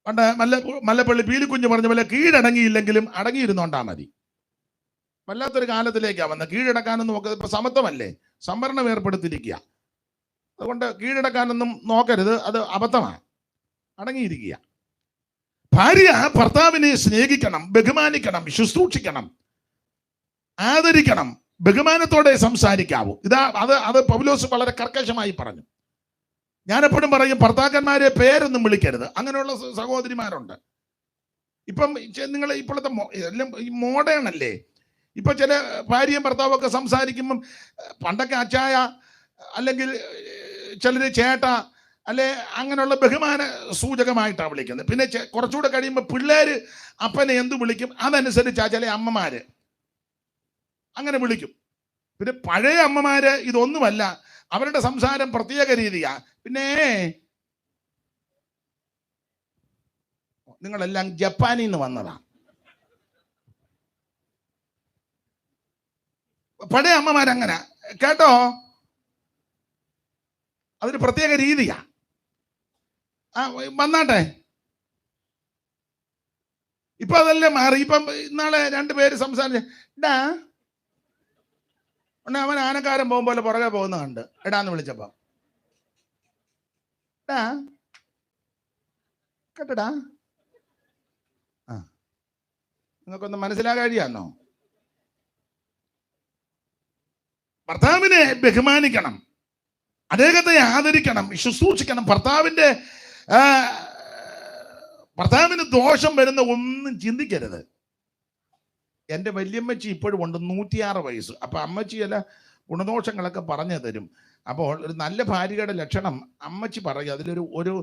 പണ്ട് മല്ലപ്പള്ളി പീലിക്കുഞ്ഞ് പറഞ്ഞ പോലെ കീഴടങ്ങിയില്ലെങ്കിലും അടങ്ങിയിരുന്നോണ്ടാ മതി. വല്ലാത്തൊരു കാലത്തിലേക്കാ വന്നത്. കീഴടക്കാനൊന്നും നോക്കരുത്. ഇപ്പൊ സമത്വമല്ലേ, സംവരണം ഏർപ്പെടുത്തിയിരിക്കുക. അതുകൊണ്ട് കീഴടക്കാനൊന്നും നോക്കരുത്, അത് അബദ്ധമാണ്. അടങ്ങിയിരിക്കുക. ഭാര്യ ഭർത്താവിനെ സ്നേഹിക്കണം, ബഹുമാനിക്കണം, ശുശ്രൂഷിക്കണം, ആദരിക്കണം, ബഹുമാനത്തോടെ സംസാരിക്കാവൂ. അത് പൗലോസ് വളരെ കർക്കശമായി പറഞ്ഞു. ഞാൻ എപ്പോഴും പറയും, ഭർത്താക്കന്മാരെ പേരൊന്നും വിളിക്കരുത്. അങ്ങനെയുള്ള സഹോദരിമാരുണ്ട്. ഇപ്പം നിങ്ങൾ ഇപ്പോഴത്തെ എല്ലാം മോഡേൺ അല്ലേ. ഇപ്പൊ ചില ഭാര്യയും ഭർത്താവും ഒക്കെ സംസാരിക്കുമ്പം പണ്ടൊക്കെ അച്ചായ അല്ലെങ്കിൽ ചിലര് ചേട്ട അല്ലെ അങ്ങനെയുള്ള ബഹുമാന സൂചകമായിട്ടാണ് വിളിക്കുന്നത്. പിന്നെ കുറച്ചുകൂടെ കഴിയുമ്പോൾ പിള്ളേര് അപ്പനെ എന്തു വിളിക്കും അതനുസരിച്ചാ ചില അമ്മമാര് അങ്ങനെ വിളിക്കും. പിന്നെ പഴയ അമ്മമാര് ഇതൊന്നുമല്ല, അവരുടെ സംസാരം പ്രത്യേക രീതിയാ. പിന്നെ നിങ്ങളെല്ലാം ജപ്പാനിൽ നിന്ന് വന്നതാ. പഴയ അമ്മമാരങ്ങനെ കേട്ടോ, അതൊരു പ്രത്യേക രീതിയാ. വന്നാട്ടെ, ഇപ്പൊ അതല്ലേ മാറി. ഇപ്പം ഇന്നാളെ രണ്ടുപേര് സംസാരിച്ച അവൻ ആനക്കാരൻ പോകുമ്പോലെ പുറകെ പോകുന്ന കണ്ട് എടാന്ന് വിളിച്ചപ്പോ കേട്ടടാ. നിങ്ങൾക്കൊന്ന് മനസ്സിലാകാഴിയാന്നോ? ഭർത്താവിനെ ബഹുമാനിക്കണം, അദ്ദേഹത്തെ ആദരിക്കണം, ശുശ്രൂഷിക്കണം. ഭർത്താവിന് ദോഷം വരുന്ന ഒന്നും ചിന്തിക്കരുത്. എൻ്റെ വല്യമ്മച്ചി ഇപ്പോഴും ഉണ്ട്, 106 വയസ്സ്. അപ്പൊ അമ്മച്ചി ചില ഗുണദോഷങ്ങളൊക്കെ പറഞ്ഞു തരും. അപ്പോൾ ഒരു നല്ല ഭാര്യയുടെ ലക്ഷണം അമ്മച്ചി പറയും. അതിലൊരു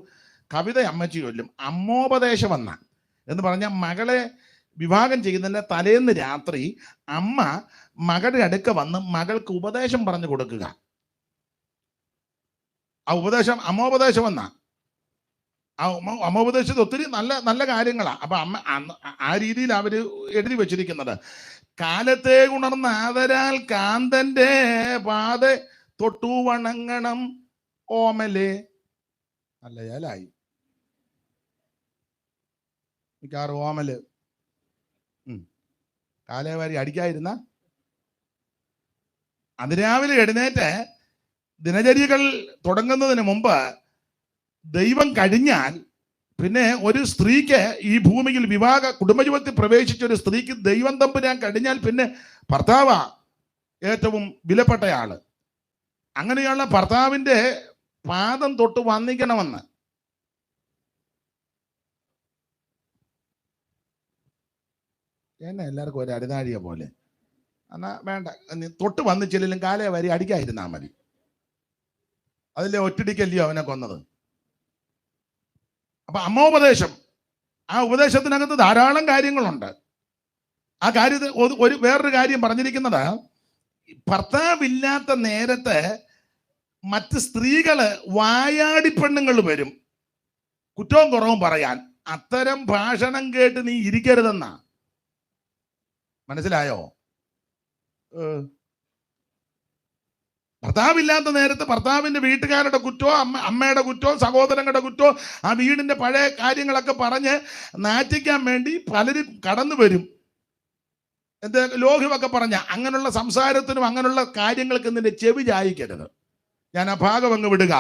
കവിത അമ്മച്ചി ചൊല്ലും, അമ്മോപദേശം എന്ന് പറഞ്ഞാൽ മകളെ വിവാഹം ചെയ്യുന്നതിൻ്റെ തലേന്ന് രാത്രി അമ്മ മകളുടെ അടുക്ക വന്ന് മകൾക്ക് ഉപദേശം പറഞ്ഞു കൊടുക്കുക. ആ ഉപദേശം അമ്മോപദേശം അമ്മോപദേശത്തിൽ ഒത്തിരി നല്ല നല്ല കാര്യങ്ങളാണ്. അപ്പൊ അമ്മ ആ രീതിയിൽ അവര് എഴുതി വെച്ചിരിക്കുന്നത്, കാലത്തെ ഉണർന്ന ആദരാൽ കാന്തന്റെ പാത തൊട്ടു വണങ്ങണം ഓമലെ. നല്ല ഏലായി മിക്കാറ് ഓമല് കാലേവാരി അടിക്കാതിരുന്ന. അതിരാവിലെ എഴുന്നേറ്റ് ദിനചര്യകൾ തുടങ്ങുന്നതിന് മുമ്പ് ദൈവം കഴിഞ്ഞാൽ പിന്നെ ഒരു സ്ത്രീക്ക് ഈ ഭൂമിയിൽ കുടുംബജീവിതത്തിൽ പ്രവേശിച്ച ഒരു സ്ത്രീക്ക് ദൈവം തമ്പുരാൻ കഴിഞ്ഞാൽ പിന്നെ ഭർത്താവാ ഏറ്റവും വിലപ്പെട്ടയാള്. അങ്ങനെയുള്ള ഭർത്താവിന്റെ പാദം തൊട്ട് വന്ദിക്കണമെന്ന്. എന്നെ എല്ലാവർക്കും ഒരു അരുതാഴിയ പോലെ എന്നാ വേണ്ട, തൊട്ട് വന്നിച്ചില്ലെങ്കിലും കാലേ വരി അടിക്കാതിരുന്നാ മതി. അതിലെ ഒറ്റടിക്കല്ലയോ അവനെ കൊന്നത്. അപ്പൊ അമ്മോപദേശം, ആ ഉപദേശത്തിനകത്ത് ധാരാളം കാര്യങ്ങളുണ്ട്. ആ കാര്യത്തിൽ വേറൊരു കാര്യം പറഞ്ഞിരിക്കുന്നത്, ഭർത്താവില്ലാത്ത നേരത്തെ മറ്റ് സ്ത്രീകള് വായാടി പെണ്ണുങ്ങൾ വരും കുറ്റവും കുറവും പറയാൻ. അത്തരം ഭാഷണം കേട്ട് നീ ഇരിക്കരുതെന്നാ. മനസ്സിലായോ? ഭർത്താവില്ലാത്ത നേരത്ത് ഭർത്താവിന്റെ വീട്ടുകാരുടെ കുറ്റോ അമ്മയുടെ കുറ്റോ സഹോദരങ്ങളുടെ കുറ്റോ ആ വീടിന്റെ പഴയ കാര്യങ്ങളൊക്കെ പറഞ്ഞ് നാറ്റിക്കാൻ വേണ്ടി പലരും കടന്നു വരും. ലോഹ്യമൊക്കെ പറഞ്ഞ അങ്ങനെയുള്ള സംസാരത്തിനും അങ്ങനെയുള്ള കാര്യങ്ങൾക്ക് നിന്റെ ചെവി ചായിക്കരുത്. ഞാൻ ആ ഭാഗം അങ്ങ് വിടുക,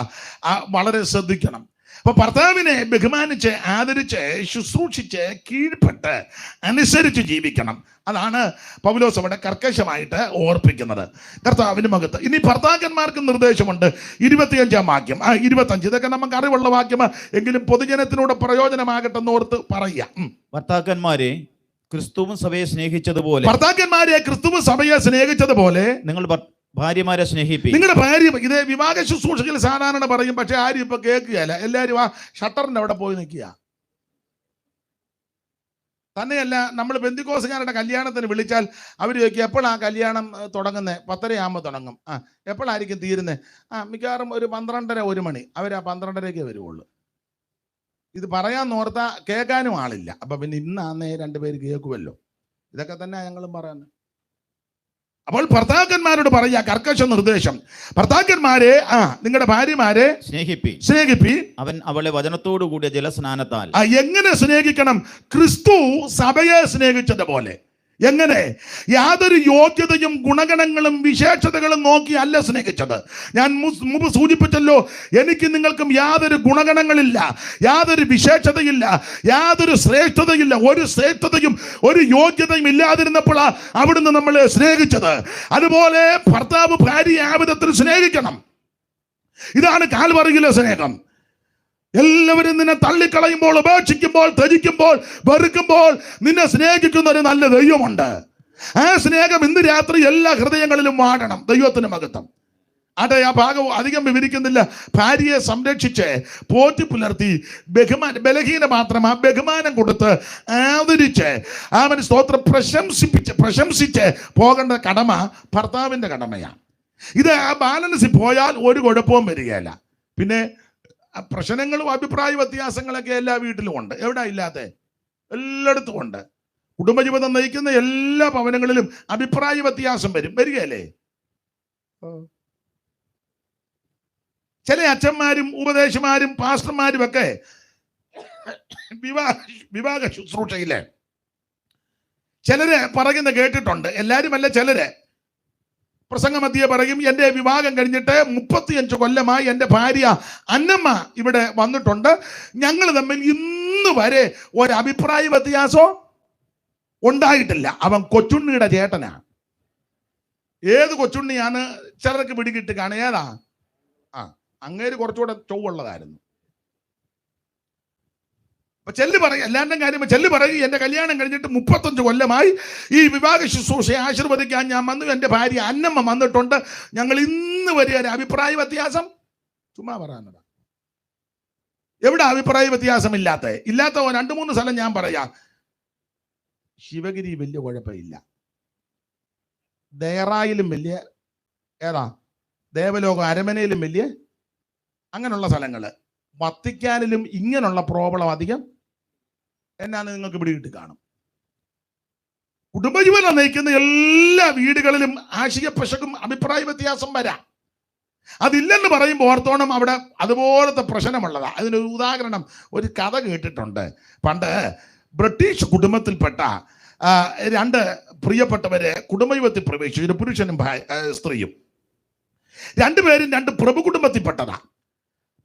വളരെ ശ്രദ്ധിക്കണം. അപ്പൊ ഭർത്താവിനെ ബഹുമാനിച്ച് ആദരിച്ച് ശുശ്രൂഷിച്ച് കീഴ്പ്പെട്ട് അനുസരിച്ച് ജീവിക്കണം. അതാണ് പൗലോസ് അവിടെ കർക്കശമായിട്ട് ഓർപ്പിക്കുന്നത്. കർത്താവിന് മകത്ത്. ഇനി ഭർത്താക്കന്മാർക്ക് നിർദ്ദേശമുണ്ട്. 25-ാം വാക്യം, 25, ഇതൊക്കെ നമുക്ക് അറിവുള്ള വാക്യം, എങ്കിലും പൊതുജനത്തിനൂടെ പ്രയോജനമാകട്ടെ എന്നോർത്ത് പറയുക. ഭർത്താക്കന്മാരെ ക്രിസ്തുവും സഭയെ സ്നേഹിച്ചതുപോലെ നിങ്ങൾ ഭാര്യമാരെ സ്നേഹിപ്പിക്കും. നിങ്ങളുടെ ഭാര്യ, ഇത് വിവാഹ ശുശ്രൂഷകൾ സാധാരണ പറയും, പക്ഷെ ആരും ഇപ്പൊ കേൾക്കുകയല്ല. എല്ലാവരും ആ ഷട്ടറിന്റെ അവിടെ പോയി നിൽക്കുക. തന്നെയല്ല, നമ്മൾ പെന്തിക്കോസുകാരുടെ കല്യാണത്തിന് വിളിച്ചാൽ അവർ ചോദിക്കുക എപ്പോഴാ കല്യാണം തുടങ്ങുന്നത്? 10:30 തുടങ്ങും. എപ്പോഴായിരിക്കും തീരുന്നത്? മിക്കവാറും ഒരു 12:30 1 മണി. അവർ ആ 12:30 വരുവുള്ളൂ. ഇത് പറയാൻ നോർത്താ കേൾക്കാനും ആളില്ല. അപ്പൊ പിന്നെ ഇന്നാന്നേ 2 പേര് കേൾക്കുമല്ലോ. ഇതൊക്കെ തന്നെ ഞങ്ങളും പറയുന്നത്. അപ്പോൾ ഭർത്താക്കന്മാരോട് പറയുക കർക്കശ നിർദ്ദേശം, ഭർത്താക്കന്മാരെ നിങ്ങളുടെ ഭാര്യമാരെ സ്നേഹിപ്പി. അവൻ അവളെ വചനത്തോടു കൂടിയ ജലസ്നാനത്താൽ. എങ്ങനെ സ്നേഹിക്കണം? ക്രിസ്തു സഭയെ സ്നേഹിച്ചതുപോലെ. എങ്ങനെ? യാതൊരു യോഗ്യതയും ഗുണഗണങ്ങളും വിശേഷതകളും നോക്കി അല്ല സ്നേഹിച്ചത്. ഞാൻ മുമ്പ് സൂചിപ്പിച്ചല്ലോ, എനിക്ക് നിങ്ങൾക്കും യാതൊരു ഗുണഗണങ്ങളില്ല, യാതൊരു വിശേഷതയില്ല, യാതൊരു ശ്രേഷ്ഠതയില്ല. ഒരു ശ്രേഷ്ഠതയും ഒരു യോഗ്യതയും ഇല്ലാതിരുന്നപ്പോഴാണ് അവിടുന്ന് നമ്മളെ സ്നേഹിച്ചത്. അതുപോലെ ഭർത്താവ് ഭാര്യയെ ആ വിധത്തിൽ സ്നേഹിക്കണം. ഇതാണ് കാൽവറിയിലെ സ്നേഹം. എല്ലാവരും നിന്നെ തള്ളിക്കളയുമ്പോൾ, ഉപേക്ഷിക്കുമ്പോൾ, ത്യജിക്കുമ്പോൾ, വെറുക്കുമ്പോൾ നിന്നെ സ്നേഹിക്കുന്ന ഒരു നല്ല ദൈവമുണ്ട്. ആ സ്നേഹം ഇന്ന് രാത്രി എല്ലാ ഹൃദയങ്ങളിലും വാഴണം. ദൈവത്തിന് മഹത്വം. ആ ഭാഗം അധികം വിവരിക്കുന്നില്ല. ഭാര്യയെ സംരക്ഷിച്ച് പോറ്റി പുലർത്തി ബലഹീന മാത്രം ആ ബഹുമാനം കൊടുത്ത് ആദരിച്ച് അവന് സ്തോത്രം പ്രശംസിച്ച് പോകേണ്ട കടമ ഭർത്താവിന്റെ കടമയാണ്. ഇത് ആ ബാലൻസിൽ പോയാൽ ഒരു കുഴപ്പവും വരികയില്ല. പിന്നെ പ്രശ്നങ്ങളും അഭിപ്രായ വ്യത്യാസങ്ങളൊക്കെ എല്ലാ വീട്ടിലും ഉണ്ട്. എവിടെ ഇല്ലാത്ത? എല്ലായിടത്തും ഉണ്ട്. കുടുംബജീവിതം നയിക്കുന്ന എല്ലാ ഭവനങ്ങളിലും അഭിപ്രായ വ്യത്യാസം വരികയല്ലേ? ചില അച്ഛന്മാരും ഉപദേശമാരും പാസ്റ്റർമാരും ഒക്കെ വിവാഹ ശുശ്രൂഷയിലെ ചിലര് പറയുന്ന കേട്ടിട്ടുണ്ട്, എല്ലാരും അല്ല, ചിലര് പ്രസംഗമധ്യേ പറയും, എൻ്റെ വിവാഹം കഴിഞ്ഞിട്ട് 35 കൊല്ലമായി എൻ്റെ ഭാര്യ അന്നമ്മ ഇവിടെ വന്നിട്ടുണ്ട്, ഞങ്ങൾ തമ്മിൽ ഇന്ന് വരെ ഒരു അഭിപ്രായ വ്യത്യാസം ഉണ്ടായിട്ടില്ല. അവൻ കൊച്ചുണ്ണിയുടെ ചേട്ടനാ. ഏത് കൊച്ചുണ്ണിയാണ് ചിലർക്ക് പിടികിട്ട് കാണുക? ഏതാ? അങ്ങേര് കുറച്ചുകൂടെ ചൊവ്വുള്ളതായിരുന്നു. അപ്പൊ ചെല്ല് പറയും, എല്ലാവരുടെയും കാര്യം ചെല്ല് പറയും, എൻ്റെ കല്യാണം കഴിഞ്ഞിട്ട് 35 കൊല്ലമായി ഈ വിവാഹ ശുശ്രൂഷയെ ആശീർവദിക്കാൻ ഞാൻ വന്നു, എൻ്റെ ഭാര്യ അന്നമ്മ വന്നിട്ടുണ്ട്, ഞങ്ങൾ ഇന്ന് വരെ ഒരു അഭിപ്രായ വ്യത്യാസം. ചുമ്മാ പറയാനടാ, എവിടെ അഭിപ്രായ വ്യത്യാസം ഇല്ലാത്ത 2-3 സ്ഥലം ഞാൻ പറയാം. ശിവഗിരി വലിയ കുഴപ്പമില്ല, ദേറായിലും വലിയ, ഏതാ ദേവലോകം അരമനയിലും വലിയ, അങ്ങനെയുള്ള സ്ഥലങ്ങള്. വത്തിക്കാനിലും ഇങ്ങനെയുള്ള പ്രോബ്ലം അധികം എന്നാണ് നിങ്ങൾക്ക് പിടികിട്ട് കാണും. കുടുംബജീവനം നയിക്കുന്ന എല്ലാ വീടുകളിലും ആശയ പശകും അഭിപ്രായ വ്യത്യാസം വരാം. അതില്ലെന്ന് പറയുമ്പോൾ ഓർത്തോണം, അവിടെ അതുപോലത്തെ പ്രശ്നമുള്ളതാ. അതിനൊരു ഉദാഹരണം, ഒരു കഥ കേട്ടിട്ടുണ്ട്. പണ്ട് ബ്രിട്ടീഷ് കുടുംബത്തിൽപ്പെട്ട 2 പ്രിയപ്പെട്ടവരെ കുടുംബജീവിതത്തിൽ പ്രവേശിച്ചു, ഒരു പുരുഷനും സ്ത്രീയും. 2 പേരും 2 പ്രഭു കുടുംബത്തിൽപ്പെട്ടതാ.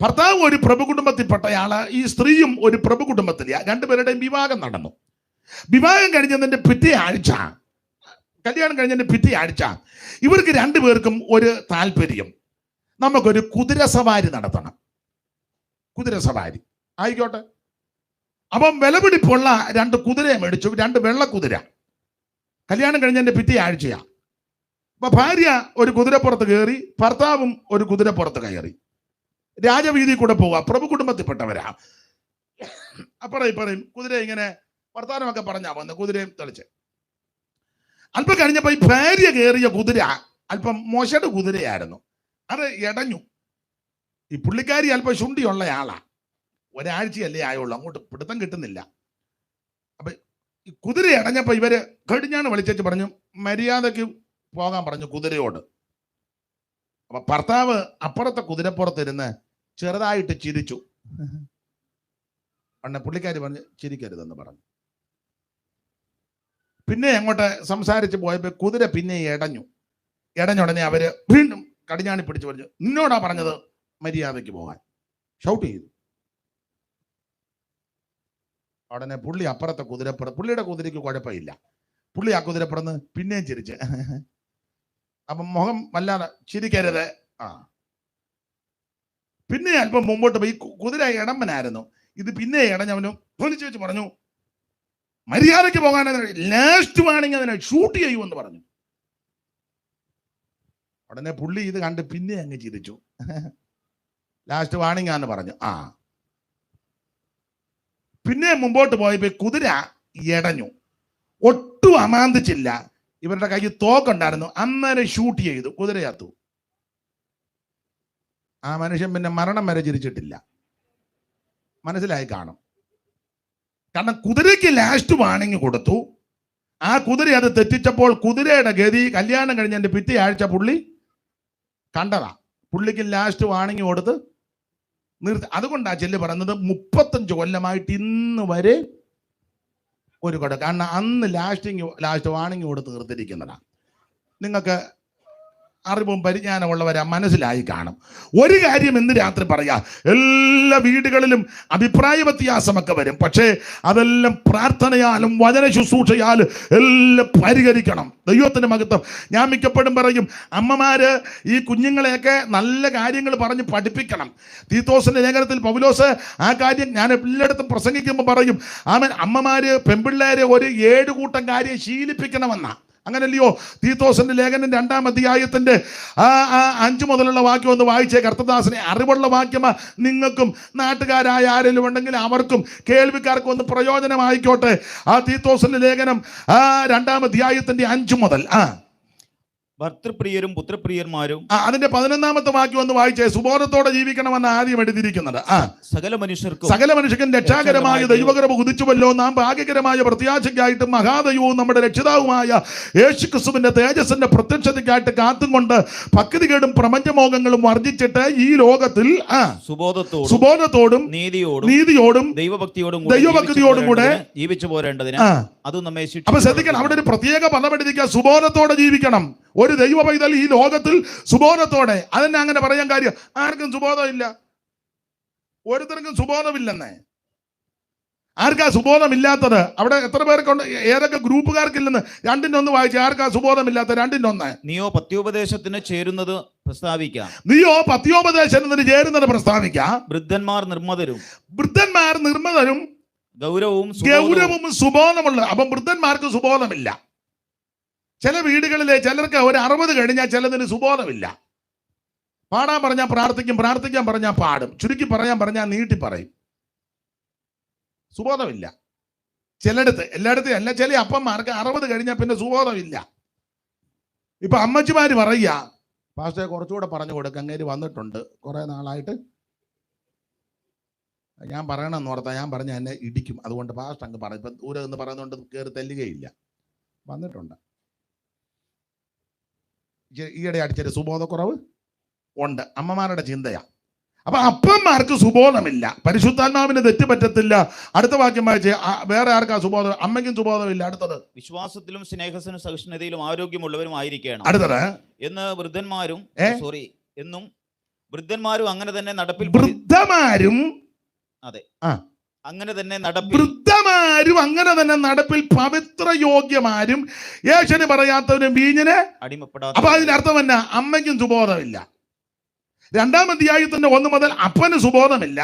ഭർത്താവ് ഒരു പ്രഭു കുടുംബത്തിൽപ്പെട്ടയാള്, ഈ സ്ത്രീയും ഒരു പ്രഭു കുടുംബത്തില. 2 പേരുടെയും വിവാഹം നടന്നു. വിവാഹം കഴിഞ്ഞതിന്റെ പിറ്റേ ആഴ്ച, കല്യാണം കഴിഞ്ഞതിന്റെ പിറ്റേ ആഴ്ച ഇവർക്ക് 2 പേർക്കും ഒരു താല്പര്യം, നമുക്കൊരു കുതിരസവാരി നടത്തണം. കുതിരസവാരി ആയിക്കോട്ടെ. അപ്പം വിലപിടിപ്പുള്ള 2 കുതിരയെ മേടിച്ചു, 2 വെള്ളക്കുതിര. കല്യാണം കഴിഞ്ഞതിന്റെ പിറ്റേ ആഴ്ചയാ. അപ്പൊ ഭാര്യ ഒരു കുതിരപ്പുറത്ത് കയറി, ഭർത്താവും ഒരു കുതിരപ്പുറത്ത് കയറി. രാജവീതി കൂടെ പോവുക, പ്രഭു കുടുംബത്തിൽപ്പെട്ടവരാ. പറയും കുതിര ഇങ്ങനെ വർത്താനമൊക്കെ പറഞ്ഞാ വന്ന് കുതിരയും തെളിച്ച്. അല്പം കഴിഞ്ഞപ്പോ ഈ ഭാര്യ കയറിയ കുതിര അല്പം മോശയുടെ കുതിരയായിരുന്നു. അത് ഇടഞ്ഞു. ഈ പുള്ളിക്കാരി അല്പം ശുണ്ടിയുള്ള ആളാ, ഒരാഴ്ചയല്ലേ ആയുള്ളൂ, അങ്ങോട്ട് പിടുത്തം കിട്ടുന്നില്ല. അപ്പൊ ഈ കുതിര ഇടഞ്ഞപ്പോ ഇവര് കടിഞ്ഞാണ് വിളിച്ചു പറഞ്ഞു, മര്യാദക്ക് പോകാൻ പറഞ്ഞു കുതിരയോട്. അപ്പൊ ഭർത്താവ് അപ്പുറത്തെ കുതിരപ്പുറത്തിരുന്ന് ചെറുതായിട്ട് ചിരിച്ചു. പുള്ളിക്കാരി പറഞ്ഞു ചിരിക്കരുതെന്ന് പറഞ്ഞു. പിന്നെ അങ്ങോട്ട് സംസാരിച്ച് പോയപ്പോ കുതിര പിന്നെ ഇടഞ്ഞുടനെ അവര് വീണ്ടും കടിഞ്ഞാണി പിടിച്ചു പറഞ്ഞു, നിന്നോടാ പറഞ്ഞത് മര്യാദയ്ക്ക് പോകാൻ. ഷൗട്ട് ചെയ്തു. ഉടനെ പുള്ളി അപ്പുറത്തെ കുതിരപ്പുറത്ത്, പുള്ളിയുടെ കുതിരയ്ക്ക് കുഴപ്പമില്ല, പുള്ളി ആ കുതിരപ്പുറന്ന് പിന്നെയും ചിരിച്ച്. അപ്പം മുഖം വല്ലാതെ ചിരിക്കരുത്. പിന്നെ അല്പം മുമ്പോട്ട് പോയി. കുതിര ഇടമ്പനായിരുന്നു, ഇത് പിന്നെ ഇടഞ്ഞവനും വിളിച്ചു വെച്ച് പറഞ്ഞു, മര്യാദയ്ക്ക് പോകാൻ ലാസ്റ്റ് വാണിംഗ് അതിനെ ഷൂട്ട് ചെയ്യുമെന്ന് പറഞ്ഞു. ഉടനെ പുള്ളി ഇത് കണ്ട് പിന്നെ അങ്ങ് ചിരിച്ചു. ലാസ്റ്റ് വാണിംഗ് ആന്ന് പറഞ്ഞു. പിന്നെ മുമ്പോട്ട് പോയപ്പോ കുതിര ഇടഞ്ഞു, ഒട്ടും അമാന്തിച്ചില്ല. ഇവരുടെ കയ്യിൽ തോക്കുണ്ടായിരുന്നു, അന്നേരം ഷൂട്ട് ചെയ്തു, കുതിരയത്തു. ആ മനുഷ്യൻ പിന്നെ മരണം വരെ ചിരിച്ചിട്ടില്ല. മനസ്സിലായി കാണും. കാരണം കുതിരയ്ക്ക് ലാസ്റ്റ് വാണിംഗ് കൊടുത്തു. ആ കുതിര അത് തെറ്റിച്ചപ്പോൾ കുതിരയുടെ ഗതി കല്യാണം കഴിഞ്ഞതിന്റെ പിറ്റേ ആഴ്ച പുള്ളി കണ്ടതാ. പുള്ളിക്ക് ലാസ്റ്റ് വാണിംഗ് കൊടുത്ത് നിർത്തി. അതുകൊണ്ടാ ചെല്ല് പറയുന്നത് 35 കൊല്ലമായിട്ട് ഇന്ന് വരെ ഒരു കട. കാരണം അന്ന് ലാസ്റ്റ് വാണിംഗ് കൊടുത്ത് നിർത്തിയിരിക്കുന്നതാണ്. നിങ്ങൾക്ക് അറിവും പരിജ്ഞാനമുള്ളവരാ, മനസ്സിലായി കാണും. ഒരു കാര്യം ഇന്ന് രാത്രി പറയാ, എല്ലാ വീടുകളിലും അഭിപ്രായ വ്യത്യാസമൊക്കെ വരും. പക്ഷേ അതെല്ലാം പ്രാർത്ഥനയാലും വചന ശുശ്രൂഷയാലും എല്ലാം പരിഹരിക്കണം. ദൈവത്തിന്റെ മഹത്വം. ഞാൻ മിക്കപ്പോഴും പറയും, അമ്മമാര് ഈ കുഞ്ഞുങ്ങളെയൊക്കെ നല്ല കാര്യങ്ങൾ പറഞ്ഞ് പഠിപ്പിക്കണം. തീത്തോസിന്റെ ലേഖനത്തിൽ പൗലോസ് ആ കാര്യം ഞാൻ എല്ലായിടത്തും പ്രസംഗിക്കുമ്പോൾ പറയും, അമ്മമാര് പെൺപിള്ളേരെ ഒരു 7 കൂട്ടം കാര്യം ശീലിപ്പിക്കണമെന്നാ. അങ്ങനല്ലയോ? തീത്തോസിന്റെ ലേഖനം 2-ാം അധ്യായത്തിന്റെ 5 മുതലുള്ള വാക്യം ഒന്ന് വായിച്ചേ. കർത്തദാസനെ, അറിവുള്ള വാക്യമാ. നിങ്ങൾക്കും നാട്ടുകാരായ ആരെങ്കിലും ഉണ്ടെങ്കിൽ അവർക്കും കേൾവിക്കാർക്കും ഒന്ന് പ്രയോജനമായിക്കോട്ടെ. ആ തീത്തോസിന്റെ ലേഖനം 2-ാം അധ്യായത്തിന്റെ 5 മുതൽ ഭർത്തൃപ്രിയരും പുത്രപ്രിയന്മാരും അതിന്റെ 11ാമത്തെ വാക്യം ഒന്ന് വായിച്ചേ. സുബോധത്തോടെ ജീവിക്കണമെന്ന് ആദ്യം എടുത്തിരിക്കുന്നത്. സകല മനുഷ്യർക്കും സകല മനുഷ്യർക്കും രക്ഷാകരമായ ദൈവകൃപ ഉദിച്ചുവല്ലോ. നാം ഭാഗ്യകരമായ പ്രത്യാശയ്ക്കായിട്ട് മഹാദൈവവും നമ്മുടെ രക്ഷിതാവുമായ യേശുക്രിസ്തുവിന്റെ തേജസ്സിന്റെ പ്രത്യക്ഷതയ്ക്കായിട്ട് കാത്തും കൊണ്ട് ഭക്തികേടും പ്രപഞ്ചമോഹങ്ങളും വർജിച്ചിട്ട് ഈ ലോകത്തിൽ സുബോധത്തോടും നീതിയോടും ദൈവഭക്തിയോടും കൂടെ ജീവിച്ചു പോരേണ്ടതിന് അത് നമ്മെ ശിക്ഷിക്കും. അപ്പൊ ശ്രദ്ധിക്കണം, അവിടെ ഒരു പ്രത്യേക പദം എടുത്തിരിക്കുക. സുബോധത്തോടെ ജീവിക്കണം. ഒരു ദൈവ പൈതൽ ഈ ലോകത്തിൽ സുബോധത്തോടെ. അതെന്നെ അങ്ങനെ പറയാൻ കാര്യം, ആർക്കും സുബോധമില്ല, ഓരോരുത്തർക്കും സുബോധമില്ലെന്നേ. ആർക്കാ സുബോധമില്ലാത്തത്? അവിടെ എത്ര പേർക്കുണ്ട്? ഏതൊക്കെ ഗ്രൂപ്പുകാർക്കില്ലെന്ന് രണ്ടിന്റെ ഒന്ന് വായിച്ച്. ആർക്കാ സുബോധമില്ലാത്ത? രണ്ടിന്റെ ഒന്ന്. നീയോ പത്യോപദേശത്തിന് ചേരുന്നത് പ്രസ്താവിക്കാം. നീയോ പത്യോപദേശത്തിന് ചേരുന്നത് പ്രസ്താവിക്കാം. വൃദ്ധന്മാർ നിർമ്മതരും ഗൗരവവും സുബോധമുള്ള. അപ്പം വൃദ്ധന്മാർക്ക് സുബോധമില്ല. ചില വീടുകളിലെ ചിലർക്ക് ഒരു 60 കഴിഞ്ഞാൽ ചിലതിന് സുബോധമില്ല. പാടാൻ പറഞ്ഞാൽ പ്രാർത്ഥിക്കാൻ പറഞ്ഞാൽ പാടും. ചുരുക്കി പറഞ്ഞാൽ നീട്ടി പറയും. സുബോധമില്ല ചിലയിടത്ത്, എല്ലായിടത്തും അല്ല. ചില അപ്പന്മാർക്ക് 60 കഴിഞ്ഞാൽ പിന്നെ സുബോധമില്ല. ഇപ്പൊ അമ്മച്ചിമാര് പറയുക, പാസ്റ്ററെ കുറച്ചുകൂടെ പറഞ്ഞു കൊടുക്കുക, അങ്ങേര് വന്നിട്ടുണ്ട് കുറെ നാളായിട്ട്, ഞാൻ പറയണമെന്ന് ഓർത്താ ഞാൻ പറഞ്ഞ എന്നെ ഇടിക്കും, അതുകൊണ്ട് പാസ്റ്റർ അങ്ങ് പറയും. ഇപ്പം ദൂരെ എന്ന് പറയുന്നതുകൊണ്ട് കയറി തെല്ലുകയില്ല. വന്നിട്ടുണ്ട്. ഈയിടെ അടിച്ചൊരു സുബോധക്കുറവ് ഉണ്ട്, അമ്മമാരുടെ ചിന്തയാ. അപ്പൊ അപ്പന്മാർക്ക് സുബോധമില്ല. പരിശുദ്ധാത്മാവിന് തെറ്റ് പറ്റത്തില്ല. അടുത്ത വാക്യം വായിച്ചേ. വേറെ ആർക്കാ സുബോധം? അമ്മയ്ക്കും സുബോധമില്ല. അടുത്തത് വിശ്വാസത്തിലും സ്നേഹത്തിലും സഹിഷ്ണുതയിലും ആരോഗ്യമുള്ളവരും ആയിരിക്കണം. അടുത്തത് എന്നും വൃദ്ധന്മാരും അങ്ങനെ തന്നെ നടപ്പിൽ നടപ്പിൽ പവിത്ര യോഗ്യമാരും യേശുവിന് പറയാത്തവരും വീഞ്ഞിന് അടിമപ്പെടാത്ത. അപ്പൊ അതിനർത്ഥം എന്നാ? അമ്മയ്ക്കും സുബോധമില്ല. 2-ാം അധ്യായത്തിന്റെ 1 മുതൽ അപ്പന് സുബോധമില്ല.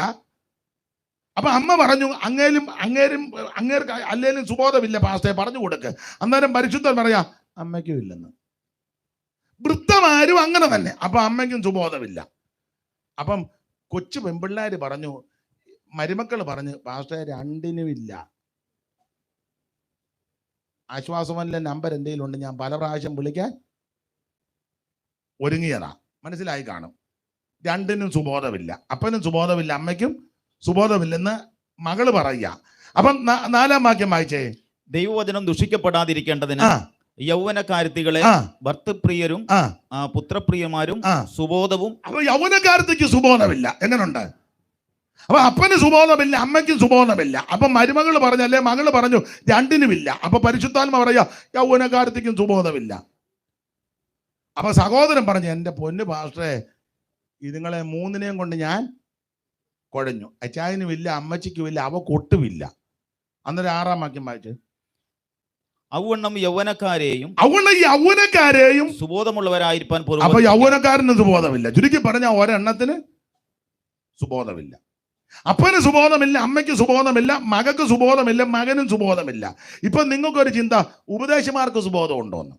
അപ്പൊ അമ്മ പറഞ്ഞു, അങ്ങേർക്ക് അല്ലേലും സുബോധമില്ല പാസ്റ്റേ, പറഞ്ഞു കൊടുക്ക്. അന്നേരം പരിശുദ്ധൻ പറയാ അമ്മയ്ക്കും ഇല്ലെന്ന്. വൃദ്ധമാരും അങ്ങനെ തന്നെ. അപ്പൊ അമ്മയ്ക്കും സുബോധമില്ല. അപ്പം കൊച്ചു പെൺപിള്ളേര് പറഞ്ഞു, മരുമക്കൾ പറഞ്ഞു, പാസ്റ്റേ രണ്ടിനും ഇല്ല. ആശ്വാസവനിലെ നമ്പർ എന്തെങ്കിലും ഉണ്ട്, ഞാൻ പല പ്രാവശ്യം വിളിക്കാൻ ഒരുങ്ങിയതാ. മനസ്സിലായി കാണും. രണ്ടിനും സുബോധമില്ല. അപ്പനും സുബോധമില്ല, അമ്മയ്ക്കും സുബോധമില്ലെന്ന് മകള് പറയുക. അപ്പം 4-ാം വാക്യം വായിച്ചേ. ദൈവവചനം ദുഷിക്കപ്പെടാതിരിക്കേണ്ടതിന് യൗവനക്കാരത്തികളെ ഭർത്തൃപ്രിയരും പുത്രപ്രിയമാരും സുബോധവും. അപ്പൊ യൗവനക്കാരത്തിക്ക് സുബോധമില്ല. എങ്ങനുണ്ട്? അപ്പൊ അപ്പന് സുബോധമില്ല, അമ്മയ്ക്കും സുബോധമില്ല. അപ്പൊ മരുമകൾ പറഞ്ഞു, അല്ലെ മകള് പറഞ്ഞു, രണ്ടിനുമില്ല. അപ്പൊ പരിശുദ്ധാത്മ പറയാ യൗവനക്കാരത്തിക്കും സുബോധമില്ല. അപ്പൊ സഹോദരൻ പറഞ്ഞു, എന്റെ പൊന്നു പാസ്റ്ററെ, ഇതുങ്ങളെ 3-നെയും കൊണ്ട് ഞാൻ കുഴഞ്ഞു. അച്ചായനുമില്ല, അമ്മച്ചിക്കുമില്ല, അവ കൊട്ടുമില്ല. അന്നേരം 6-ാം വാക്യം വായിച്ച്. യൗവനം യൗവനക്കാരെയും സുബോധമുള്ളവരായിരിക്കാൻ. അപ്പൊ യൗവനക്കാരന് സുബോധമില്ല. ചുരുക്കി പറഞ്ഞ ഒരെണ്ണത്തിന് സുബോധമില്ല. അപ്പന് സുബോധമില്ല, അമ്മയ്ക്ക് സുബോധമില്ല, മകൾക്ക് സുബോധമില്ല, മകനും സുബോധമില്ല. ഇപ്പൊ നിങ്ങൾക്കൊരു ചിന്ത, ഉപദേശമാർക്ക് സുബോധം ഉണ്ടോന്ന്?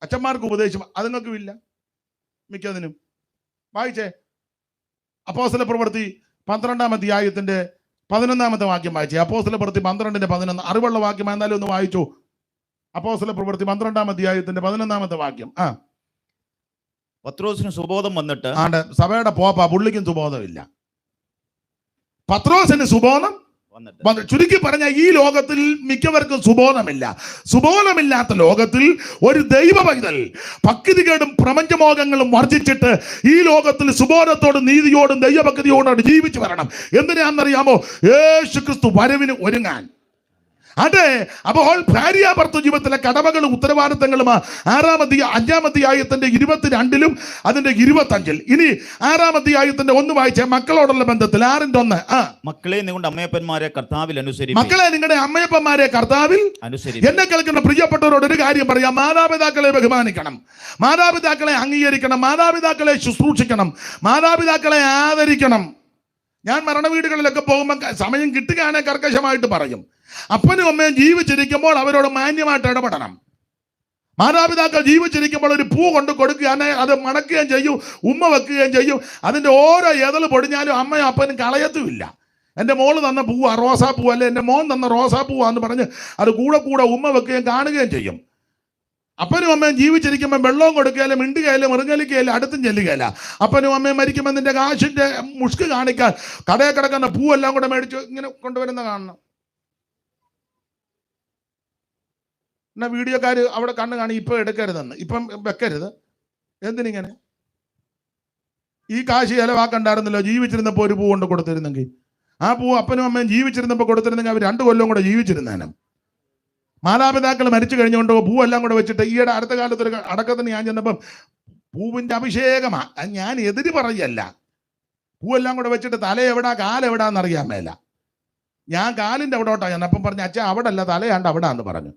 അച്ഛന്മാർക്ക് ഉപദേശം അതുങ്ങൾക്കും ഇല്ല, മിക്കതിനും. വായിച്ചേ. അപ്പോസ്തല പ്രവൃത്തി 12-ാം അധ്യായത്തിന്റെ 11-ാമത്തെ വാക്യം വായിച്ചേ. അപ്പോസ്തല പ്രവൃത്തി 12-11 അറിവുള്ള വാക്യം എന്നാലും ഒന്ന് വായിച്ചു. അപ്പോസ്തല പ്രവൃത്തി 12-ാം അധ്യായത്തിന്റെ 11-ാമത്തെ വാക്യം. പത്രോസിന് സുബോധം വന്നിട്ട്. സഭയുടെ പോപ്പ, പുള്ളിക്കും സുബോധമില്ല. പത്രോസിന് സുബോധം. ചുരുക്കി പറഞ്ഞ ഈ ലോകത്തിൽ മിക്കവർക്കും സുബോധമില്ല. സുബോധമില്ലാത്ത ലോകത്തിൽ ഒരു ദൈവ പൈതൽ ഭക്തികേടും പ്രപഞ്ചമോഹങ്ങളും വർജിച്ചിട്ട് ഈ ലോകത്തിൽ സുബോധത്തോടും നീതിയോടും ദൈവഭക്തിയോടും ജീവിച്ചു വരണം. എന്തിനാണെന്നറിയാമോ? യേശുക്രിസ്തു വരവിന് ഒരുങ്ങാൻ. അതെ. അപ്പോൾ ഭാര്യ ഭർത്തൃ ജീവിതത്തിലെ കടമകളും ഉത്തരവാദിത്തങ്ങളും 5-ാം അധ്യായത്തിന്റെ 22-ലും അതിന്റെ 25-ൽ. ഇനി 6-ാം അധ്യായത്തിന്റെ 1 വായിച്ച മക്കളോടുള്ള ബന്ധത്തിൽ 6-ന്റെ 1. മക്കളെ നിങ്ങളുടെ അമ്മയപ്പന്മാരെ കർത്താവിൽ അനുസരിപ്പിൻ. മക്കളെ നിങ്ങളുടെ അമ്മയപ്പന്മാരെ കർത്താവിൽ അനുസരിപ്പിൻ. എന്നെ കേൾക്കുന്ന പ്രിയപ്പെട്ടവരോട് ഒരു കാര്യം പറയാം. മാതാപിതാക്കളെ ബഹുമാനിക്കണം, മാതാപിതാക്കളെ അംഗീകരിക്കണം, മാതാപിതാക്കളെ ശുശ്രൂഷിക്കണം, മാതാപിതാക്കളെ ആദരിക്കണം. ഞാൻ മരണവീടുകളിലൊക്കെ പോകുമ്പോൾ സമയം കിട്ടുകയാണെങ്കിൽ കർക്കശമായിട്ട് പറയും. അപ്പനും അമ്മയും ജീവിച്ചിരിക്കുമ്പോൾ അവരോട് മാന്യമായിട്ട് ഇടപെടണം. മാതാപിതാക്കൾ ജീവിച്ചിരിക്കുമ്പോൾ ഒരു പൂ കൊണ്ട് കൊടുക്കുകയാണെങ്കിൽ അത് മണക്കുകയും ചെയ്യും, ഉമ്മ വെക്കുകയും ചെയ്യും. അതിൻ്റെ ഓരോ ഏതള് പൊടിഞ്ഞാലും അമ്മയും അപ്പനും കളയത്തുമില്ല. എൻ്റെ മോള് തന്ന പൂവാ റോസാപ്പൂ, അല്ലെ എൻ്റെ മോൻ തന്ന റോസാപ്പൂവാന്ന് പറഞ്ഞ് അത് കൂടെ ഉമ്മ വെക്കുകയും കാണുകയും ചെയ്യും. അപ്പനും അമ്മയും ജീവിച്ചിരിക്കുമ്പോൾ വെള്ളവും കൊടുക്കുകയില്ല, മിണ്ടുകയില്ല, മൃഗലിക്കുകയില്ല, അടുത്തും ചെല്ലുകയില്ല. അപ്പനും അമ്മയും മരിക്കുമ്പോൾ നിന്റെ കാശിന്റെ മുഷ്ക് കാണിക്കാൻ കടയിൽ കിടക്കുന്ന പൂവെല്ലാം കൂടെ മേടിച്ച് ഇങ്ങനെ കൊണ്ടുവരുന്ന കാണണം. എന്നാ വീഡിയോക്കാർ അവിടെ കണ്ണ് കാണി ഇപ്പം എടുക്കരുതെന്ന്, ഇപ്പം വെക്കരുത്. എന്തിനിങ്ങനെ? ഈ കാശ് ചിലവാക്കണ്ടായിരുന്നല്ലോ ജീവിച്ചിരുന്നപ്പോൾ ഒരു പൂ കൊണ്ട് കൊടുത്തിരുന്നെങ്കിൽ. ആ പൂ അപ്പനും അമ്മയും ജീവിച്ചിരുന്നപ്പോൾ കൊടുത്തിരുന്നെങ്കിൽ അവർ 2 കൊല്ലം കൂടെ ജീവിച്ചിരുന്നേനും. മാതാപിതാക്കൾ മരിച്ചു കഴിഞ്ഞുകൊണ്ട് പൂവെല്ലാം കൂടെ വെച്ചിട്ട് ഈയിടെ അടുത്ത കാലത്ത് ഒരു അടക്കത്തിന് ഞാൻ ചെന്നപ്പം പൂവിൻ്റെ അഭിഷേകമാ. ഞാൻ എതിര് പറയല്ല. പൂവെല്ലാം കൂടെ വെച്ചിട്ട് തല എവിടാ കാലെവിടാന്നറിയാൻ മേല. ഞാൻ കാലിൻ്റെ അവിടോട്ടാ ചെന്നപ്പം പറഞ്ഞു, അച്ഛാ അവിടെ അല്ല, തലയാണ്ട് അവിടെ എന്ന് പറഞ്ഞു.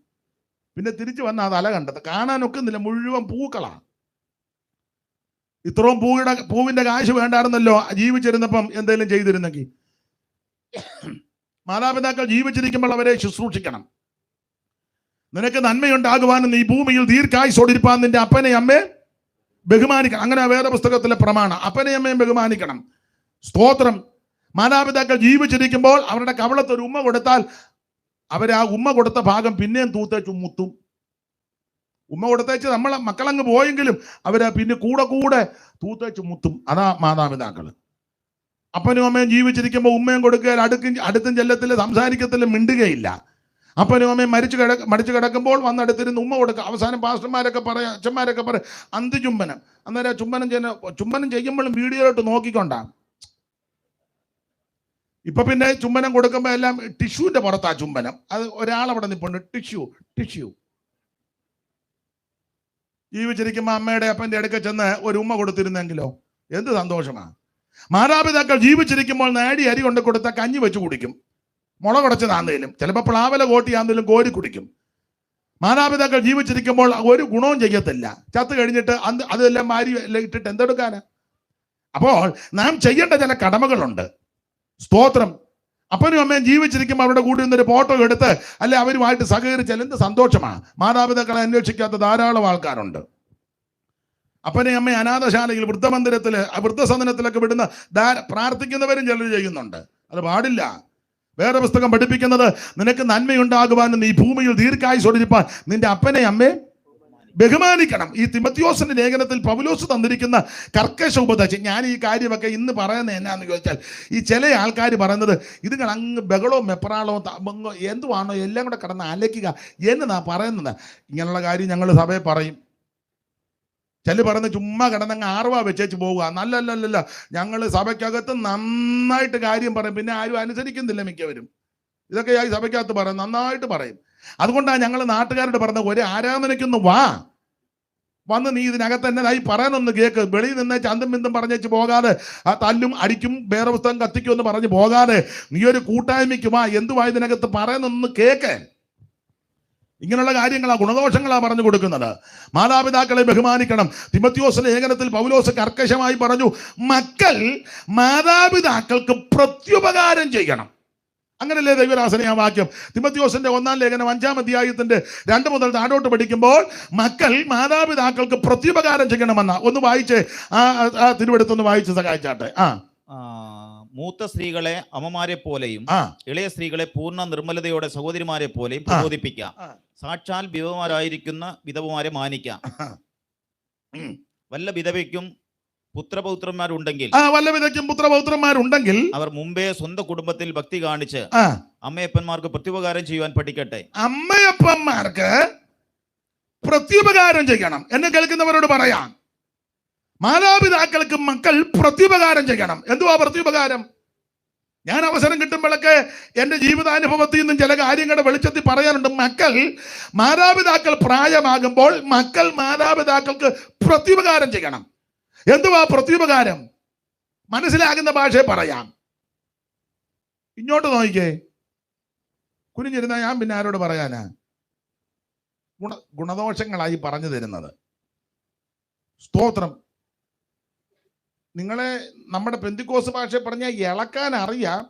പിന്നെ തിരിച്ചു വന്ന ആ തല കണ്ടത് കാണാനൊക്കുന്നില്ല, മുഴുവൻ പൂക്കളാണ്. ഇത്രയും പൂവിൻ്റെ കാശ് വേണ്ടായിരുന്നല്ലോ ജീവിച്ചിരുന്നപ്പം എന്തെങ്കിലും ചെയ്തിരുന്നെങ്കിൽ. മാതാപിതാക്കൾ ജീവിച്ചിരിക്കുമ്പോൾ അവരെ ശുശ്രൂഷിക്കണം. നിനക്ക് നന്മയുണ്ടാകുവാനും നീ ഭൂമിയിൽ ദീർഘായുസ്സോടിരിപ്പാൻ നിന്റെ അപ്പനെ അമ്മയെ ബഹുമാനിക്കണം. അങ്ങനെ വേദപുസ്തകത്തിലെ പ്രമാണം. അപ്പനെ അമ്മയും ബഹുമാനിക്കണം. സ്തോത്രം. മാതാപിതാക്കൾ ജീവിച്ചിരിക്കുമ്പോൾ അവരുടെ കവളത്ത് ഒരു ഉമ്മ കൊടുത്താൽ അവർ ആ ഉമ്മ കൊടുത്ത ഭാഗം പിന്നെയും തൂത്തേച്ചു മുത്തും. ഉമ്മ കൊടുത്തേച്ച് നമ്മളെ മക്കളങ്ങ് പോയെങ്കിലും അവര് പിന്നെ കൂടെ തൂത്തേച്ച് മുത്തും. അതാ മാതാപിതാക്കൾ. അപ്പനും അമ്മയും ജീവിച്ചിരിക്കുമ്പോൾ ഉമ്മയും കൊടുക്കുകയില്ല, അടുത്തും ചെല്ലത്തില്ല, സംസാരിക്കത്തില്ല, മിണ്ടുകയില്ല. അപ്പനും അമ്മയും മരിച്ചു കിടക്കുമ്പോൾ വന്നടുത്തിരുന്ന് ഉമ്മ കൊടുക്കുക. അവസാനം പാസ്റ്റർമാരൊക്കെ പറയാം, അച്ഛന്മാരൊക്കെ പറയാം അന്ത്യചുംബനം. അന്നേരം ചുംബനം ചെയ്യുമ്പോഴും വീഡിയോയിലോട്ട് നോക്കിക്കൊണ്ടാണ്. ഇപ്പൊ പിന്നെ ചുംബനം കൊടുക്കുമ്പോൾ എല്ലാം ടിഷ്യൂന്റെ പുറത്താ ചുംബനം. അത് ഒരാളവിടെ നിൽപ്പുണ്ട്, ടിഷ്യൂ. ജീവിച്ചിരിക്കുമ്പോൾ അമ്മയുടെ അപ്പൻ്റെ അടുക്ക ചെന്ന് ഒരു ഉമ്മ കൊടുത്തിരുന്നെങ്കിലോ എന്ത് സന്തോഷമാണ്. മാതാപിതാക്കൾ ജീവിച്ചിരിക്കുമ്പോൾ നേടി അരി കൊണ്ട് കൊടുത്ത കഞ്ഞി വെച്ച് കുടിക്കും. മുള കുടച്ചതാന്നേലും ചിലപ്പോൾ പ്ലാവല കോട്ടിയാന്നേലും കോരി കുടിക്കും. മാതാപിതാക്കൾ ജീവിച്ചിരിക്കുമ്പോൾ ഒരു ഗുണവും ചെയ്യത്തില്ല. ചത്ത് കഴിഞ്ഞിട്ട് അതെല്ലാം മാരി ഇട്ടിട്ട് എന്തെടുക്കാനാ? അപ്പോൾ നാം ചെയ്യേണ്ട ചില കടമകളുണ്ട്. സ്തോത്രം. അപ്പനും അമ്മയും ജീവിച്ചിരിക്കുമ്പോൾ അവരുടെ കൂടെ നിന്നൊരു ഫോട്ടോ എടുത്ത് അല്ലെ അവരുമായിട്ട് സഹകരിച്ചാൽ എന്ത് സന്തോഷമാണ്. മാതാപിതാക്കളെ അന്വേഷിക്കാത്ത ധാരാളം ആൾക്കാരുണ്ട്. അപ്പനെ അമ്മയെ അനാഥശാലയിൽ, വൃദ്ധമന്ദിരത്തില്, വൃദ്ധസദനത്തിലൊക്കെ വിടുന്ന പ്രാർത്ഥിക്കുന്നവരും ചിലർ ചെയ്യുന്നുണ്ട്. അത് പാടില്ല. വേറെ പുസ്തകം പഠിപ്പിക്കുന്നത് നിനക്ക് നന്മയുണ്ടാകുവാനും നീ ഭൂമിയിൽ ദീർഘായുസ്സോടിരിപ്പാൻ നിന്റെ അപ്പനെ അമ്മയെ ബഹുമാനിക്കണം. ഈ തിമോഥെയോസിന്റെ ലേഖനത്തിൽ പൗലോസ് തന്നിരിക്കുന്ന കർക്കശ ഉപദേശം. ഞാൻ ഈ കാര്യമൊക്കെ ഇന്ന് പറയുന്നത് എന്നാന്ന് ചോദിച്ചാൽ, ഈ ചില ആൾക്കാർ പറയുന്നത് ഇതുങ്ങൾ അങ്ങ് ബഹളവും മെപ്പറാളവും എന്തുവാണോ എല്ലാം കൂടെ കിടന്ന് അലക്കുക എന്നതാ പറയുന്നത്. ഇങ്ങനെയുള്ള കാര്യം ഞങ്ങൾ സഭയെ പറയും. ചില പറയുന്നത് ചുമ്മാ കിടന്നങ്ങ് ആർവാ വെച്ചേച്ച് പോവുക. നല്ലല്ല, ഞങ്ങൾ സഭയ്ക്കകത്ത് നന്നായിട്ട് കാര്യം പറയും, പിന്നെ ആരും അനുസരിക്കുന്നില്ല മിക്കവരും. ഇതൊക്കെയായി സഭയ്ക്കകത്ത് പറയും, നന്നായിട്ട് പറയും. അതുകൊണ്ടാണ് ഞങ്ങൾ നാട്ടുകാരോട് പറഞ്ഞത്, ഒരു ആരാധനയ്ക്കൊന്ന് വന്ന് നീ ഇതിനകത്ത് എന്നതായി പറയാനൊന്ന് കേൾക്ക്. വെളിയിൽ നിന്ന് ചന്തും ബിന്ദും പറഞ്ഞേച്ച് പോകാതെ, ആ തല്ലും അടിക്കും വേറെ പുസ്തകം കത്തിക്കും എന്ന് പറഞ്ഞ് പോകാതെ നീ ഒരു കൂട്ടായ്മയ്ക്ക് വാ. എന്തുവാ ഇതിനകത്ത് പറയുന്നൊന്ന് കേക്ക്. ഇങ്ങനെയുള്ള കാര്യങ്ങളാ, ഗുണദോഷങ്ങളാ പറഞ്ഞു കൊടുക്കുന്നത്. മാതാപിതാക്കളെ ബഹുമാനിക്കണം. തിമോഥെയോസിന്റെ ലേഖനത്തിൽ പൗലോസ് കർക്കശമായി പറഞ്ഞു, മക്കൾ മാതാപിതാക്കൾക്ക് പ്രത്യുപകാരം ചെയ്യണം. അങ്ങനല്ലേ ദൈവദാസനെ ആ വാക്യം? തിമോഥെയോസിന്റെ 1-ാം ലേഖനം 5-ാം അധ്യായത്തിന്റെ 2 മുതൽ താഴോട്ട് പഠിക്കുമ്പോൾ മക്കൾ മാതാപിതാക്കൾക്ക് പ്രത്യുപകാരം ചെയ്യണമെന്ന ഒന്ന് വായിച്ച് ആ തിരുവെടുത്തൊന്ന് വായിച്ച് സഹായിച്ചാട്ടെ. മൂത്ത സ്ത്രീകളെ അമ്മമാരെ പോലെയും ഇളയ സ്ത്രീകളെ പൂർണ്ണ നിർമ്മലതയോടെ സഹോദരിമാരെ പോലെയും പ്രബോധിപ്പിക്കാം. സാക്ഷാൽ വിധവമാരായിരിക്കുന്ന വിധവമാരെ മാനിക്കാം. വല്ല വിധവയ്ക്കും പുത്രപൗത്രന്മാരുണ്ടെങ്കിൽ അവർ മുമ്പേ സ്വന്തം കുടുംബത്തിൽ ഭക്തി കാണിച്ച് അമ്മയപ്പന്മാർക്ക് പ്രത്യുപകാരം ചെയ്യുവാൻ പഠിക്കട്ടെ. അമ്മയപ്പന്മാർക്ക് പ്രത്യുപകാരം ചെയ്യണം. എന്നെ കേൾക്കുന്നവരോട് പറയാം, മാതാപിതാക്കൾക്ക് മക്കൾ പ്രത്യുപകാരം ചെയ്യണം. എന്തുവാ പ്രത്യുപകാരം? ഞാൻ അവസരം കിട്ടുമ്പോഴൊക്കെ എൻ്റെ ജീവിതാനുഭവത്തിൽ നിന്നും ചില കാര്യങ്ങളുടെ വെളിച്ചത്തിൽ പറയാനുണ്ട്. മാതാപിതാക്കൾ പ്രായമാകുമ്പോൾ മക്കൾ മാതാപിതാക്കൾക്ക് പ്രത്യുപകാരം ചെയ്യണം. എന്തുവാ പ്രത്യുപകാരം? മനസ്സിലാകുന്ന ഭാഷയെ പറയാം. ഇങ്ങോട്ട് നോക്കിക്കേ, കുനിഞ്ഞിരുന്ന ഞാൻ പിന്നെ ആരോട് പറയാനാ? ഗുണദോഷങ്ങളായി പറഞ്ഞു തരുന്നത്. സ്തോത്രം. നിങ്ങളെ നമ്മുടെ പെന്തിക്കോസ് ഭാഷ പറഞ്ഞാൽ ഇളക്കാൻ അറിയാം.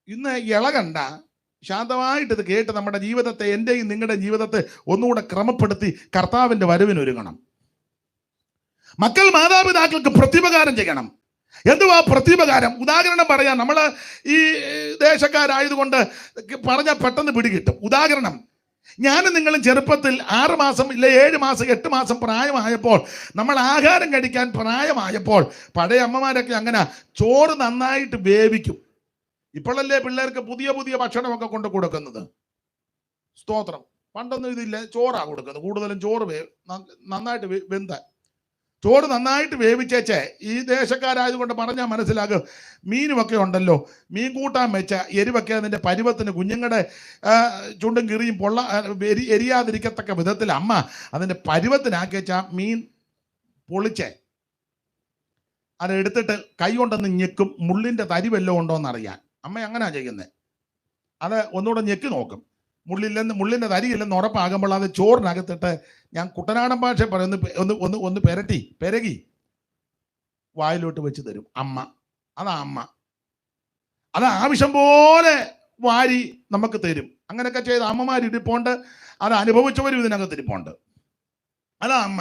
ഇന്ന് ഇളകണ്ട, ശാന്തമായിട്ട് ഇത് കേട്ട് നമ്മുടെ ജീവിതത്തെ, എൻ്റെയും നിങ്ങളുടെ ജീവിതത്തെ ഒന്നുകൂടെ ക്രമപ്പെടുത്തി കർത്താവിൻ്റെ വരവിനൊരുങ്ങണം. മക്കൾ മാതാപിതാക്കൾക്ക് പ്രത്യുപകാരം ചെയ്യണം. എന്തുവാ പ്രത്യുപകാരം? ഉദാഹരണം പറയാം. നമ്മൾ ഈ ദേശക്കാരായതുകൊണ്ട് പറഞ്ഞാൽ പെട്ടെന്ന് പിടികിട്ടും. ഉദാഹരണം, ഞാനും നിങ്ങളും ചെറുപ്പത്തിൽ 6 മാസം ഇല്ല 7 മാസം 8 മാസം പ്രായമായപ്പോൾ, നമ്മൾ ആഹാരം കഴിക്കാൻ പ്രായമായപ്പോൾ പഴയ അമ്മമാരൊക്കെ അങ്ങനെ ചോറ് നന്നായിട്ട് വേവിക്കും. ഇപ്പോഴല്ലേ പിള്ളേർക്ക് പുതിയ പുതിയ ഭക്ഷണമൊക്കെ കൊണ്ട് കൊടുക്കുന്നത്. സ്തോത്രം. പണ്ടൊന്നും ഇതില്ല, ചോറാ കൊടുക്കുന്നത്. കൂടുതലും ചോറ് നന്നായിട്ട് വെന്ത ചോറ് നന്നായിട്ട് വേവിച്ചേച്ചേ. ഈ ദേശക്കാരായതുകൊണ്ട് പറഞ്ഞാൽ മനസ്സിലാകും. മീനുമൊക്കെ ഉണ്ടല്ലോ, മീൻ കൂട്ടാൻ വെച്ച എരിവൊക്കെ അതിൻ്റെ പരുവത്തിന് കുഞ്ഞുങ്ങളുടെ ചുണ്ടും കിറിയും എരിയാതിരിക്കത്തക്ക വിധത്തിൽ അമ്മ അതിൻ്റെ പരുവത്തിനാക്കി വെച്ച മീൻ പൊളിച്ചേ അതെടുത്തിട്ട് കൈ കൊണ്ടൊന്ന് ഞെക്കും, മുള്ളിൻ്റെ തരി വല്ലതും ഉണ്ടോ എന്നറിയാൻ. അമ്മ അങ്ങനെയാണ് ചെയ്യുന്നത്. അത് ഒന്നുകൂടെ ഞെക്കി നോക്കും, മുള്ളിൻ്റെ തരിയില്ലെന്ന് ഉറപ്പാകുമ്പോൾ അത് ചോറിനകത്തിട്ട്, ഞാൻ കുട്ടനാടൻ ഭാഷ പറയുന്ന ഒന്ന് പെരകി വായിലോട്ട് വെച്ച് തരും അമ്മ. അതാ അമ്മ. അത് ആവശ്യം പോലെ വാരി നമുക്ക് തരും. അങ്ങനെയൊക്കെ ചെയ്ത് അമ്മമാരിരിപ്പുണ്ട്, അത് അനുഭവിച്ചവരും ഇതിനകത്തിരിപ്പുണ്ട്. അതാ അമ്മ.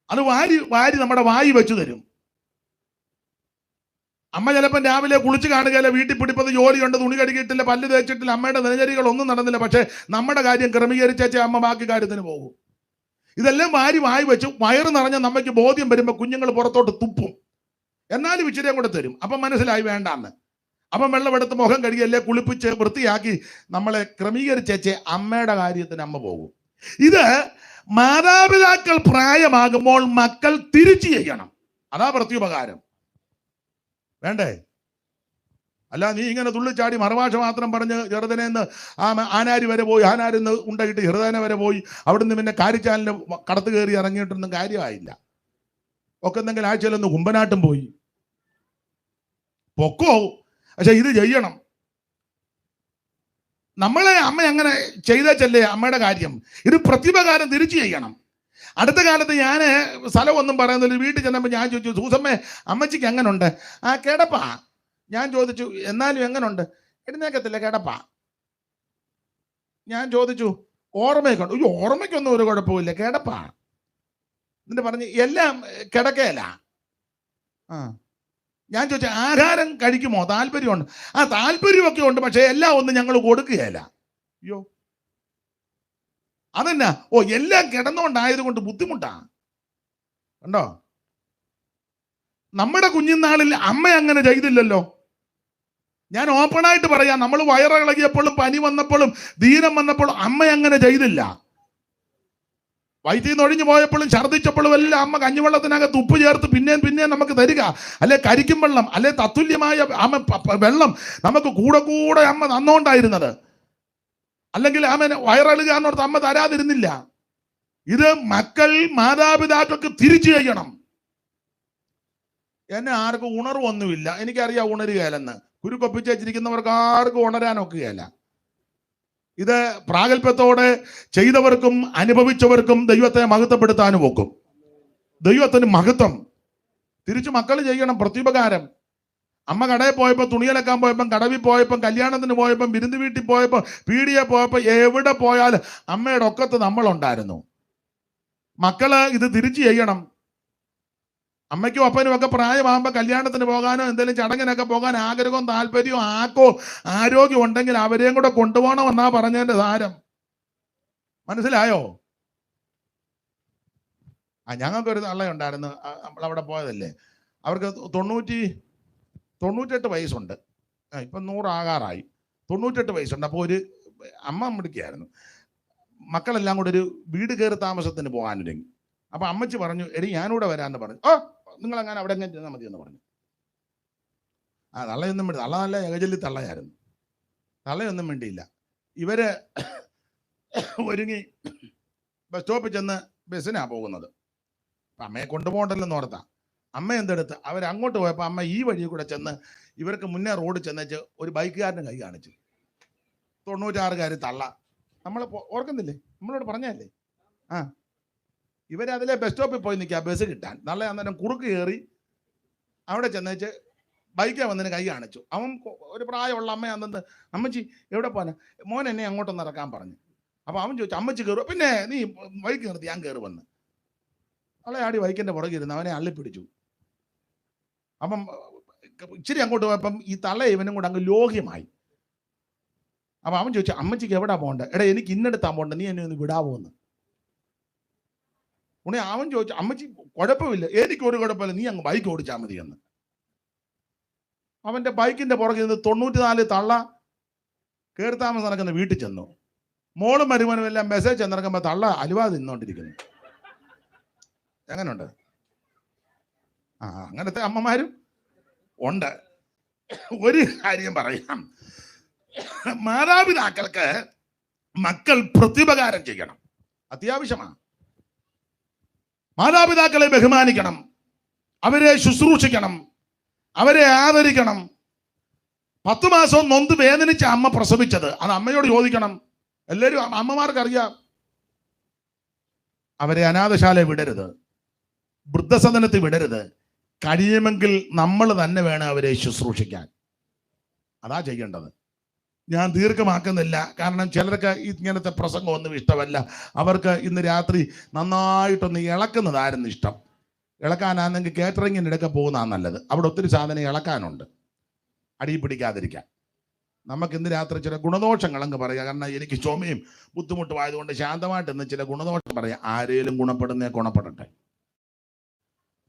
അത് വാരി വാരി നമ്മുടെ വായി വെച്ച് തരും. അമ്മ ചിലപ്പം രാവിലെ കുളിച്ച് കാണുകയല്ല, വീട്ടിൽ പിടിപ്പത് ജോലിയുണ്ട്, തുണി കഴുകിയിട്ടില്ല, പല്ല് തേച്ചിട്ടില്ല, അമ്മയുടെ ദിനചര്യകളൊന്നും നടന്നില്ല. പക്ഷെ നമ്മുടെ കാര്യം ക്രമീകരിച്ചേ അമ്മ ബാക്കി കാര്യത്തിന് പോകും. ഇതെല്ലാം വാരി വെച്ച് വയറ് നിറഞ്ഞ നമ്മയ്ക്ക് ബോധ്യം വരുമ്പോൾ കുഞ്ഞുങ്ങൾ പുറത്തോട്ട് തുപ്പും. എന്നാലും ഇച്ചിരിയും കൂടെ തരും. അപ്പം മനസ്സിലായി വേണ്ടാന്ന്. അപ്പം വെള്ളമെടുത്ത് മുഖം കഴുകിയല്ലേ കുളിപ്പിച്ച് വൃത്തിയാക്കി നമ്മളെ ക്രമീകരിച്ചേ അമ്മയുടെ കാര്യത്തിന് അമ്മ പോകും. ഇത് മാതാപിതാക്കൾ പ്രായമാകുമ്പോൾ മക്കൾ തിരിച്ചു ചെയ്യണം. അതാ പ്രത്യുപകാരം. വേണ്ടേ? അല്ല നീ ഇങ്ങനെ തുള്ളിച്ചാടി മറുഭാഷ മാത്രം പറഞ്ഞ് ചെറുതനെന്ന് ആനാരി വരെ പോയി, ആനാരിന്ന് ഉണ്ടായിട്ട് ചെറുതനെ വരെ പോയി, അവിടുന്ന് പിന്നെ കാരിച്ചാലിന് കടത്ത് കയറി ഇറങ്ങിയിട്ടൊന്നും കാര്യമായില്ല. ഒക്കെ എന്തെങ്കിലും ആഴ്ചയിലൊന്ന് കുമ്പനാട്ടും പോയി പൊക്കോ. പക്ഷെ ഇത് ചെയ്യണം. നമ്മളെ അമ്മ അങ്ങനെ ചെയ്തല്ലേ അമ്മയുടെ കാര്യം. ഇത് പ്രതിപകാരം തിരിച്ചു ചെയ്യണം. അടുത്ത കാലത്ത് ഞാൻ സ്ഥലമൊന്നും പറയുന്നില്ല, വീട്ടിൽ ചെന്നപ്പോൾ ഞാൻ ചോദിച്ചു, സൂസമ്മേ അമ്മച്ചിക്ക് എങ്ങനുണ്ട്? ആ കിടപ്പാ. ഞാൻ ചോദിച്ചു, എന്നാലും എങ്ങനുണ്ട്? എഴുന്നേക്കത്തില്ല, കിടപ്പാ. ഞാൻ ചോദിച്ചു, ഓർമ്മയൊക്കെ ഉണ്ട്? ഓർമ്മയ്ക്കൊന്നും ഒരു കുഴപ്പമില്ല, കിടപ്പാ. എന്നിട്ട് പറഞ്ഞ് എല്ലാം കിടക്കയല്ല. ആ ഞാൻ ചോദിച്ചു, ആഹാരം കഴിക്കുമോ? താല്പര്യമുണ്ട്. ആ താല്പര്യമൊക്കെ ഉണ്ട്, പക്ഷെ എല്ലാം ഒന്നും ഞങ്ങൾ കൊടുക്കുകയല്ല. അയ്യോ അതെന്നാ? എല്ലാം കിടന്നുകൊണ്ടായത് കൊണ്ട് ബുദ്ധിമുട്ടാ. കണ്ടോ? നമ്മുടെ കുഞ്ഞുനാളിൽ അമ്മ അങ്ങനെ ചെയ്തില്ലല്ലോ. ഞാൻ ഓപ്പണായിട്ട് പറയാം, നമ്മൾ വയറിളകിയപ്പോഴും പനി വന്നപ്പോഴും ദീനം വന്നപ്പോഴും അമ്മ അങ്ങനെ ചെയ്തില്ല. വയറ്റിൽ നിന്ന് ഒഴിഞ്ഞു പോയപ്പോഴും ഛർദ്ദിച്ചപ്പോഴും എല്ലാം അമ്മ കഞ്ഞിവെള്ളത്തിനകത്ത് ഉപ്പ് ചേർത്ത് പിന്നെയും നമുക്ക് തരിക, അല്ലെ കരിക്കും വെള്ളം, അല്ലെ തത്തുല്യമായ വെള്ളം നമുക്ക് കൂടെ അമ്മ തന്നോണ്ടായിരുന്നത്. അല്ലെങ്കിൽ അമ്മ വയറളുക എന്നോർത്ത് അമ്മ തരാതിരുന്നില്ല. ഇത് മക്കൾ മാതാപിതാക്കൾക്ക് തിരിച്ചു ചെയ്യണം. എന്നെ ആർക്കും ഉണർവൊന്നുമില്ല, എനിക്കറിയാം ഉണരുകയല്ലെന്ന്. കുരുക്കൊപ്പിച്ച് വെച്ചിരിക്കുന്നവർക്ക് ആർക്കും ഉണരാനൊക്കുകയല്ല. ഇത് പ്രാഗൽഭ്യത്തോടെ ചെയ്തവർക്കും അനുഭവിച്ചവർക്കും ദൈവത്തെ മഹത്വപ്പെടുത്താനും ഒക്കും. ദൈവത്തിന് മഹത്വം. തിരിച്ചു മക്കൾ ചെയ്യണം പ്രത്യുപകാരം. അമ്മ കടയിൽ പോയപ്പോൾ, തുണിയലക്കാൻ പോയപ്പം, കടവിൽ പോയപ്പം, കല്യാണത്തിന് പോയപ്പം, വിരുന്ന് വീട്ടിൽ പോയപ്പോൾ, പീടിയെ പോയപ്പോൾ, എവിടെ പോയാലും അമ്മയുടെ ഒക്കത്ത് നമ്മളുണ്ടായിരുന്നു. മക്കള് ഇത് തിരിച്ചു ചെയ്യണം. അമ്മയ്ക്കും അപ്പനും ഒക്കെ പ്രായമാകുമ്പോൾ കല്യാണത്തിന് പോകാനോ എന്തെങ്കിലും ചടങ്ങിനൊക്കെ പോകാൻ ആഗ്രഹവും താല്പര്യവും ആരോഗ്യം ഉണ്ടെങ്കിൽ അവരെയും കൂടെ കൊണ്ടുപോകണമെന്നാ പറഞ്ഞതിന്റെ സാരം. മനസ്സിലായോ? ഞങ്ങൾക്കൊരു തള്ളയുണ്ടായിരുന്നു, നമ്മളവിടെ പോയതല്ലേ. അവർക്ക് 98 വയസ്സുണ്ട്. ഇപ്പം 100 ആകാറായി. 98 വയസ്സുണ്ട്. അപ്പോൾ ഒരു അമ്മ മിടുക്കിയായിരുന്നു. മക്കളെല്ലാം കൂടെ ഒരു വീട് കയറി താമസത്തിന് പോകാനൊരുങ്ങി. അപ്പം അമ്മച്ചി പറഞ്ഞു, എടി ഞാനിവിടെ വരാമെന്ന് പറഞ്ഞു. നിങ്ങളങ്ങനെ അവിടെ എങ്ങനെ ചെന്നാൽ മതി എന്ന് പറഞ്ഞു. തള്ളയൊന്നും വേണ്ടി, തള്ള നല്ല ഏകജല്ലി തള്ളയായിരുന്നു. തള്ളയൊന്നും വേണ്ടിയില്ല. ഇവര് ഒരുങ്ങി ബസ് സ്റ്റോപ്പിൽ ചെന്ന് ബസ്സിനാണ് പോകുന്നത്. അപ്പം അമ്മയെ കൊണ്ടുപോകണ്ടല്ലെന്ന് ഓർത്താ. അമ്മ എന്തെടുത്ത് അവരങ്ങോട്ട് പോയപ്പോൾ അമ്മ ഈ വഴി കൂടെ ചെന്ന് ഇവർക്ക് മുന്നേ റോഡ് ചെന്നേച്ച് ഒരു ബൈക്കുകാരൻ്റെ കൈ കാണിച്ചു. 96 തള്ള. നമ്മൾ ഓർക്കുന്നില്ലേ? നമ്മളോട് പറഞ്ഞല്ലേ? ഇവരതിലെ ബസ് സ്റ്റോപ്പിൽ പോയി നിൽക്കുക ബസ് കിട്ടാൻ. നല്ല അന്നേരം കുറുക്ക് കയറി അവിടെ ചെന്നേച്ച് ബൈക്കാ വന്നതിന് കൈ കാണിച്ചു. അവൻ ഒരു പ്രായമുള്ള അമ്മയാണെന്ന്, അമ്മച്ചി എവിടെ പോകാനാ? മോൻ എന്നെ അങ്ങോട്ടൊന്ന് ഇറക്കാൻ പറഞ്ഞു. അപ്പോൾ അവൻ ചോദിച്ചു, അമ്മച്ചി കയറുക? പിന്നെ നീ ബൈക്ക് നിർത്തി, ഞാൻ കയറി വന്ന്. അവളെ ആടി ബൈക്കിൻ്റെ പുറകിരുന്ന് അവനെ അള്ളിപ്പിടിച്ചു. അപ്പം ഇച്ചിരി അങ്ങോട്ട് പോയപ്പം ഈ തള്ള ഇവനും കൂടെ അങ്ങ് ലോഹ്യമായി. അപ്പൊ അവൻ ചോദിച്ചു, അമ്മച്ചിക്ക് എവിടാ പോകണ്ടേ? എടാ എനിക്ക് ഇന്നെടുത്താ പോകണ്ട, നീ എന്നെ ഒന്ന് വിടാവോ എന്ന്. ഉടനെ അവൻ ചോദിച്ചു, അമ്മച്ചി കുഴപ്പമില്ല, എനിക്കൊരു കുഴപ്പമില്ല, നീ അങ്ങ് ബൈക്ക് ഓടിച്ചാൽ മതി എന്ന്. അവന്റെ ബൈക്കിന്റെ പുറകിൽ നിന്ന് 94 തള്ള കയറി താമസം നടക്കുന്ന വീട്ടിൽ ചെന്നു. മോളും മരുമനും എല്ലാം മെസ്സേജ് ചെന്നിറക്കുമ്പോ തള്ള അലുവ തിന്നോണ്ടിരിക്കുന്നു. എങ്ങനെയുണ്ട്? അങ്ങനത്തെ അമ്മമാരും ഉണ്ട്. ഒരു കാര്യം പറയാം, മാതാപിതാക്കൾക്ക് മക്കൾ പ്രത്യുപകാരം ചെയ്യണം, അത്യാവശ്യമാണ്. മാതാപിതാക്കളെ ബഹുമാനിക്കണം, അവരെ ശുശ്രൂഷിക്കണം, അവരെ ആദരിക്കണം. 10 മാസം നൊന്ത് വേദനിച്ച അമ്മ പ്രസവിച്ചത്, അത് അമ്മയോട് ചോദിക്കണം. എല്ലാവരും അമ്മമാർക്കറിയാം. അവരെ അനാഥശാല വിടരുത്, വൃദ്ധസദനത്തിൽ വിടരുത്. കഴിയുമെങ്കിൽ നമ്മൾ തന്നെ വേണം അവരെ ശുശ്രൂഷിക്കാൻ. അതാ ചെയ്യേണ്ടത്. ഞാൻ ദീർഘമാക്കുന്നില്ല, കാരണം ചിലർക്ക് ഇങ്ങനത്തെ പ്രസംഗമൊന്നും ഇഷ്ടമല്ല. അവർക്ക് ഇന്ന് രാത്രി നന്നായിട്ടൊന്ന് ഇളക്കുന്നതായിരുന്നു ഇഷ്ടം. ഇളക്കാനാണെങ്കിൽ കേറ്ററിങ്ങിനിടയ്ക്ക് പോകുന്നതാണ് നല്ലത്. അവിടെ ഒത്തിരി സാധനം ഇളക്കാനുണ്ട്, അടി പിടിക്കാതിരിക്കാൻ. നമുക്ക് ഇന്ന് രാത്രി ചില ഗുണദോഷങ്ങൾ അങ്ങ് പറയാം. കാരണം എനിക്ക് ചുമയും ബുദ്ധിമുട്ടുമായതുകൊണ്ട് ശാന്തമായിട്ട് ഇന്ന് ചില ഗുണദോഷം പറയാം. ആരേലും ഗുണപ്പെടട്ടെ.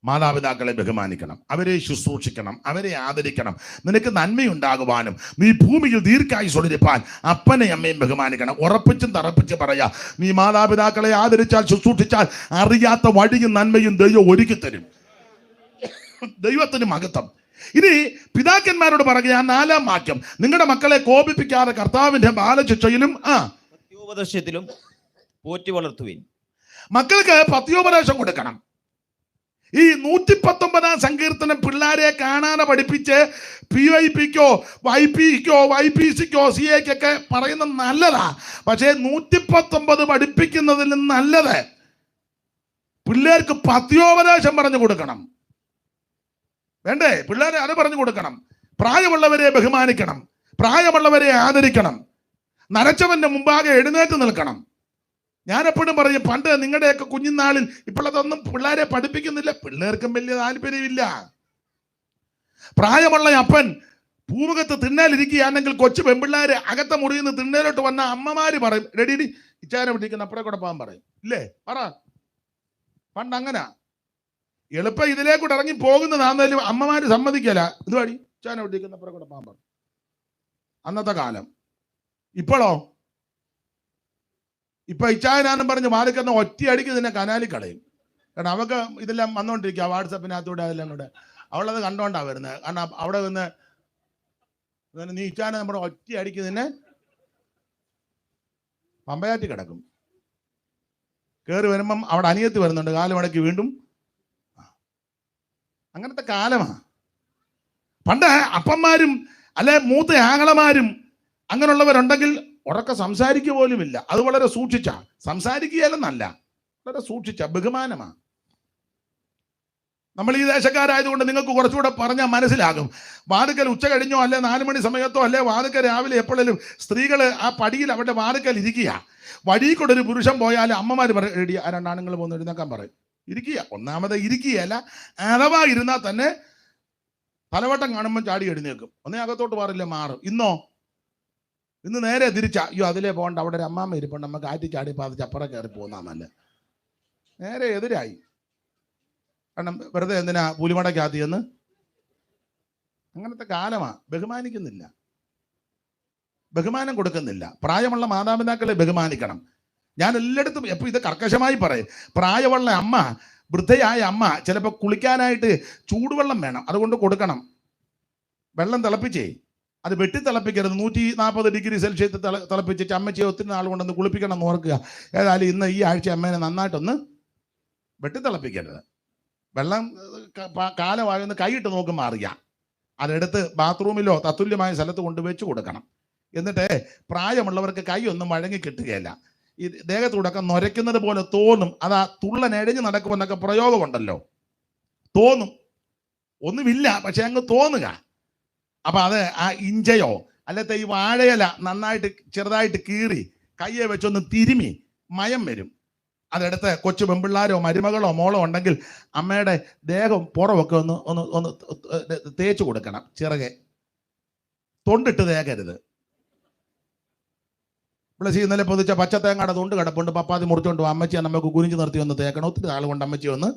മാതാപിതാക്കളെ ബഹുമാനിക്കണം, അവരെ ശുശ്രൂഷിക്കണം, അവരെ ആദരിക്കണം. നിനക്ക് നന്മയുണ്ടാകുവാനും നീ ഭൂമിയിൽ ദീർഘായുസ്സോടിരിപ്പാൻ അപ്പനെ അമ്മയും ബഹുമാനിക്കണം. ഉറപ്പിച്ചും തറപ്പിച്ച് പറയാ, നീ മാതാപിതാക്കളെ ആദരിച്ചാൽ, ശുശ്രൂഷിച്ചാൽ അറിയാത്ത വഴിയും നന്മയും ദൈവം ഒരുക്കി തരും. ദൈവത്തിന് മഹത്വം. ഇനി പിതാക്കന്മാരോട് പറയുക, 4-ാം വാക്യം, നിങ്ങളുടെ മക്കളെ കോപിപ്പിക്കാതെ കർത്താവിന്റെ ബാലശിക്ഷയിലും പത്യോപദേശത്തിലും പോറ്റി വളർത്തുവിൻ. മക്കൾക്ക് പത്യോപദേശം കൊടുക്കണം. ഈ 119-ാം സങ്കീർത്തനം പിള്ളേരെ കാണാതെ പഠിപ്പിച്ച് PYPക്കോ YPCക്കോ CAക്കൊക്കെ പറയുന്നത് നല്ലതാ. പക്ഷേ 119 പഠിപ്പിക്കുന്നതിലും നല്ലത് പിള്ളേർക്ക് പത്യോപദേശം പറഞ്ഞു കൊടുക്കണം. വേണ്ടേ? പിള്ളേരെ അത് പറഞ്ഞു കൊടുക്കണം. പ്രായമുള്ളവരെ ബഹുമാനിക്കണം, പ്രായമുള്ളവരെ ആദരിക്കണം, നരച്ചവന്റെ മുമ്പാകെ എഴുന്നേറ്റ് നിൽക്കണം. ഞാൻ എപ്പോഴും പറയും, പണ്ട് നിങ്ങളുടെയൊക്കെ കുഞ്ഞുനാളിൽ ഇപ്പോഴതൊന്നും പിള്ളേരെ പഠിപ്പിക്കുന്നില്ല, പിള്ളേർക്കും വലിയ താല്പര്യമില്ല. പ്രായമുള്ള അപ്പൻ ഭൂമുഖത്ത് തിണ്ണേലിരിക്കുകയാണെങ്കിൽ കൊച്ചു പെൺപിള്ളേര് അകത്ത മുറിയിൽ നിന്ന് തിണ്ണേലോട്ട് വന്ന അമ്മമാര് പറയും, റെഡി ഇച്ചാനെ പിടിക്കുന്ന അപ്പുറം കൂടെ പോകാൻ പറയും. ഇല്ലേ? പറ. പണ്ട് അങ്ങനെ എളുപ്പം ഇതിലേക്കൂടെ ഇറങ്ങി പോകുന്നതാണെങ്കിലും അമ്മമാര് സമ്മതിക്കല. ഇതുവഴി ഇച്ചാനെ പിടിക്കുന്ന അപ്പുറം കൂടെ പോകാൻ പറയും. അന്നത്തെ കാലം. ഇപ്പോഴോ? ഇപ്പൊ ഇച്ചായനാന്നും പറഞ്ഞ് മാറിക്കുന്ന ഒറ്റയടിക്ക് തന്നെ കനാലി കളയും. കാരണം അവർക്ക് ഇതെല്ലാം വന്നോണ്ടിരിക്കുക വാട്സപ്പിനകത്തൂടെ, അതെല്ലാം കൂടെ. അവളത് കണ്ടോണ്ടാ വരുന്നത്. കാരണം അവിടെ നിന്ന് നീ ഇച്ചാനെ നമ്മുടെ ഒറ്റയടിക്ക് തന്നെ പമ്പയാറ്റി കിടക്കും. കയറി വരുമ്പം അവിടെ അനിയത്തി വരുന്നുണ്ട്, കാലുമടക്കി വീണ്ടും. അങ്ങനത്തെ കാലമാ. പണ്ട് അപ്പന്മാരും അല്ലെ മൂത്ത ആങ്ങളമാരും അങ്ങനെയുള്ളവരുണ്ടെങ്കിൽ ഉറക്കെ സംസാരിക്കുക പോലുമില്ല. അത് വളരെ സൂക്ഷിച്ച സംസാരിക്കുകയല്ലെന്നല്ല, വളരെ സൂക്ഷിച്ച ബഹുമാനമാ. നമ്മൾ ഈ ദേശക്കാരായതുകൊണ്ട് നിങ്ങൾക്ക് കുറച്ചുകൂടെ പറഞ്ഞാൽ മനസ്സിലാകും. വാതുക്കൽ ഉച്ച കഴിഞ്ഞോ അല്ലെ 4 മണി സമയത്തോ അല്ലെ വാതുക്കൽ രാവിലെ എപ്പോഴേലും സ്ത്രീകൾ ആ പടിയിൽ അവരുടെ വാതുക്കൽ ഇരിക്കുക. വഴിയിൽ കൂടെ ഒരു പുരുഷൻ പോയാൽ അമ്മമാർ പറയും, റെഡി, ആ 2 ആണുങ്ങൾ പോകുന്ന എഴുന്നേക്കാൻ പറയും. ഇരിക്കുക. ഒന്നാമത് ഇരിക്കുകയല്ല, അഥവാ ഇരുന്നാൽ തന്നെ തലവട്ടം കാണുമ്പോൾ ചാടി എഴുന്നേക്കും. ഒന്നേ അകത്തോട്ട് പാറില്ല, മാറും. ഇന്ന് നേരെ തിരിച്ചാ, അയ്യോ അതിലേ പോകണ്ട, അവിടെ ഒരു അമ്മാമ്മ ഇരിപ്പുണ്ട്, നമുക്ക് ആറ്റി ചാടി പാതിച്ച് അപ്പുറം കയറി പോകുന്നതല്ല. നേരെ എതിരായി. കാരണം വെറുതെ എന്തിനാ പുലിമടക്കാത്തിയെന്ന്. അങ്ങനത്തെ കാലമാ. ബഹുമാനിക്കുന്നില്ല, ബഹുമാനം കൊടുക്കുന്നില്ല. പ്രായമുള്ള മാതാപിതാക്കളെ ബഹുമാനിക്കണം. ഞാൻ എല്ലായിടത്തും എപ്പോൾ ഇത് കർക്കശമായി പറയും. പ്രായമുള്ള അമ്മ, വൃദ്ധയായ അമ്മ ചിലപ്പോൾ കുളിക്കാനായിട്ട് ചൂടുവെള്ളം വേണം, അതുകൊണ്ട് കൊടുക്കണം. വെള്ളം തിളപ്പിച്ചേ, അത് വെട്ടി തിളപ്പിക്കരുത്. 140 ഡിഗ്രി സെൽഷ്യസ് തിളപ്പിച്ചിട്ട് അമ്മച്ചിയെ ഒത്തിരി നാൾ കൊണ്ടൊന്ന് കുളിപ്പിക്കണം എന്ന് ഓർക്കുക. ഏതായാലും ഇന്ന് ഈ ആഴ്ച അമ്മേനെ നന്നായിട്ടൊന്ന് വെട്ടി തിളപ്പിക്കരുത്. വെള്ളം കാലമായൊന്ന് കൈയിട്ട് നോക്കുമ്പോൾ അറിയാം. അതെടുത്ത് ബാത്റൂമിലോ തത്തുല്യമായ സ്ഥലത്ത് കൊണ്ട് വെച്ച് കൊടുക്കണം. എന്നിട്ട് പ്രായമുള്ളവർക്ക് കൈ ഒന്നും വഴങ്ങി കിട്ടുകയില്ല. ഈ ദേഹത്തൂടൊക്കെ നൊരയ്ക്കുന്നത് പോലെ തോന്നും. അതാ തുള്ളനെഴഞ്ഞ് നടക്കുമെന്നൊക്കെ പ്രയോഗമുണ്ടല്ലോ. തോന്നും, ഒന്നുമില്ല, പക്ഷെ അങ്ങ് തോന്നുക. അപ്പൊ അത് ആ ഇഞ്ചയോ അല്ലത്തെ ഈ വാഴയില നന്നായിട്ട് ചെറുതായിട്ട് കീറി കയ്യെ വെച്ചൊന്ന് തിരുമി മയം വരും. അതെടുത്ത് കൊച്ചു പെൺപിള്ളാരോ മരുമകളോ മോളോ ഉണ്ടെങ്കിൽ അമ്മയുടെ ദേഹം പുറമൊക്കെ ഒന്ന് തേച്ച് കൊടുക്കണം. ചിറകെ തൊണ്ടിട്ട് തേക്കരുത്. പ്ലസ് ഇന്നലെ പൊതിച്ച പച്ചത്തേങ്ങയുടെ തൊണ്ട് കിടപ്പുണ്ട്, പപ്പാതി മുറിച്ചോണ്ട് അമ്മച്ചിയെ നമുക്ക് കുനിഞ്ഞു നിർത്തി ഒന്ന് തേക്കണം. ഒത്തിരി നാൾ കൊണ്ട് അമ്മച്ചി ഒന്ന്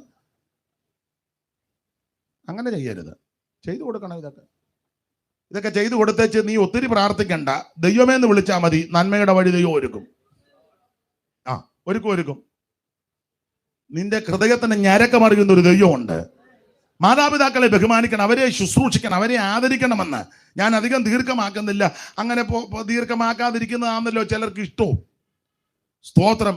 അങ്ങനെ ചെയ്യരുത്, ചെയ്തു കൊടുക്കണം. ഇതൊക്കെ ചെയ്തു കൊടുത്തേച്ച് നീ ഒത്തിരി പ്രാർത്ഥിക്കണ്ട, ദൈവമേന്ന് വിളിച്ചാൽ മതി, നന്മയുടെ വഴി ദൈവം ഒരുക്കും. ഒരുക്കും. നിന്റെ ഹൃദയത്തിന് ഞരക്കമറിയുന്ന ഒരു ദൈവമുണ്ട്. മാതാപിതാക്കളെ ബഹുമാനിക്കണം, അവരെ ശുശ്രൂഷിക്കണം, അവരെ ആദരിക്കണമെന്ന് ഞാൻ അധികം ദീർഘമാക്കുന്നില്ല. അങ്ങനെ ദീർഘമാക്കാതിരിക്കുന്നതാണല്ലോ ചിലർക്ക് ഇഷ്ടവും. സ്തോത്രം.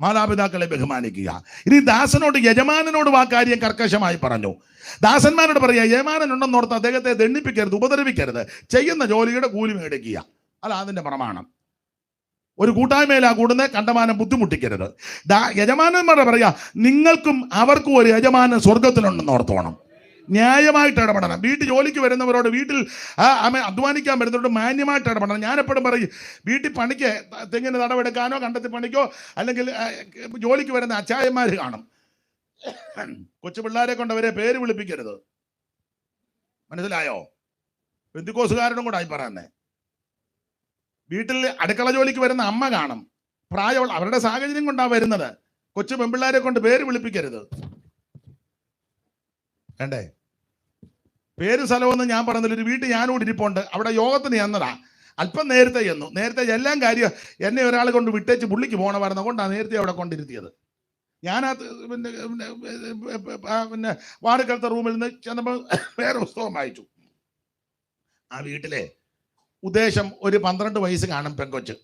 മാതാപിതാക്കളെ ബഹുമാനിക്കുക. ഇനി ദാസനോട് യജമാനനോട് ആ കാര്യം കർക്കശമായി പറഞ്ഞു. ദാസന്മാരോട് പറയുക, യജമാനനുണ്ടെന്നോർത്ത് അദ്ദേഹത്തെ ദണ്ഡിപ്പിക്കരുത്, ഉപദ്രവിക്കരുത്, ചെയ്യുന്ന ജോലിയുടെ കൂലി മേടിക്കുക. അല്ല അതിന്റെ പ്രമാണം. ഒരു കൂട്ടായ്മയിലാ കൂടുന്നത്, കണ്ടമാനം ബുദ്ധിമുട്ടിക്കരുത്. യജമാനന്മാരെ പറയാ, നിങ്ങൾക്കും അവർക്കും ഒരു യജമാനൻ സ്വർഗത്തിലുണ്ടെന്ന് ഓർത്തോണം. ന്യായമായിട്ട് ഇടപെടണം. വീട്ടിൽ ജോലിക്ക് വരുന്നവരോട്, വീട്ടിൽ അധ്വാനിക്കാൻ വരുന്നവരോട് മാന്യമായിട്ട് ഇടപെടണം. ഞാൻ എപ്പോഴും പറയും, വീട്ടിൽ പണിക്ക് തെങ്ങിന് തടവെടുക്കാനോ കണ്ടത്തി പണിക്കോ അല്ലെങ്കിൽ ജോലിക്ക് വരുന്ന അച്ചായന്മാർ കാണും. കൊച്ചു പിള്ളേരെ കൊണ്ട് അവരെ പേര് വിളിപ്പിക്കരുത്. മനസ്സിലായോ? പെന്തിക്കോസുകാരനും കൂടെ ആയി പറയുന്നേ. വീട്ടിൽ അടുക്കള ജോലിക്ക് വരുന്ന അമ്മ കാണും, പ്രായമുള്ള, അവരുടെ സാഹചര്യം കൊണ്ടാണ് വരുന്നത്. കൊച്ചു പെൺപിള്ളേരെ കൊണ്ട് പേര് വിളിപ്പിക്കരുത്. വേണ്ടേ? പേര് സ്ഥലമൊന്നും ഞാൻ പറഞ്ഞില്ല. ഒരു വീട്ടിൽ ഞാനോട് ഇരിപ്പുണ്ട്, അവിടെ യോഗത്തിന് ചെന്നതാ. അല്പം നേരത്തെ ചെന്നു. നേരത്തെ എല്ലാം കാര്യം എന്നെ ഒരാൾ കൊണ്ട് വിട്ടേച്ച് പുള്ളിക്ക് പോകണമായിരുന്നു, കൊണ്ടാണ് നേരത്തെ അവിടെ കൊണ്ടിരുത്തിയത്. ഞാനത് പിന്നെ വാടകത്തെ റൂമിൽ നിന്ന് ചെന്നപ്പോൾ വേറെ പുസ്തകം വായിച്ചു. ആ വീട്ടിലെ ഉദ്ദേശം ഒരു 12 വയസ്സ് കാണും, പെങ്കൊച്ച്.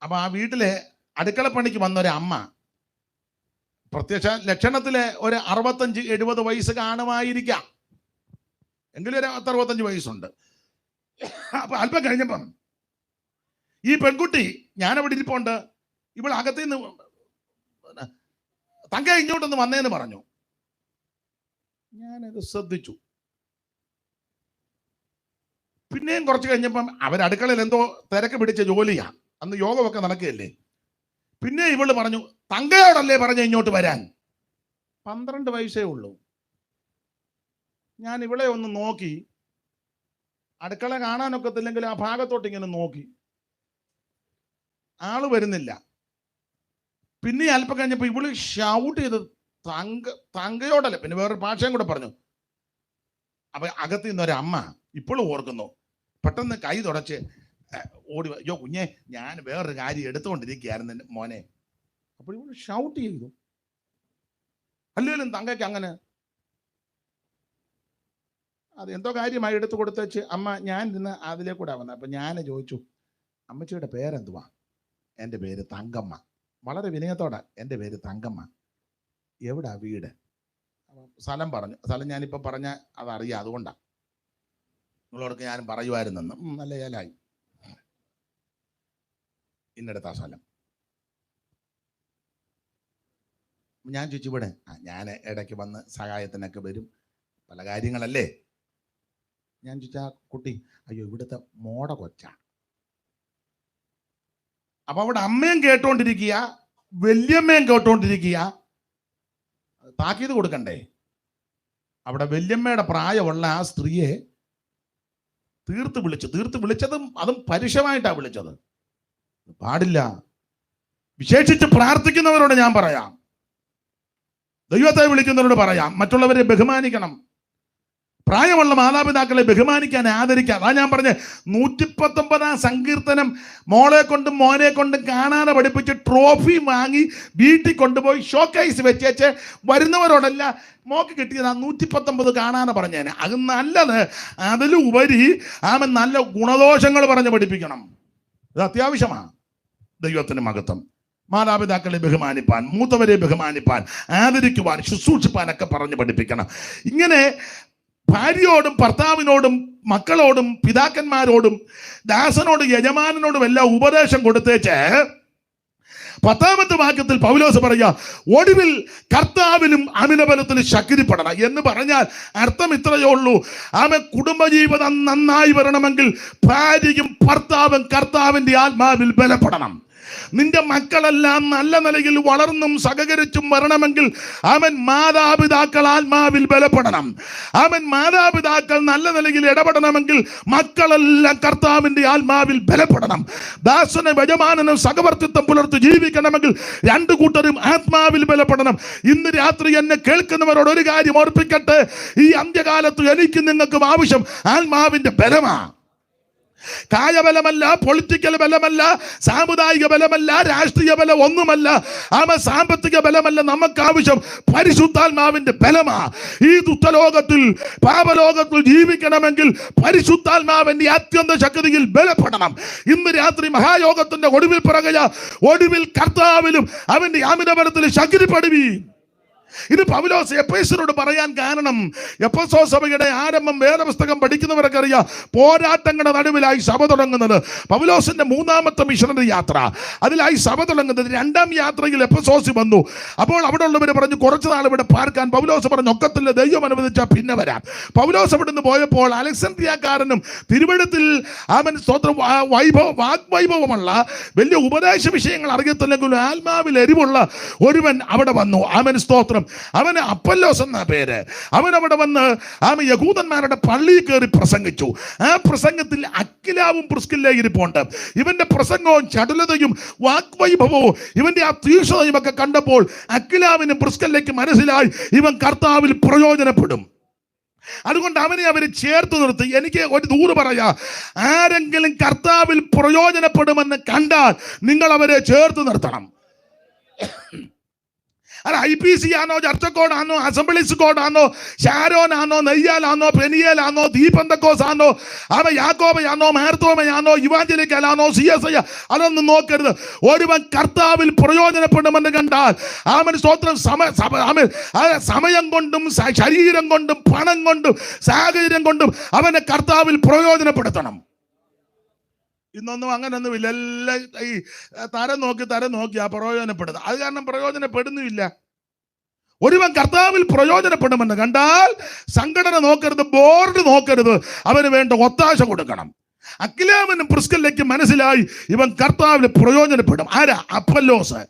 അപ്പൊ ആ വീട്ടിലെ അടുക്കളപ്പണിക്ക് വന്നൊരു അമ്മ, പ്രത്യക്ഷ ലക്ഷണത്തിലെ ഒരു 65-70 വയസ്സ് കാണുമായിരിക്കാം, എങ്കിലും ഒരു 65 വയസ്സുണ്ട്. അപ്പൊ അല്പം കഴിഞ്ഞപ്പം ഈ പെൺകുട്ടി, ഞാനവിടെ ഇരിപ്പുണ്ട്, ഇവിടെ അകത്തുനിന്ന് തങ്ക ഇങ്ങോട്ടൊന്ന് വന്നേന്ന് പറഞ്ഞു. ഞാനത് ശ്രദ്ധിച്ചു. പിന്നെയും കുറച്ച് കഴിഞ്ഞപ്പം അവരടുക്കളയിൽ എന്തോ തിരക്ക് പിടിച്ച ജോലിയാ, അന്ന് യോഗമൊക്കെ നടക്കുകയല്ലേ. പിന്നെ ഇവള് പറഞ്ഞു, തങ്കയോടല്ലേ പറഞ്ഞ ഇങ്ങോട്ട് വരാൻ. 12 വയസ്സേ ഉള്ളൂ. ഞാൻ ഇവളെ ഒന്ന് നോക്കി, അടുക്കള കാണാനൊക്കത്തില്ലെങ്കിൽ ആ ഭാഗത്തോട്ട് ഇങ്ങനെ നോക്കി, ആള് വരുന്നില്ല. പിന്നെ അല്പം കഴിഞ്ഞപ്പോ ഇവള് ഷൗട്ട് ചെയ്ത് തങ്കയോടല്ലേ, പിന്നെ വേറൊരു ഭാഷയും കൂടെ പറഞ്ഞു. അപ്പൊ അകത്ത് നിന്നൊരമ്മ ഇപ്പോഴും ഓർക്കുന്നു, പെട്ടെന്ന് കൈ തുടച്ച് ഓടി, അയ്യോ കുഞ്ഞെ, ഞാൻ വേറൊരു കാര്യം എടുത്തുകൊണ്ടിരിക്കുകയായിരുന്നു മോനെ. അപ്പോൾ ഇവള് ഷൗട്ട് ചെയ്തു. അല്ലെങ്കിലും തങ്കയ്ക്ക് അങ്ങനെ അത് എന്തോ കാര്യമായി എടുത്തു കൊടുത്തേച്ച് അമ്മ ഞാൻ ഇന്ന് അതിലേക്കൂടെ വന്നത്. അപ്പൊ ഞാൻ ചോദിച്ചു, അമ്മച്ചിയുടെ പേരെന്തുവാ? എൻ്റെ പേര് തങ്കമ്മ. വളരെ വിനയത്തോടെ, എൻ്റെ പേര് തങ്കമ്മ. എവിടാ വീട്? സ്ഥലം പറഞ്ഞു. സ്ഥലം ഞാനിപ്പോൾ പറഞ്ഞ അതറിയാം, അതുകൊണ്ടാണ്. നിങ്ങളോടൊക്കെ ഞാൻ പറയുമായിരുന്നെന്ന്. നല്ല ഏലായി. ഇന്നടത്താ സ്ഥലം. ഞാൻ ചോദിച്ചു, ഇവിടെ ഞാൻ ഇടയ്ക്ക് വന്ന് സഹായത്തിനൊക്കെ വരും, പല കാര്യങ്ങളല്ലേ. ഞാൻ ചോദിച്ചാ കുട്ടി, അയ്യോ ഇവിടുത്തെ മോട കൊച്ച. അപ്പൊ അവിടെ അമ്മയും കേട്ടോണ്ടിരിക്കുക, വല്യമ്മയും കേട്ടോണ്ടിരിക്കുക. താക്കീത് കൊടുക്കണ്ടേ? അവിടെ വല്യമ്മയുടെ പ്രായമുള്ള ആ സ്ത്രീയെ തീർത്ത് വിളിച്ചതും അതും പരുഷമായിട്ടാണ് വിളിച്ചത്. പാടില്ല. വിശേഷിച്ച് പ്രാർത്ഥിക്കുന്നവരോട് ഞാൻ പറയാം, ദൈവത്തെ വിളിക്കുന്നവരോട് പറയാം, മറ്റുള്ളവരെ ബഹുമാനിക്കണം. പ്രായമുള്ള മാതാപിതാക്കളെ ബഹുമാനിക്കാൻ, ആദരിക്കാൻ. അതാ ഞാൻ പറഞ്ഞ 119 സങ്കീർത്തനം മോളെ കൊണ്ടും മോനെ കൊണ്ടും കാണാതെ പഠിപ്പിച്ച് ട്രോഫി വാങ്ങി വീട്ടിൽ കൊണ്ടുപോയി ഷോക്കേസ് വെച്ചേച്ച് വരുന്നവരോടല്ല മോക്ക് കിട്ടിയത് 119 കാണാതെ പറഞ്ഞേനെ. അത് നല്ലത്. അതിലുപരി ആമൻ നല്ല ഗുണദോഷങ്ങൾ പറഞ്ഞ് പഠിപ്പിക്കണം. ഇത് അത്യാവശ്യമാണ്. ദൈവത്തിന് മഹത്വം. മാതാപിതാക്കളെ ബഹുമാനിപ്പാൻ, മൂത്തവരെ ബഹുമാനിപ്പാൻ, ആദരിക്കുവാൻ, ശുശ്രൂഷിപ്പാനൊക്കെ പറഞ്ഞ് പഠിപ്പിക്കണം. ഇങ്ങനെ ഭാര്യയോടും ഭർത്താവിനോടും മക്കളോടും പിതാക്കന്മാരോടും ദാസനോടും യജമാനനോടും എല്ലാം ഉപദേശം കൊടുത്തേച്ച് 10-ാമത്തെ വാക്യത്തിൽ പൗലോസ് പറയുക, ഒടുവിൽ കർത്താവിലും അമിതബലത്തിലും ശക്തിപ്പെടണം എന്ന് പറഞ്ഞാൽ അർത്ഥം ഇത്രയേ ഉള്ളൂ. കുടുംബജീവിതം നന്നായി വരണമെങ്കിൽ ഭാര്യയും ഭർത്താവും കർത്താവിന്റെ ആത്മാവിൽ ബലപ്പെടണം. നിന്റെ മക്കളെല്ലാം നല്ല നിലയിൽ വളർന്നും സഹകരിച്ചും വരണമെങ്കിൽ മാതാപിതാക്കൾ ആത്മാവിൽ ബലപ്പെടണം. മാതാപിതാക്കൾ നല്ല നിലയിൽ ഇടപെടണമെങ്കിൽ മക്കളെല്ലാം കർത്താവിന്റെ ആത്മാവിൽ ബലപ്പെടണം. ദാസനെ യജമാനനും സഹവർത്തിത്വം പുലർത്തി ജീവിക്കണമെങ്കിൽ രണ്ടു കൂട്ടരും ആത്മാവിൽ ബലപ്പെടണം. ഇന്ന് രാത്രി എന്നെ കേൾക്കുന്നവരോട് ഒരു കാര്യം ഓർപ്പിക്കട്ടെ, ഈ അന്ത്യകാലത്ത് എനിക്ക് നിങ്ങൾക്കും ആവശ്യം ആത്മാവിന്റെ ബലമാണ്. കായബലമല്ല, പൊളിറ്റിക്കൽ ബലമല്ല, സാമുദായിക ബലമല്ല, രാഷ്ട്രീയ ബലം ഒന്നുമല്ല, സാമ്പത്തിക ബലമല്ല. നമുക്ക് ആവശ്യം പരിശുദ്ധാത്മാവിന്റെ ബലമാ. ഈ ദുഷ്ടലോകത്തിൽ പാപലോകത്തിൽ ജീവിക്കണമെങ്കിൽ പരിശുദ്ധാത്മാവിന്റെ അത്യന്ത ശക്തിയിൽ ബലപ്പെടണം. ഇന്ന് രാത്രി മഹായോഗത്തിന്റെ ഒടുവിൽ പറയുക, ഒടുവിൽ കർത്താവിലും അവന്റെ അമിതബലത്തിൽ ശക്തിപ്പെടുവീൻ. ഇത് പൗലോസ് എഫേസ്യരോട് പറയാൻ കാരണം, എഫെസോസ് സഭയുടെ ആരംഭം വേദപുസ്തകം പഠിക്കുന്നവരൊക്കെ അറിയാം. പോരാട്ടങ്ങളുടെ നടുവിലായി സഭ തുടങ്ങുന്നത് പൗലോസിന്റെ 3-ാമത്തെ മിഷണറി യാത്ര. അതിലായി സഭ തുടങ്ങുന്നത് 2-ാം യാത്രയിൽ എഫെസോസിൽ വന്നു. അപ്പോൾ അവിടെ ഉള്ളവർ പറഞ്ഞു, കുറച്ചു നാൾ ഇവിടെ പാർക്കാൻ. പൗലോസ് പറഞ്ഞു, ഒക്കത്തില്ല, ദൈവം അനുവദിച്ചാൽ പിന്നെ വരാം. പൗലോസ് അവിടെ നിന്ന് പോയപ്പോൾ അലക്സാണ്ട്രിയക്കാരനും തിരുവഴുത്തിൽ വാഗ്വൈഭവമുള്ള വലിയ ഉപദേശ വിഷയങ്ങൾ അറിയത്തില്ലെങ്കിലും ആത്മാവിൽ എരിവുള്ള ഒരുവൻ അവിടെ വന്നു. സ്തോത്രം. അവന് അപ്പല്ലോസ് എന്ന പേര്. അവൻ അവിടെ വന്ന് യഹൂദന്മാരുടെ പള്ളിയിൽ കയറി പ്രസംഗിച്ചു. ആ പ്രസംഗത്തിൽ അക്വിലാവും പ്രിസ്കില്ലയും ഇരിപ്പുണ്ട്. ഇവന്റെ പ്രസംഗവും ചടുലതയും വാഗ്വൈഭവവും ഇവന്റെ ആ തീക്ഷ്ണതയും ഒക്കെ കണ്ടപ്പോൾ അക്വിലാവിനും പ്രിസ്കില്ലയ്ക്ക് മനസ്സിലായി ഇവൻ കർത്താവിൽ പ്രയോജനപ്പെടും. അതുകൊണ്ട് അവനെ അവർ ചേർത്ത് നിർത്തി. എനിക്ക് ഒരു ദൂറ് പറയാ, ആരെങ്കിലും കർത്താവിൽ പ്രയോജനപ്പെടുമെന്ന് കണ്ടാൽ നിങ്ങൾ അവരെ ചേർത്ത് നിർത്തണം. അല്ല, IPC ആണോ, ചർച്ചക്കോടാണോ, അസംബ്ലീസ് കോഡാണോ, ഷാരോനാണോ, നെയ്യാലാണോ, പെനിയേലാണോ, ദീപന്തക്കോസ് ആണോ, യാക്കോബയാണോ, മാർത്തോമയാണോ, ഇവാഞ്ചലിക്കലാണോ, CSI, അതൊന്നും നോക്കരുത്. ഒരുവൻ കർത്താവിൽ പ്രയോജനപ്പെടുമെന്ന് കണ്ടാൽ സ്തോത്രം, സമയം കൊണ്ടും ശരീരം കൊണ്ടും പണം കൊണ്ടും സാഹചര്യം കൊണ്ടും അവനെ കർത്താവിൽ പ്രയോജനപ്പെടുത്തണം. ഇന്നൊന്നും അങ്ങനൊന്നുമില്ല. എല്ലാം ഈ തരം നോക്കി ആ പ്രയോജനപ്പെടുന്നത്. അത് കാരണം പ്രയോജനപ്പെടുന്നുമില്ല. ഒരുവൻ കർത്താവിൽ പ്രയോജനപ്പെടുമെന്ന് കണ്ടാൽ സംഘടന നോക്കരുത്, ബോർഡ് നോക്കരുത്, അവന് വേണ്ട ഒത്താശ കൊടുക്കണം. അക്വിലാവിനും പ്രിസ്കില്ലയ്ക്കും മനസ്സിലായി ഇവൻ കർത്താവിന് പ്രയോജനപ്പെടും. ആരാ? അപ്പല്ലോസ്.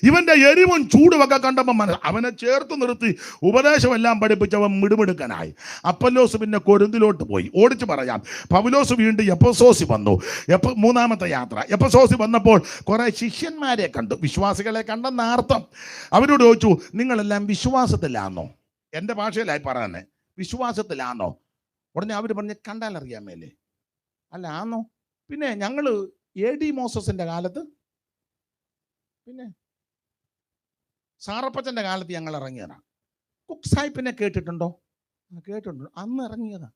ഇവന്റെ എരിവും ചൂടുമൊക്കെ കണ്ടപ്പോൾ അവനെ ചേർത്ത് നിർത്തി ഉപദേശമെല്ലാം പഠിപ്പിച്ചവൻ മിടുമിടുക്കനായി. അപ്പല്ലോസ് പിന്നെ കൊരിന്തിലോട്ട് പോയി. ഓടിച്ചു പറയാം, പൗലോസ് വീണ്ടും എഫെസോസിൽ വന്നു. 3-ാമത്തെ യാത്ര. എഫെസോസിൽ വന്നപ്പോൾ കുറെ ശിഷ്യന്മാരെ കണ്ടു, വിശ്വാസികളെ കണ്ടെന്ന അർത്ഥം. അവരോട് ചോദിച്ചു, നിങ്ങളെല്ലാം വിശ്വാസത്തിലാണോ? എൻ്റെ ഭാഷയിലായി പറയാനേ, വിശ്വാസത്തിലാണോ? ഉടനെ അവർ പറഞ്ഞ്, കണ്ടാൽ അറിയാൻ മേലേ. അല്ല, ആന്നോ? പിന്നെ ഞങ്ങൾ AD മോസസിന്റെ കാലത്ത്, പിന്നെ സാറപ്പച്ചന്റെ കാലത്ത് ഞങ്ങൾ ഇറങ്ങിയതാ. കുക്ക് സാഹിബിനെ കേട്ടിട്ടുണ്ടോ? കേട്ടിട്ടുണ്ട്. അന്ന് ഇറങ്ങിയതാ.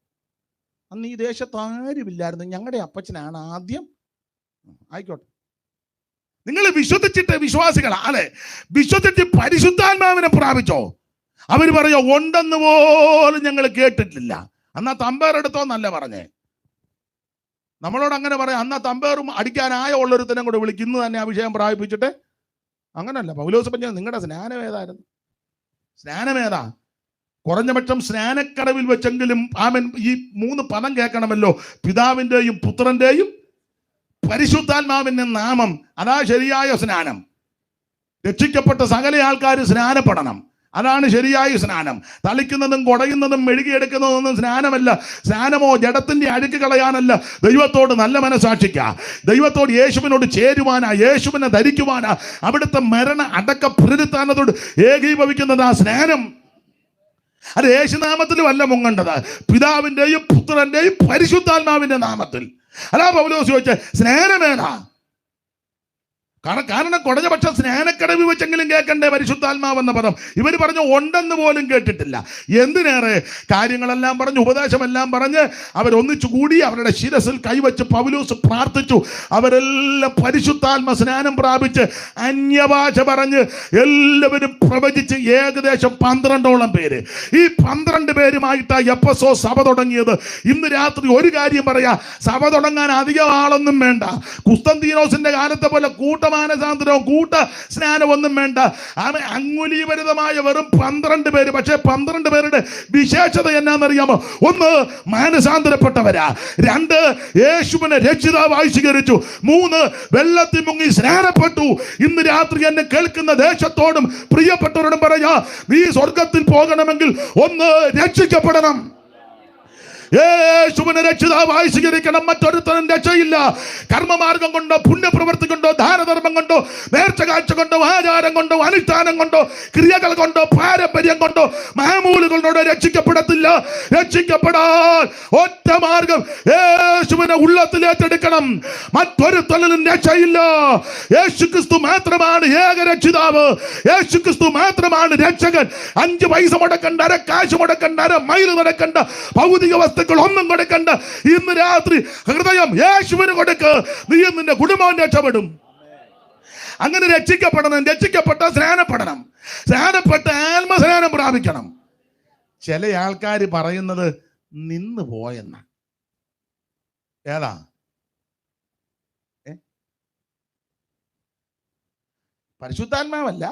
അന്ന് ഈ ദേശത്ത് ആരുമില്ലായിരുന്നു. ഞങ്ങളുടെ അപ്പച്ചനാണ് ആദ്യം. ആയിക്കോട്ടെ, നിങ്ങൾ വിശ്വസിച്ചിട്ട് വിശ്വാസികളാ അല്ലെ? വിശ്വസിച്ച് പരിശുദ്ധാത്മാവിനെ പ്രാപിച്ചോ? അവർ പറയോ, ഉണ്ടെന്ന് പോലും ഞങ്ങൾ കേട്ടിട്ടില്ല. അന്നാ തമ്പേറെടുത്തോന്നല്ല പറഞ്ഞേ. നമ്മളോട് അങ്ങനെ പറയാം, അന്നാ തമ്പേറും അടിക്കാനായ ഉള്ളൊരുത്തനെ കൂടെ വിളിക്കും, ഇന്ന് തന്നെ അഭിഷേകം പ്രാപിപ്പിച്ചിട്ട്. അങ്ങനല്ല. പൗലോസ് പറഞ്ഞ നിങ്ങളുടെ സ്നാനമേതായിരുന്നു? സ്നാനമേതാ? കുറഞ്ഞ പക്ഷം സ്നാനക്കടവിൽ വെച്ചെങ്കിലും ഈ 3 പദം കേൾക്കണമല്ലോ. പിതാവിൻ്റെയും പുത്രന്റെയും പരിശുദ്ധാത്മാവിന്റെ നാമം. അതാ ശരിയായ സ്നാനം. രക്ഷിക്കപ്പെട്ട സകല ആൾക്കാർ സ്നാനപ്പെടണം. അതാണ് ശരിയായ സ്നാനം. തളിക്കുന്നതും കുടയുന്നതും മെഴുകിയെടുക്കുന്നതൊന്നും സ്നാനമല്ല. സ്നാനമോ ജഡത്തിന്റെ അഴുക്ക് കളയാനല്ല, ദൈവത്തോട് നല്ല മനസാക്ഷിക്ക, ദൈവത്തോട് യേശുവിനോട് ചേരുവാനാ, യേശുവിനെ ധരിക്കുവാനാ, അവിടുത്തെ മരണ അടക്ക പുനരുത്ഥാനത്തോട് ഏകീഭവിക്കുന്നതാ സ്നാനം. അത് യേശുനാമത്തിലുമല്ല മുങ്ങേണ്ടത്, പിതാവിന്റെയും പുത്രന്റെയും പരിശുദ്ധാത്മാവിന്റെ നാമത്തിൽ. അതാ പൗലോസ് ചോദിച്ച സ്നാനമേതാ? കാരണം കുടഞ്ഞ പക്ഷം സ്നാനക്കടവിൽ വെച്ചെങ്കിലും കേൾക്കണ്ടേ പരിശുദ്ധാത്മാവെന്ന പദം. ഇവർ പറഞ്ഞു ഉണ്ടെന്ന് പോലും കേട്ടിട്ടില്ല. എന്തിനേറെ കാര്യങ്ങളെല്ലാം പറഞ്ഞ്, ഉപദേശമെല്ലാം പറഞ്ഞ് അവരൊന്നിച്ചു കൂടി അവരുടെ ശിരസിൽ കൈവച്ച് പൗലോസ് പ്രാർത്ഥിച്ചു. അവരെല്ലാം പരിശുദ്ധാത്മ സ്നാനം പ്രാപിച്ച് അന്യഭാഷ പറഞ്ഞ് എല്ലാവരും പ്രവചിച്ച് ഏകദേശം 12ഓളം പേര്. ഈ 12 പേരുമായിട്ടാണ് എഫെസോസ് സഭ തുടങ്ങിയത്. ഇന്ന് രാത്രി ഒരു കാര്യം പറയാ, സഭ തുടങ്ങാൻ അധികം ആളൊന്നും വേണ്ട. കുസ്തന്തീനോസിന്റെ കാലത്തെ പോലെ കൂട്ടം കൂട്ടമാനസാന്തരവും കൂട്ട സ്നാനമൊന്നും വേണ്ട. അങ്കുലീപരിതമായ വെറും 12 പേര്. പക്ഷെ 12 പേരുടെ വിശേഷത എന്നാന്നറിയാമോ? 1, മാനസാന്തരപ്പെട്ടവരാ. 2, യേശുവിനെ രക്ഷിതാവായി സ്വീകരിച്ചു. 3, വെള്ളത്തിൽ മുങ്ങി സ്നാനപ്പെട്ടു. ഇന്ന് രാത്രി എന്നെ കേൾക്കുന്ന ദേശത്തോടും പ്രിയപ്പെട്ടവരോടും പറയാ, നീ സ്വർഗത്തിൽ പോകണമെങ്കിൽ 1 രക്ഷിക്കപ്പെടണം. യേശുവിനെ രക്ഷിതാവായി സ്വീകരിക്കണം. മറ്റൊരുത്തനും രക്ഷയില്ല. കർമ്മമാർഗം കൊണ്ടോ, പുണ്യപ്രവൃത്തി കൊണ്ടോ, ദാനധർമ്മം കൊണ്ടോ, നേർച്ച കാഴ്ച കൊണ്ടോ, ആചാരം കൊണ്ടോ, അനുഷ്ഠാനം കൊണ്ടോ, ക്രിയകൾ കൊണ്ടോ, പാരമ്പര്യം കൊണ്ടോ, മാമൂലുകളോടോ രക്ഷിക്കപ്പെടത്തില്ല. രക്ഷിക്കപ്പെടാൻ ഒറ്റ മാർഗം, യേശുവിനെ ഉള്ളത്തിൽ ഏറ്റെടുക്കണം. മറ്റൊരുത്തനും രക്ഷയില്ല. യേശുക്രിസ്തു മാത്രമാണ് ഏക രക്ഷിതാവ്. യേശുക്രിസ്തു മാത്രമാണ് രക്ഷകൻ. 5 പൈസ മുടക്കണ്ട, അര കാശ് മുടക്കണ്ട, അര മൈൽ നടക്കണ്ട, ഭൗതിക ഒന്നും കൊടുക്കണ്ട. ഇന്ന് രാത്രി ഹൃദയം യേശുവിന് കൊടുക്ക്. നീ നിന്റെ കുടുംബം രക്ഷപ്പെടും. അങ്ങനെ രക്ഷിക്കപ്പെടണം. രക്ഷിക്കപ്പെട്ട സ്നാനപ്പെടണം. സ്നാനപ്പെട്ട് ആത്മസ്നാനം പ്രാപിക്കണം. ചില ആൾക്കാർ പറയുന്നത് നിന്ന് പോയെന്ന. ഏതാ? പരിശുദ്ധാത്മാവല്ല,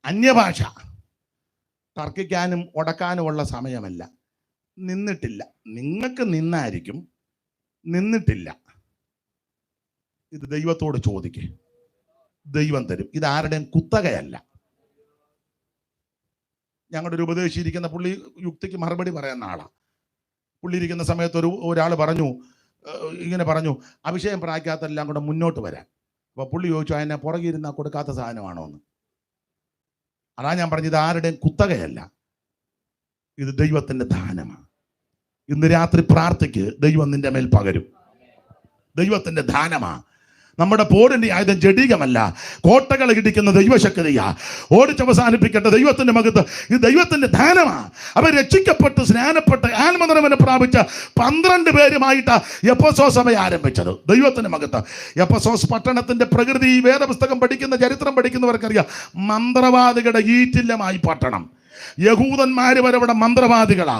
അന്യഭാഷ. തർക്കിക്കാനും ഉടക്കാനുമുള്ള സമയമല്ല. നിന്നിട്ടില്ല. നിങ്ങൾക്ക് നിന്നായിരിക്കും, നിന്നിട്ടില്ല. ഇത് ദൈവത്തോട് ചോദിക്കേ, ദൈവം തരും. ഇത് ആരുടെയും കുത്തകയല്ല. ഞങ്ങളുടെ ഒരു ഉപദേശിയിരിക്കുന്ന പുള്ളി യുക്തിക്ക് മറുപടി പറയുന്ന ആളാ. പുള്ളി ഇരിക്കുന്ന സമയത്ത് ഒരാൾ പറഞ്ഞു, ഇങ്ങനെ പറഞ്ഞു, അഭിഷേകം പ്രാപിക്കാത്തെല്ലാം കൂടെ മുന്നോട്ട് വരാൻ. അപ്പൊ പുള്ളി ചോദിച്ചു, അതിനെ പുറകിരുന്ന കൊടുക്കാത്ത സാധനമാണോ എന്ന്. അതാ ഞാൻ പറഞ്ഞത്, ഇത് ആരുടെയും കുത്തകയല്ല, ഇത് ദൈവത്തിന്റെ ദാനമാണ്. ഇന്ന് രാത്രി പ്രാർത്ഥിക്ക്, ദൈവം നിന്റെ മേൽ പകരും. ദൈവത്തിന്റെ ദാനമാ. നമ്മുടെ പോരിന്റെ ആയുധം ജഡികമല്ല, കോട്ടകൾ ഇടിക്കുന്ന ദൈവശക്തിയാ. ഓടിച്ചവസാനിപ്പിക്കേണ്ട ദൈവത്തിന്റെ മകത്ത്. ഇത് ദൈവത്തിന്റെ ദാനമാ. അവർ രക്ഷിക്കപ്പെട്ട് സ്നാനപ്പെട്ട് ആത്മനിറവിനെ പ്രാപിച്ച 12 പേരുമായിട്ടാ എഫെസോസ് സഭ ആരംഭിച്ചത്. ദൈവത്തിന്റെ മകത്ത്. എഫെസോസ് പട്ടണത്തിന്റെ പ്രകൃതി വേദപുസ്തകം പഠിക്കുന്ന, ചരിത്രം പഠിക്കുന്നവർക്കറിയാം. മന്ത്രവാദികളുടെ ഈറ്റില്ലമായി പട്ടണം. യഹൂദന്മാര് വരെ ഇവിടെ മന്ത്രവാദികളാ.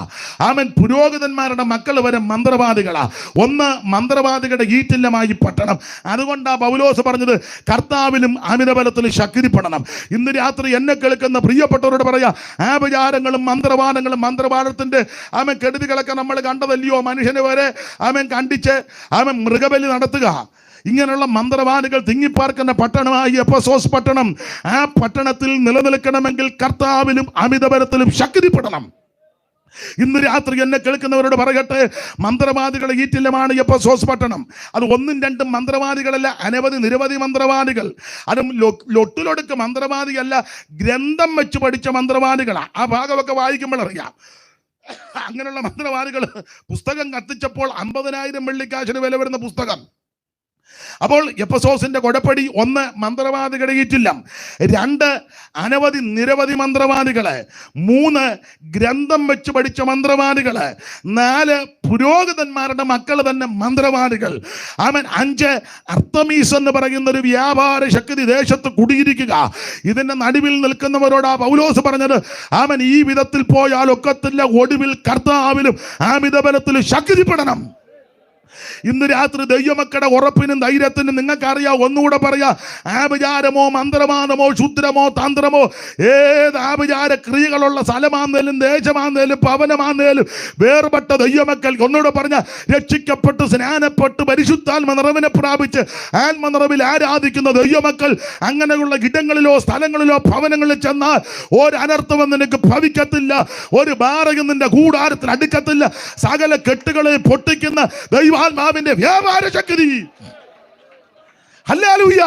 ആമൻ. പുരോഹിതന്മാരുടെ മക്കൾ വരെ മന്ത്രവാദികളാ. 1 മന്ത്രവാദികളുടെ ഈറ്റില്ലമായി പട്ടണം. അതുകൊണ്ടാ പൗലോസ് പറഞ്ഞത്, കർത്താവിലും അമിതബലത്തിലും ശക്തിപ്പെടണം. ഇന്ന് രാത്രി എന്നെ കേൾക്കുന്ന പ്രിയപ്പെട്ടവരോട് പറയാ, ആഭിചാരങ്ങളും മന്ത്രവാദങ്ങളും, മന്ത്രവാദത്തിന്റെ ആമൻ കെടുതികളൊക്കെ നമ്മൾ കണ്ടതല്ലയോ? മനുഷ്യനെ വരെ ആമൻ കണ്ടിച്ച് ആമൻ മൃഗബലി നടത്തുക. ഇങ്ങനെയുള്ള മന്ത്രവാദികൾ തിങ്ങിപ്പാർക്കുന്ന പട്ടണമായി എഫെസോസ് പട്ടണം. ആ പട്ടണത്തിൽ നിലനിൽക്കണമെങ്കിൽ കർത്താവിലും അമിതബലത്തിലും ശക്തിപ്പെടണം. ഇന്ന് രാത്രി എന്നെ കേൾക്കുന്നവരോട് പറയട്ടെ, മന്ത്രവാദികളെ ഈറ്റില്ലമാണ് എഫെസോസ് പട്ടണം. അത് 1ഉം 2ഉം മന്ത്രവാദികളല്ല, നിരവധി മന്ത്രവാദികൾ. അതും ലൊട്ടിലൊടുക്ക് മന്ത്രവാദിയല്ല, ഗ്രന്ഥം വെച്ച് പഠിച്ച മന്ത്രവാദികളാ. ആ ഭാഗമൊക്കെ വായിക്കുമ്പോൾ അറിയാം. അങ്ങനെയുള്ള മന്ത്രവാദികൾ പുസ്തകം കത്തിച്ചപ്പോൾ 50,000 വെള്ളിക്കാശിന് വില വരുന്ന പുസ്തകം. അപ്പോൾ എഫെസോസിന്റെ കൊടപ്പടി 1 മന്ത്രവാദികളെ ഈറ്റില്ലം, 2 നിരവധി മന്ത്രവാദികള്, 3 ഗ്രന്ഥം വെച്ച് പഠിച്ച മന്ത്രവാദികള്, 4 പുരോഹിതന്മാരുടെ മക്കൾ തന്നെ മന്ത്രവാദികൾ. ആമൻ. 5 അർത്തമീസ് എന്ന് പറയുന്ന ഒരു വ്യാപാര ശക്തി ദേശത്ത് കുടിയിരിക്കുക. ഇതിന്റെ നടുവിൽ നിൽക്കുന്നവരോടാ പൗലോസ് പറഞ്ഞത്, ആമൻ, ഈ വിധത്തിൽ പോയാൽ ഒക്കത്തില്ല, ഒടുവിൽ കർത്താവിലും അമിതബലത്തിലും ശക്തിപ്പെടണം. ഇന്ന് രാത്രി ദൈവമക്കളുടെ ഉറപ്പിനും ധൈര്യത്തിനും നിങ്ങൾക്കറിയാം. ഒന്നുകൂടെ പറയാ, ആഭിചാരമോ മന്ത്രവാദമോ ശുദ്രമോ തന്ത്രമോ ഏത് ആഭിചാര ക്രിയകളുള്ള സ്ഥലമാന്നേലും ദേശമാന്നേലും ഭവനമാന്നേലും വേർപെട്ട ദൈവമക്കൾ ഒന്നുകൂടെ പറഞ്ഞ, രക്ഷിക്കപ്പെട്ട് സ്നാനപ്പെട്ട് പരിശുദ്ധാത്മ നിറവിനെ പ്രാപിച്ച് ആത്മനിറവിൽ ആരാധിക്കുന്ന ദൈവമക്കൾ അങ്ങനെയുള്ള ഇടങ്ങളിലോ സ്ഥലങ്ങളിലോ ഭവനങ്ങളിൽ ചെന്നാൽ ഒരനർത്ഥവും നിനക്ക് ഭവിക്കത്തില്ല. ഒരു ബാറയും നിന്റെ കൂടാരത്തിൽ അടുക്കത്തില്ല. സകല കെട്ടുകളെ പൊട്ടിക്കുന്ന ദൈവാത്മാവിന്റെ വ്യാപാര ശക്തി. ഹല്ലേലൂയ.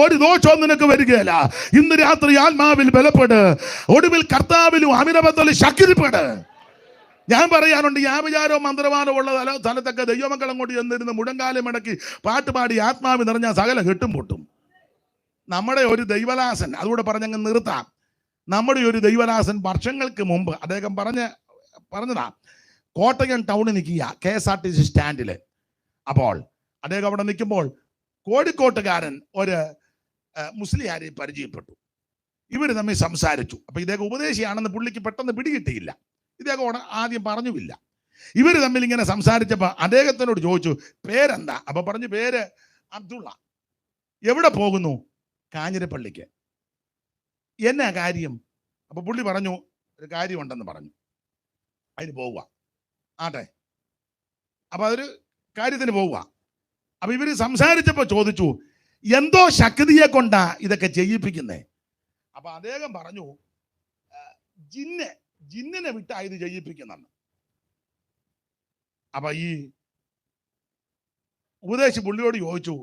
ഒരു ദോഷവും നിനക്ക് വരികയില്ല. ഇന്ന് രാത്രി ആത്മാവിൽ ബലപ്പെട്, ഒടുവിൽ കർത്താവിലും അമിതബലത്തിലും ശക്തിപ്പെട്. ഞാൻ പറയാനുണ്ട്, ഈ ആഭിചാരവും മന്ത്രവാദവും ഉള്ള സ്ഥലത്തൊക്കെ ദൈവമക്കൾ അങ്ങോട്ട് ചെന്നിരുന്ന് മുഴങ്കാലം മടക്കി പാട്ടുപാടി ആത്മാവ് നിറഞ്ഞ സകല കെട്ടും പൊട്ടും. നമ്മുടെ ഒരു ദൈവദാസൻ, അതുകൂടെ പറഞ്ഞങ്ങ് നിർത്താം. നമ്മുടെ ഒരു ദൈവദാസൻ വർഷങ്ങൾക്ക് മുമ്പ് അദ്ദേഹം പറഞ്ഞതാ, കോട്ടയം ടൗണിൽ നിൽക്കുക KSRTC സ്റ്റാൻഡിൽ. അപ്പോൾ അദ്ദേഹം അവിടെ നിൽക്കുമ്പോൾ കോഴിക്കോട്ടുകാരൻ ഒരു മുസ്ലിയാരെ പരിചയപ്പെട്ടു. ഇവർ തമ്മിൽ സംസാരിച്ചു. അപ്പൊ ഇദ്ദേഹം ഉപദേശിയാണെന്ന് പുള്ളിക്ക് പെട്ടെന്ന് പിടികിട്ടിയില്ല. ഇദ്ദേഹം ആദ്യം പറഞ്ഞുമില്ല. ഇവർ തമ്മിൽ ഇങ്ങനെ സംസാരിച്ചപ്പോൾ അദ്ദേഹത്തിനോട് ചോദിച്ചു, പേരെന്താ? അപ്പൊ പറഞ്ഞു, പേര് അബ്ദുള്ള. എവിടെ പോകുന്നു? കാഞ്ഞിരപ്പള്ളിക്ക്. എന്നാ കാര്യം? അപ്പൊ പുള്ളി പറഞ്ഞു ഒരു കാര്യമുണ്ടെന്ന് പറഞ്ഞു, അതിന് പോവുക. ആട്ടെ, അപ്പൊ അതൊരു കാര്യത്തിന് പോവുക. അപ്പൊ ഇവര് സംസാരിച്ചപ്പോ ചോദിച്ചു, എന്തോ ശക്തിയെ കൊണ്ടാ ഇതൊക്കെ ചെയ്യിപ്പിക്കുന്നേ? അപ്പൊ അദ്ദേഹം പറഞ്ഞു, ജിന്നിനെ വിട്ടാ ഇത് ചെയ്യിപ്പിക്കുന്നെന്ന്. അപ്പൊ ഈ ഉപദേശി പുള്ളിയോട് ചോദിച്ചു,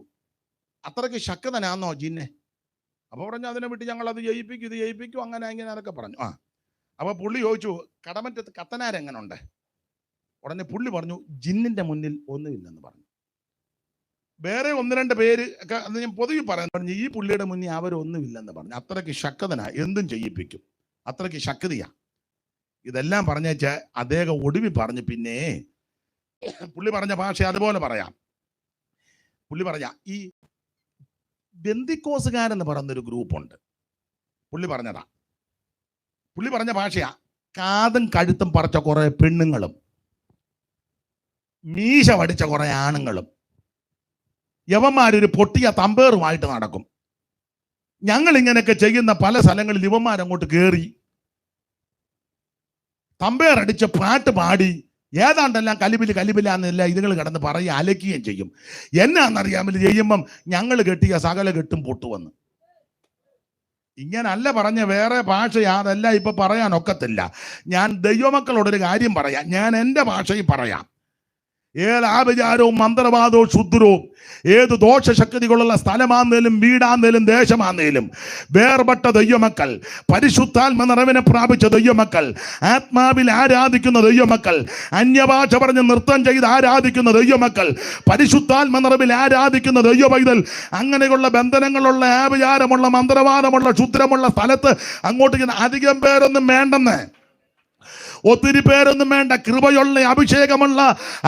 അത്രയ്ക്ക് ശക്തനാന്നോ ജിന്നെ? അപ്പൊ പറഞ്ഞു, അതിനെ വിട്ട് ഞങ്ങൾ അത് ജയിപ്പിക്കും, ഇത് ജയിപ്പിക്കും, അങ്ങനെ ഇങ്ങനെ അതൊക്കെ പറഞ്ഞു. അപ്പൊ പുള്ളി ചോദിച്ചു, കടമറ്റത്ത് കത്തനാരെങ്ങനുണ്ട്? ഉടനെ പുള്ളി പറഞ്ഞു, ജിന്നിന്റെ മുന്നിൽ ഒന്നുമില്ലെന്ന് പറഞ്ഞു. വേറെ ഒന്ന് രണ്ട് പേര് ഒക്കെ ഞാൻ പൊതുവെ പറയാൻ പറഞ്ഞു, ഈ പുള്ളിയുടെ മുന്നിൽ അവരൊന്നുമില്ലെന്ന് പറഞ്ഞു. അത്രയ്ക്ക് ശക്തനാ, എന്തും ചെയ്യിപ്പിക്കും, അത്രയ്ക്ക് ശക്തിയാ. ഇതെല്ലാം പറഞ്ഞേച്ച അദ്ദേഹം ഒടുവിൽ പറഞ്ഞു, പിന്നെ പുള്ളി പറഞ്ഞ ഭാഷ അതുപോലെ പറയാം. പുള്ളി പറഞ്ഞ ഈ ബെന്തിക്കോസുകാരെന്ന് പറയുന്നൊരു ഗ്രൂപ്പുണ്ട്. പുള്ളി പറഞ്ഞതാ, പുള്ളി പറഞ്ഞ ഭാഷയാ. കാതും കഴുത്തും പറിച്ച കുറെ പെണ്ണുങ്ങളും മീശ വടിച്ച കുറെ ആണുങ്ങളും യവന്മാരൊരു പൊട്ടിയ തമ്പേറുമായിട്ട് നടക്കും. ഞങ്ങൾ ഇങ്ങനെയൊക്കെ ചെയ്യുന്ന പല സ്ഥലങ്ങളിൽ യുവന്മാരങ്ങോട്ട് കയറി തമ്പേറടിച്ച് പാട്ട് പാടി ഏതാണ്ടെല്ലാം കലിബിലാന്നല്ല ഇതുങ്ങൾ കിടന്ന് പറയുക, അലക്കുകയും ചെയ്യും. എന്നാന്നറിയാമില്ല, ചെയ്യുമ്പം ഞങ്ങൾ കെട്ടിയ സകല കെട്ടും പൊട്ടുവന്ന്. ഇങ്ങനല്ല പറഞ്ഞ, വേറെ ഭാഷ അതെല്ലാം ഇപ്പൊ പറയാൻ ഒക്കത്തില്ല. ഞാൻ ദൈവമക്കളോടൊരു കാര്യം പറയാം, ഞാൻ എൻ്റെ ഭാഷയിൽ പറയാം. ഏത് ആഭിചാരവും മന്ത്രവാദവും ക്ഷുദ്രവും ഏത് ദോഷശക്തികളുള്ള സ്ഥലമാന്നേലും വീടാന്നേലും ദേശമാന്നേലും വേർപെട്ട ദൈവമക്കൾ, പരിശുദ്ധാത്മ നിറവിനെ പ്രാപിച്ച ദൈവമക്കൾ, ആത്മാവിൽ ആരാധിക്കുന്ന ദൈവമക്കൾ, അന്യഭാഷ പറഞ്ഞ് നൃത്തം ചെയ്ത് ആരാധിക്കുന്ന ദൈവമക്കൾ, പരിശുദ്ധാത്മ നിറവിൽ ആരാധിക്കുന്ന ദൈവ പൈതൽ, അങ്ങനെയുള്ള ബന്ധനങ്ങളുള്ള ആഭിചാരമുള്ള മന്ത്രവാദമുള്ള ക്ഷുദ്രമുള്ള സ്ഥലത്ത് അങ്ങോട്ട് അധികം പേരൊന്നും വേണ്ടെന്ന്, ഒത്തിരി പേരൊന്നും വേണ്ട, കൃപയുള്ള അഭിഷേകമുള്ള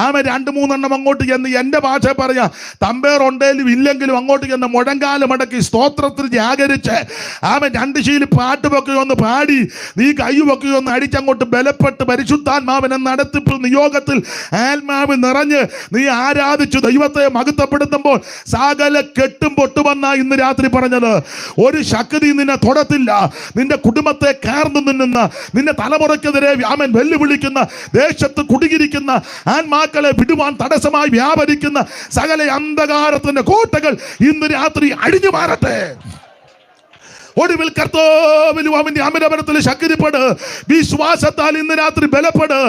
ആമ 2-3 അങ്ങോട്ട് ചെന്ന്, എൻ്റെ ഭാഷ പറയാ, തമ്പേറുണ്ടേലും ഇല്ലെങ്കിലും അങ്ങോട്ട് ചെന്ന് മുഴങ്കാലം മടക്കി സ്തോത്രത്തിൽ ജാഗരിച്ച് ആമ 2 ശീലി പാട്ട് പൊക്കുകയൊന്ന് പാടി, നീ കൈ പൊക്കുകയൊന്ന് അടിച്ചങ്ങോട്ട് ബലപ്പെട്ട് പരിശുദ്ധാത്മാവിനെ നടത്തിപ്പിൽ നിയോഗത്തിൽ ആത്മാവ് നിറഞ്ഞ് നീ ആരാധിച്ചു ദൈവത്തെ മഹത്വപ്പെടുത്തുമ്പോൾ സകല കെട്ടും പൊട്ടുമെന്നാ ഇന്ന് രാത്രി പറഞ്ഞത്. ഒരു ശക്തി നിന്നെ തൊടത്തില്ല. നിന്റെ കുടുംബത്തെ കാർന്നു നിന്നുന്ന, നിന്റെ തലമുറയ്ക്കെതിരെ വെല്ലുവിളിക്കുന്ന, ദേശത്ത് കുടുങ്ങിയിരിക്കുന്ന ആത്മാക്കളെ വിടുവാൻ തടസ്സമായി വ്യാപരിക്കുന്ന സകല അന്ധകാരത്തിന്റെ കോട്ടകൾ ഇന്ന് രാത്രി അടിഞ്ഞു മാറട്ടെ. ഒടുവിൽ കർത്താവിലും അവന്റെ അമിതബലത്തിൽ ശക്തിപ്പെട്, വിശ്വാസത്താൽ ഇന്ന് രാത്രി ബലപ്പെട്.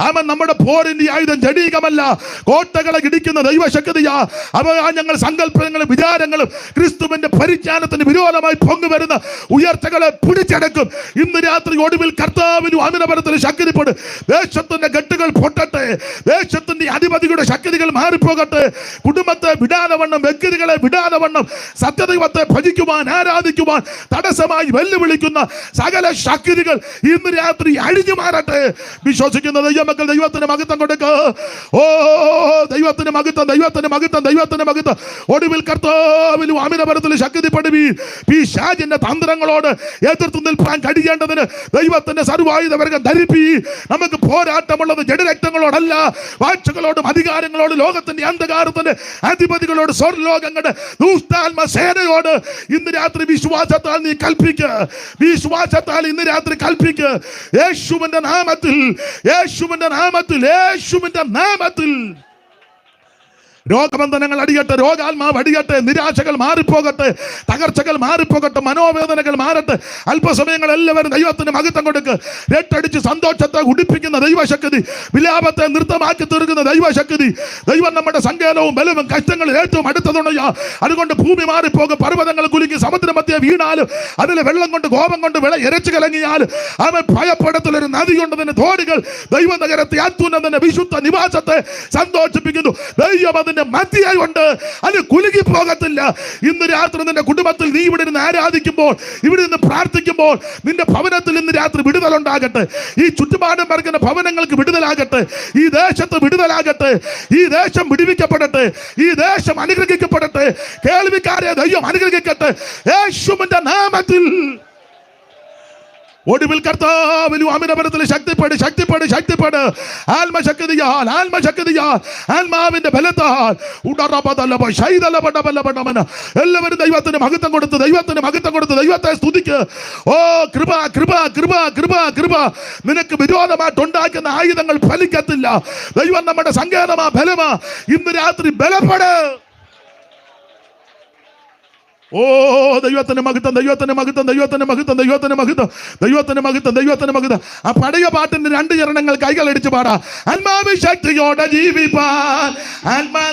അവൻ നമ്മുടെ പോരിന്റെ ആയുധം ജഡീകമല്ല, കോട്ടകളെ ഇടിക്കുന്ന ദൈവശക്തിയാ. അവ ഞങ്ങൾ സങ്കല്പങ്ങളും വിചാരങ്ങളും ക്രിസ്തുവിന്റെ പരിജ്ഞാനത്തിന് വിരോധമായി പൊങ്ങുവരുന്ന ഉയർച്ചകളെ പിടിച്ചടക്കും ഇന്ന് രാത്രി. ഒടുവിൽ കർത്താവിലും അമിതബലത്തിൽ ശക്തിപ്പെട്. ദേശത്തിന്റെ കെട്ടുകൾ പൊട്ടട്ടെ, ദേശത്തിന്റെ അധിപതികളുടെ ശക്തികൾ മാറിപ്പോകട്ടെ. കുടുംബത്തെ വിടാതെ വണ്ണം, വ്യക്തികളെ വിടാതെ വണ്ണം സത്യദൈവത്തെ ഭജിക്കുവാൻ ആരാധിക്കുവാൻ തടസ്സമായി വെല്ലുവിളിക്കുന്ന സകല ശക്തികൾ ഇന്ന് രാത്രി അഴിഞ്ഞു മാറട്ടെ. വിശ്വസിക്കുന്ന ദൈവമക്കൾ ദൈവത്തിന് മഹത്വം കൊടുക്കുക. ഓ ദൈവത്തിന് മഹത്വം, ദൈവത്തിന് മഹത്വം, ദൈവത്തിന് മഹത്വം. ഒടുവിൽ കർത്താവിലും അമിതബലത്തിൽ ശക്തിപ്പെടുവീൻ. പിശാചിന്റെ തന്ത്രങ്ങളോട് എതിർത്ത് നിൽപ്പാൻ കഴിയേണ്ടതിന് ദൈവത്തിന്റെ സർവായുധവർഗം ധരിപ്പീ. നമുക്ക് പോരാട്ടമുള്ളത് ജഡരക്തങ്ങളോടല്ല, വാഴ്ചകളോടും അധികാരങ്ങളോട്, ലോകത്തിന്റെ അന്ധകാരത്തിന്റെ അധിപതികളോട്, സ്വർലോകങ്ങളുടെ ദുഷ്ടാത്മ സേനയോട് ഇന്ന് രാത്രി വിശ്വാസത്താൽ നീ കൽപ്പിക്കുക. വിശ്വാസത്താൽ ഇന്ന് രാത്രി കൽപ്പിക്കുക. യേശുവിന്റെ നാമത്തിൽ, യേശുവിന്റെ നാമത്തിൽ, യേശുവിന്റെ നാമത്തിൽ രോഗബന്ധനങ്ങൾ അടിയട്ടെ, രോഗാത്മാവ് അടിയട്ടെ, നിരാശകൾ മാറിപ്പോകട്ടെ, തകർച്ചകൾ മാറിപ്പോകട്ടെ, മനോവേദനകൾ മാറട്ടെ. അല്പസമയങ്ങൾ എല്ലാവരും ദൈവത്തിന് മഹത്വം കൊടുക്ക്. രട്ടടിച്ച് സന്തോഷത്തെ ഉടിപ്പിക്കുന്ന ദൈവശക്തി, വിലാപത്തെ നൃത്തമാക്കി തീർക്കുന്ന ദൈവശക്തി. ദൈവം നമ്മുടെ സങ്കേതവും ബലവും കഷ്ടങ്ങളിൽ ഏറ്റവും അടുത്തതുണ്ടോ. അതുകൊണ്ട് ഭൂമി മാറിപ്പോകും, പർവ്വതങ്ങൾ കുലുങ്ങി സമുദ്രമധ്യേ വീണാലും അതിലെ വെള്ളം കൊണ്ട് കോപം കൊണ്ട് ഇരച്ചു കലങ്ങിയാലും അവൻ ഭയപ്പെടത്തിലൊരു നദിയുണ്ടതിന് തോടുകൾ ദൈവ നഗരത്തെ അത്യുന്നതന്റെ വിശുദ്ധ നിവാസത്തെ സന്തോഷിപ്പിക്കുന്നു. ദൈവം മധ്യയായി ഉണ്ട്, അത് കുലുങ്ങി പോകത്തില്ല. ഇന്ന് രാത്രി നിന്റെ കുടുംബത്തിൽ നീ ഇവിടെ നിന്ന് ആരാധിക്കുമ്പോൾ, ഇവിടെ നിന്ന് പ്രാർത്ഥിക്കുമ്പോൾ നിന്റെ ഭവനത്തിൽ ഇന്ന് രാത്രി വിടുതലുണ്ടാകട്ടെ. ഈ ചുറ്റുപാടും പറക്കുന്ന ഭവനങ്ങൾക്ക് വിടുതലാകട്ടെ, ഈ ദേശത്ത് വിടുതലാകട്ടെ, ഈ ദേശം വിടുവിക്കപ്പെടട്ടെ, ഈ ദേശം അനുഗ്രഹിക്കപ്പെടട്ടെ. കേൾവിക്കാരെ ദൈവം അനുഗ്രഹിക്കട്ടെ യേശുവിന്റെ നാമത്തിൽ. ഒടുവിൽ കർത്താവിലും അമിതബലത്തിൽ ശക്തിപ്പെട് ശക്തിപ്പെട് ശക്തിപ്പെട്. ആത്മശക്തിയാൽ ആത്മശക്തിയാൽ ആത്മാവിന്റെ ബലത്താൽ എല്ലാവരും ദൈവത്തിന് മഹത്വം കൊടുത്ത് ദൈവത്തിന് മഹത്വം കൊടുത്ത് ദൈവത്തെ സ്തുതിക്ക്. ഓ കൃപ കൃപ കൃപ കൃപ കൃപ. നിനക്ക് വിരോധമായിട്ട് ഉണ്ടാക്കുന്ന ആയുധങ്ങൾ ഫലിക്കത്തില്ല. ദൈവം നമ്മുടെ സങ്കേതമാ ബലമാ. ഇന്ന് രാത്രി ബലപ്പെട്. ഓ ദൈവത്തിന് മഹത്വം ദൈവത്തിന് മഹത്വം ദൈവത്തിന് മഹത്വം ദൈവത്തിന് മഹത്വം ദൈവത്തിന് മഹത്വം ദൈവത്തിന് മഹത്വം. ആ പഴയ പാട്ടിന്റെ 2 ചരണങ്ങൾ കൈകളടിച്ച് പാടാ. ആത്മാവിൻ ശക്തിയോടെ ജീവിപ്പാൻ ആത്മാ